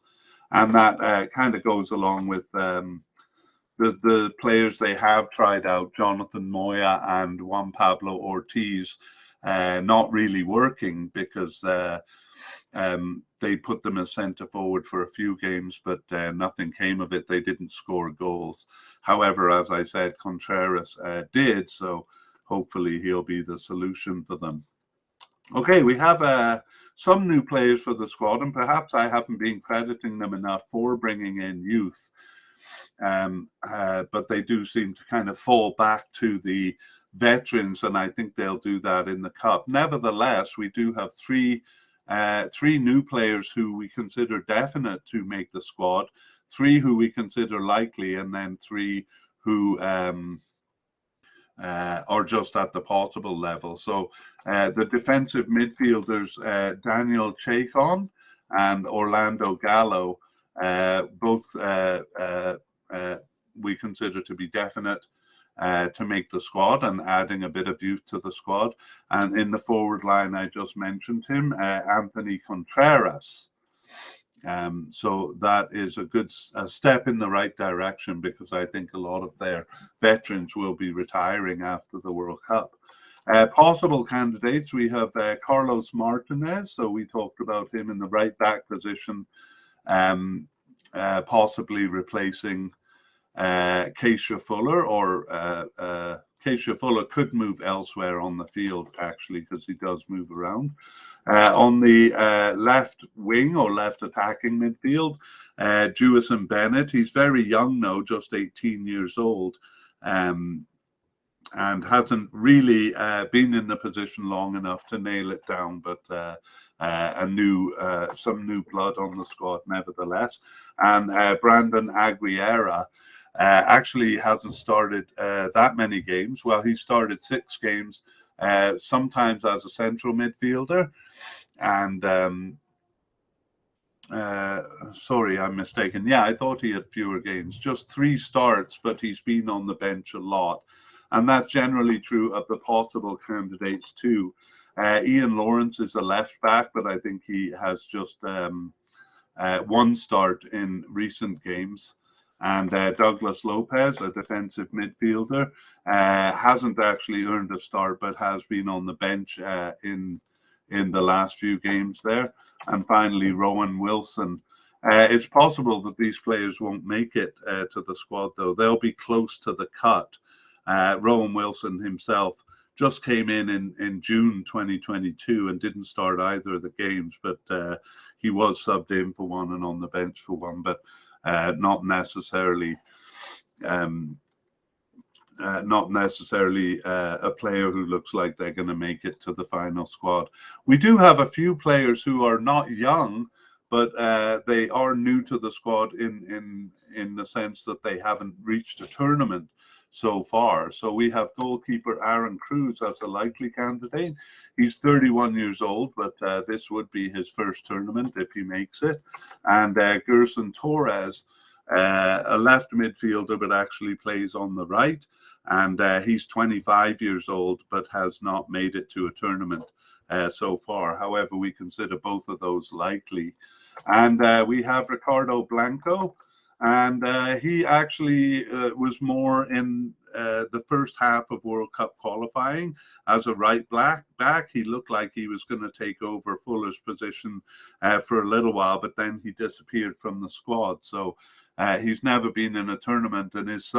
S2: And that kind of goes along with the players they have tried out, Jonathan Moya and Juan Pablo Ortiz, not really working, because they put them as centre forward for a few games, but nothing came of it. They didn't score goals. However, as I said, Contreras did, so hopefully he'll be the solution for them. Okay, we have some new players for the squad, and perhaps I haven't been crediting them enough for bringing in youth. But they do seem to kind of fall back to the veterans, and I think they'll do that in the Cup. Nevertheless, we do have three new players who we consider definite to make the squad, three who we consider likely, and then three who are just at the possible level. So the defensive midfielders, Daniel Chacon and Orlando Gallo, both we consider to be definite to make the squad, and adding a bit of youth to the squad. And in the forward line, I just mentioned him, Anthony Contreras. So that is a good step in the right direction, because I think a lot of their veterans will be retiring after the World Cup. Possible candidates, we have Carlos Martinez. So we talked about him in the right back position, possibly replacing Keisha Fuller, or Keisha Fuller could move elsewhere on the field, actually, because he does move around. On the left wing, or left attacking midfield, Jewison Bennett. He's very young now, just 18 years old, and hasn't really been in the position long enough to nail it down, but some new blood on the squad nevertheless. And Brandon Aguilera actually hasn't started that many games. Well, he started 6 games, sometimes as a central midfielder. And sorry, I'm mistaken. Yeah, I thought he had fewer games, just 3 starts, but he's been on the bench a lot. And that's generally true of the possible candidates too. Ian Lawrence is a left back, but I think he has just 1 start in recent games. And Douglas Lopez, a defensive midfielder, hasn't actually earned a start, but has been on the bench in the last few games there. And finally, Rowan Wilson. It's possible that these players won't make it to the squad, though. They'll be close to the cut. Rowan Wilson himself just came in June 2022 and didn't start either of the games, but he was subbed in for one and on the bench for one, but not necessarily a player who looks like they're going to make it to the final squad. We do have a few players who are not young, but they are new to the squad in the sense that they haven't reached a tournament so far. So we have goalkeeper Aaron Cruz as a likely candidate. He's 31 years old, but this would be his first tournament if he makes it. And Gerson Torres, a left midfielder, but actually plays on the right. And he's 25 years old, but has not made it to a tournament so far. However, we consider both of those likely. And we have Ricardo Blanco. And he actually was more in the first half of World Cup qualifying as a right back. He looked like he was going to take over Fuller's position for a little while, but then he disappeared from the squad. So he's never been in a tournament and is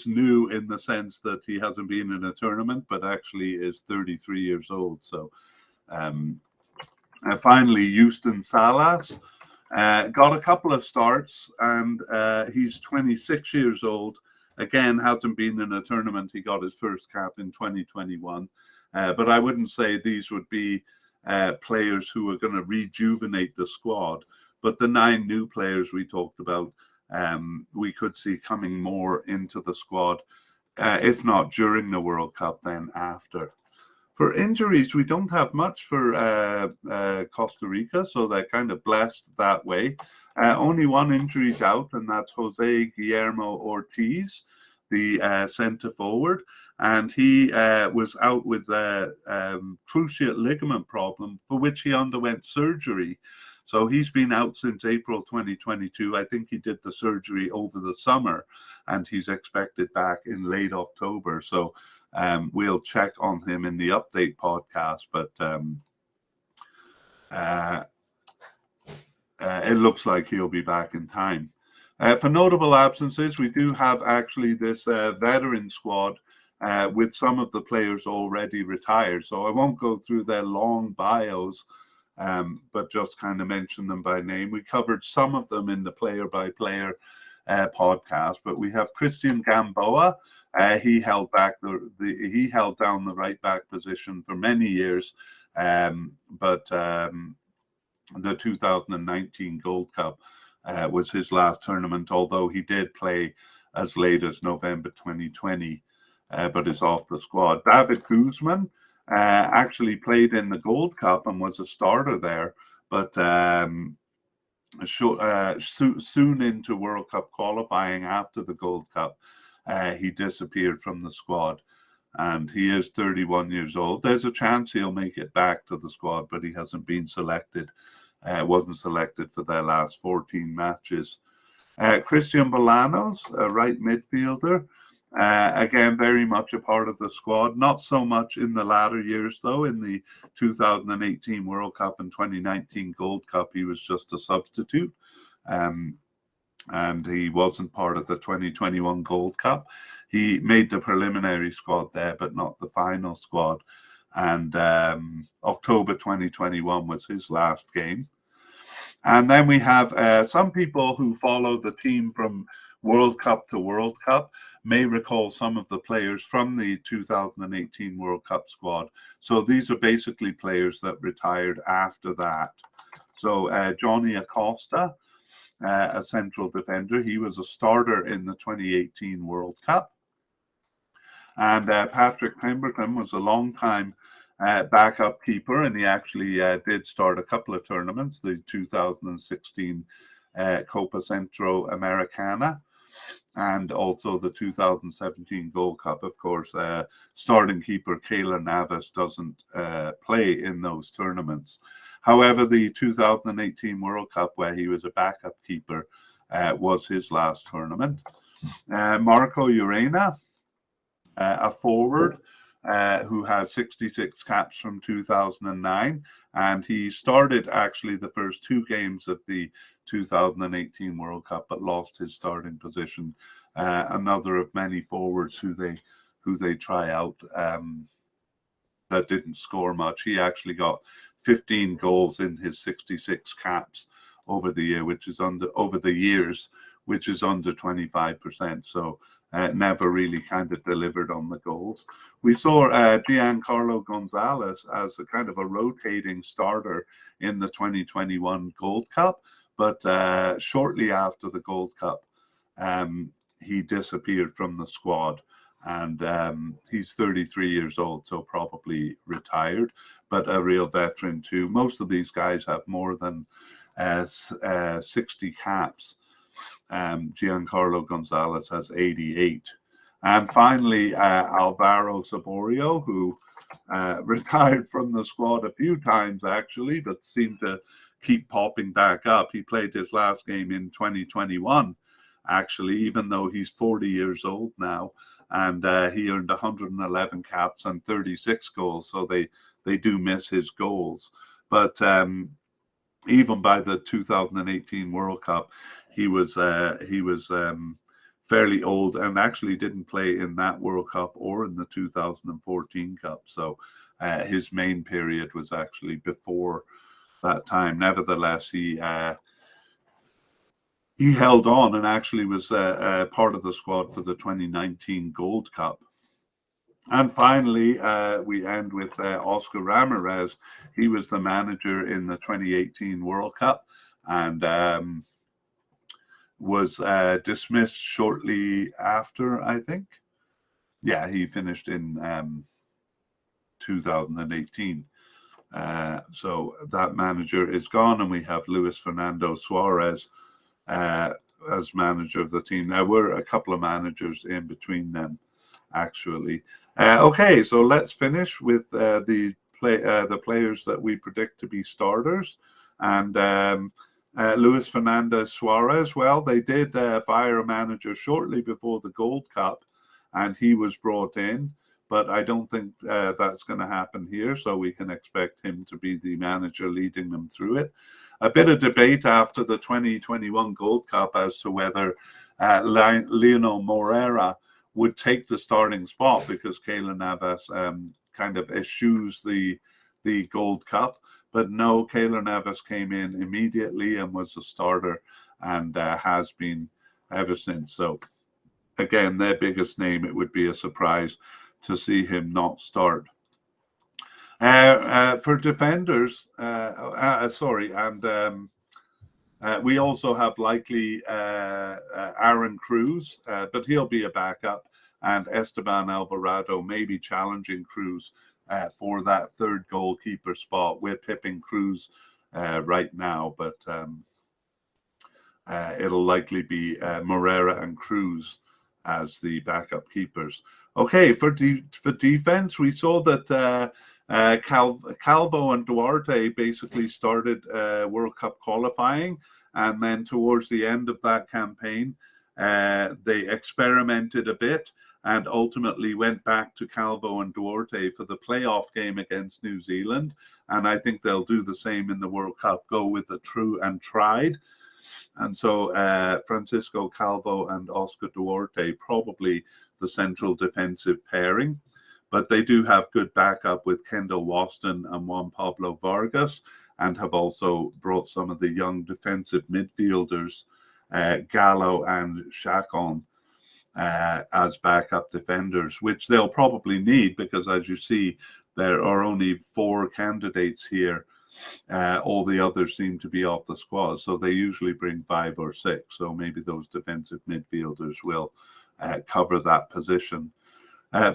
S2: new in the sense that he hasn't been in a tournament, but actually is 33 years old. So finally, Houston Salas. Got a couple of starts, and he's 26 years old. Again, hasn't been in a tournament. He got his first cap in 2021. But I wouldn't say these would be players who are going to rejuvenate the squad. But the 9 new players we talked about, we could see coming more into the squad, if not during the World Cup, then after. For injuries, we don't have much for Costa Rica, so they're kind of blessed that way. Only one injury's out, and that's Jose Guillermo Ortiz, the centre forward. And he was out with a cruciate ligament problem, for which he underwent surgery. So he's been out since April 2022. I think he did the surgery over the summer, and he's expected back in late October. So we'll check on him in the update podcast, but it looks like he'll be back in time. For notable absences, we do have actually this veteran squad with some of the players already retired. So I won't go through their long bios, but just kind of mention them by name. We covered some of them in the player-by-player podcast, but we have Christian Gamboa. He held back he held down the right back position for many years, but the 2019 Gold Cup was his last tournament, although he did play as late as November 2020, but is off the squad. David Guzman actually played in the Gold Cup and was a starter there, but soon into World Cup qualifying after the Gold Cup, he disappeared from the squad, and he is 31 years old. There's a chance he'll make it back to the squad, but he hasn't been selected. Wasn't selected for their last 14 matches. Christian Bolanos, a right midfielder, again, very much a part of the squad. Not so much in the latter years, though. In the 2018 World Cup and 2019 Gold Cup, he was just a substitute. And he wasn't part of the 2021 Gold Cup. He made the preliminary squad there, but not the final squad. And October 2021 was his last game. And then we have some people who follow the team from World Cup to World Cup may recall some of the players from the 2018 World Cup squad. So these are basically players that retired after that. So Johnny Acosta, a central defender, he was a starter in the 2018 World Cup. And Patrick Pemberton was a long-time backup keeper, and he actually did start a couple of tournaments, the 2016 Copa Centro Americana, and also the 2017 Gold Cup. Of course, starting keeper Keylor Navas doesn't play in those tournaments. However, the 2018 World Cup, where he was a backup keeper, was his last tournament. Marco Urena, a forward who had 66 caps from 2009, and he started actually the first 2 games of the 2018 World Cup, but lost his starting position. Another of many forwards who they try out that didn't score much. He actually got 15 goals in his 66 caps over the year, which is under 25%. So never really kind of delivered on the goals. We saw Giancarlo Gonzalez as a kind of a rotating starter in the 2021 Gold Cup, but shortly after the Gold Cup, he disappeared from the squad. And he's 33 years old, so probably retired, but a real veteran too. Most of these guys have more than 60 caps. Giancarlo Gonzalez has 88. And finally, Alvaro Saborio, who retired from the squad a few times actually, but seemed to keep popping back up. He played his last game in 2021, actually, even though he's 40 years old now. And he earned 111 caps and 36 goals, so they do miss his goals. But even by the 2018 World Cup, he was fairly old and actually didn't play in that World Cup or in the 2014 Cup. So his main period was actually before that time. Nevertheless, he held on and actually was part of the squad for the 2019 Gold Cup. And finally, we end with Oscar Ramirez. He was the manager in the 2018 World Cup and was dismissed shortly after, I think. Yeah, he finished in 2018. So that manager is gone, and we have Luis Fernando Suarez as manager of the team. There were a couple of managers in between them, actually. Okay, so let's finish with the players that we predict to be starters. And Luis Fernando Suarez, well, they did fire a manager shortly before the Gold Cup, and he was brought in. But I don't think that's going to happen here, so we can expect him to be the manager leading them through it. A bit of debate after the 2021 Gold Cup as to whether Lionel Moreira would take the starting spot, because Keylor Navas kind of eschews the Gold Cup. But no, Keylor Navas came in immediately and was a starter, and has been ever since. So again, their biggest name, it would be a surprise to see him not start. For defenders, we also have likely Aaron Cruz, but he'll be a backup, and Esteban Alvarado may be challenging Cruz for that third goalkeeper spot. We're pipping Cruz right now, but it'll likely be Moreira and Cruz as the backup keepers. Okay, for defense, we saw that Calvo and Duarte basically started World Cup qualifying, and then towards the end of that campaign, they experimented a bit and ultimately went back to Calvo and Duarte for the playoff game against New Zealand. And I think they'll do the same in the World Cup, go with the true and tried. And so Francisco Calvo and Oscar Duarte, probably the central defensive pairing. But they do have good backup with Kendall Waston and Juan Pablo Vargas, and have also brought some of the young defensive midfielders, Gallo and Chacon, as backup defenders, which they'll probably need, because as you see, there are only 4 candidates here. All the others seem to be off the squad, so they usually bring 5 or 6. So maybe those defensive midfielders will cover that position.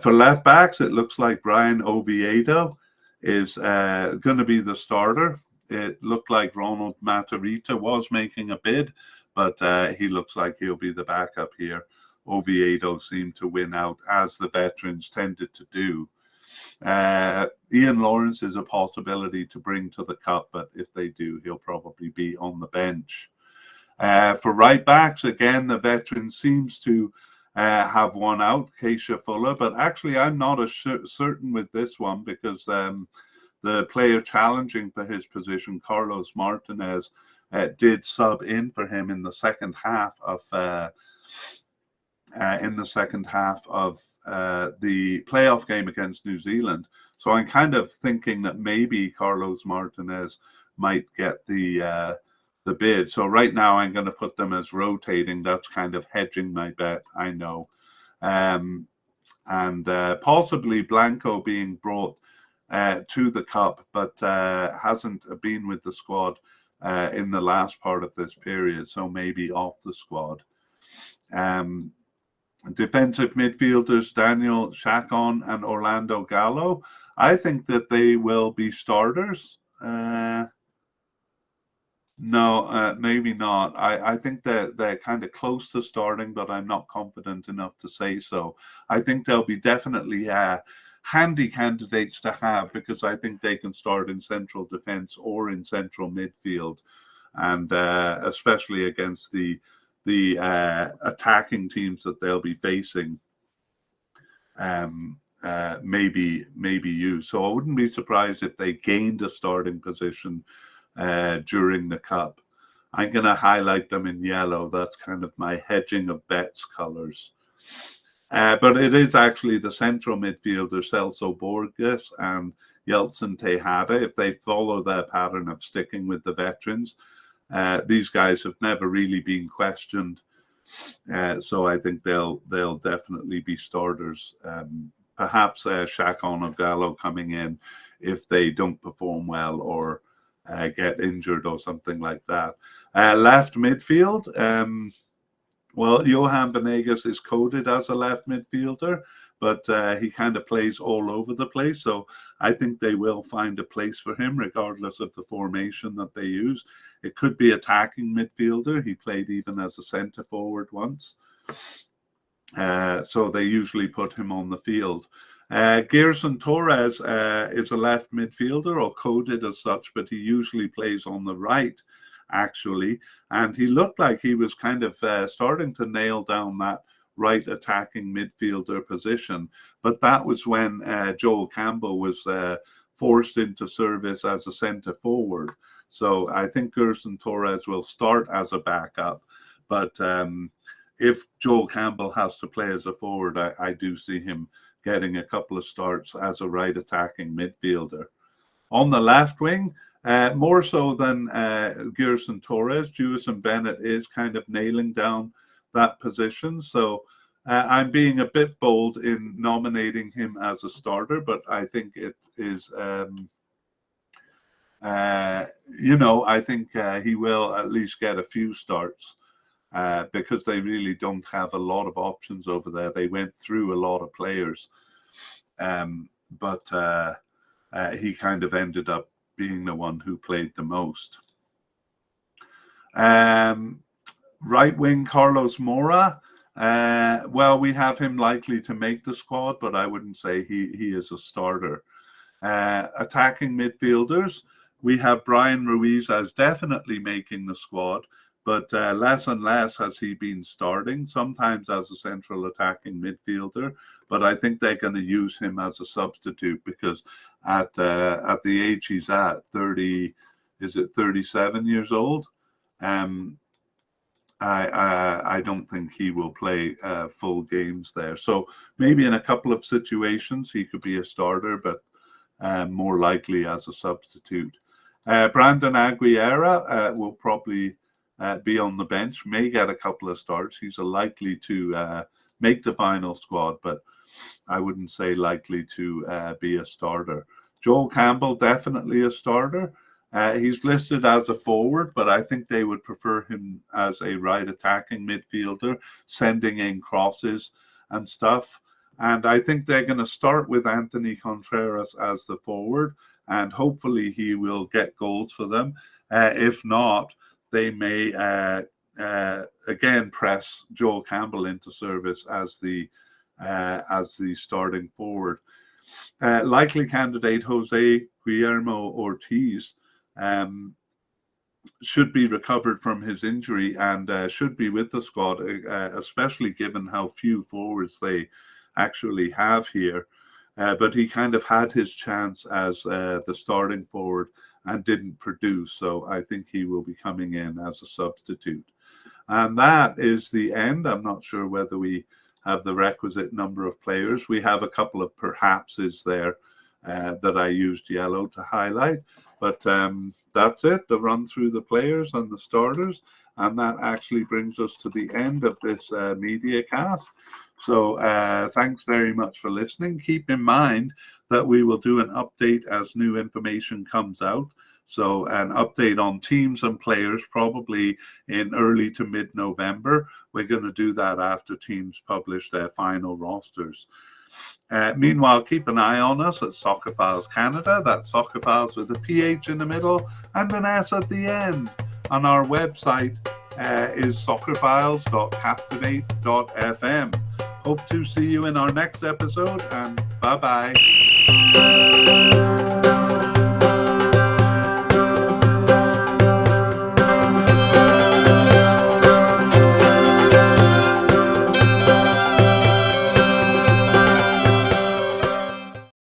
S2: For left backs, it looks like Brian Oviedo is going to be the starter. It looked like Ronald Matarrita was making a bid, but he looks like he'll be the backup here. Oviedo seemed to win out, as the veterans tended to do. Ian Lawrence is a possibility to bring to the cup, but if they do, he'll probably be on the bench. For right backs, again, the veteran seems to have won out, Keisha Fuller, but actually I'm not as certain with this one because the player challenging for his position, Carlos Martinez, did sub in for him in the second half of the playoff game against New Zealand. So I'm kind of thinking that maybe Carlos Martinez might get the bid. So right now I'm going to put them as rotating. That's kind of hedging my bet, I know. And possibly Blanco being brought to the cup, but hasn't been with the squad in the last part of this period, so maybe off the squad. Defensive midfielders Daniel Chacon and Orlando Gallo. I think that they will be starters. No, maybe not. I think they're kind of close to starting, but I'm not confident enough to say so. I think they'll be definitely handy candidates to have because I think they can start in central defense or in central midfield, and especially against the attacking teams that they'll be facing. Maybe use. So I wouldn't be surprised if they gained a starting position during the cup. I'm going to highlight them in yellow. That's kind of my hedging of bets colors. But it is actually the central midfielder Celso Borges and Yeltsin Tejada. If they follow their pattern of sticking with the veterans, these guys have never really been questioned. So I think they'll definitely be starters. Perhaps Chacon or Gallo coming in if they don't perform well or get injured or something like that. Left midfield. Well, Johan Venegas is coded as a left midfielder, but he kind of plays all over the place. So I think they will find a place for him regardless of the formation that they use. It could be attacking midfielder. He played even as a centre forward once. So they usually put him on the field. Gerson Torres is a left midfielder or coded as such, but he usually plays on the right, actually. And he looked like he was kind of starting to nail down that right attacking midfielder position. But that was when Joel Campbell was forced into service as a centre forward. So I think Gerson Torres will start as a backup. But if Joel Campbell has to play as a forward, I do see him getting a couple of starts as a right attacking midfielder. On the left wing, more so than Gerson Torres, Jewison Bennett is kind of nailing down that position. So I'm being a bit bold in nominating him as a starter, but I think it is, I think he will at least get a few starts. Because they really don't have a lot of options over there. They went through a lot of players, but he kind of ended up being the one who played the most. Right wing Carlos Mora. Well, we have him likely to make the squad, but I wouldn't say he is a starter. Attacking midfielders, we have Brian Ruiz as definitely making the squad, but less and less has he been starting, sometimes as a central attacking midfielder. But I think they're going to use him as a substitute because at the age he's at, 37 years old? I don't think he will play full games there. So maybe in a couple of situations he could be a starter, but more likely as a substitute. Brandon Aguilera will probably be on the bench, may get a couple of starts. He's likely to make the final squad, but I wouldn't say likely to be a starter. Joel Campbell, definitely a starter. He's listed as a forward, but I think they would prefer him as a right attacking midfielder, sending in crosses and stuff. And I think they're going to start with Anthony Contreras as the forward, and hopefully he will get goals for them. If not, they may again press Joel Campbell into service as the starting forward. Likely candidate Jose Guillermo Ortiz. should be recovered from his injury and should be with the squad, especially given how few forwards they actually have here. But he kind of had his chance as the starting forward and didn't produce. So I think he will be coming in as a substitute. And that is the end. I'm not sure whether we have the requisite number of players. We have a couple of perhapses there that I used yellow to highlight. But that's it, the run through the players and the starters. And that actually brings us to the end of this media cast. So thanks very much for listening. Keep in mind that we will do an update as new information comes out. So an update on teams and players probably in early to mid-November. We're going to do that after teams publish their final rosters. Meanwhile, keep an eye on us at Soccerphiles Canada. That's Soccerphiles with a PH in the middle and an S at the end. On our website is soccerphiles.captivate.fm. Hope to see you in our next episode, and bye-bye.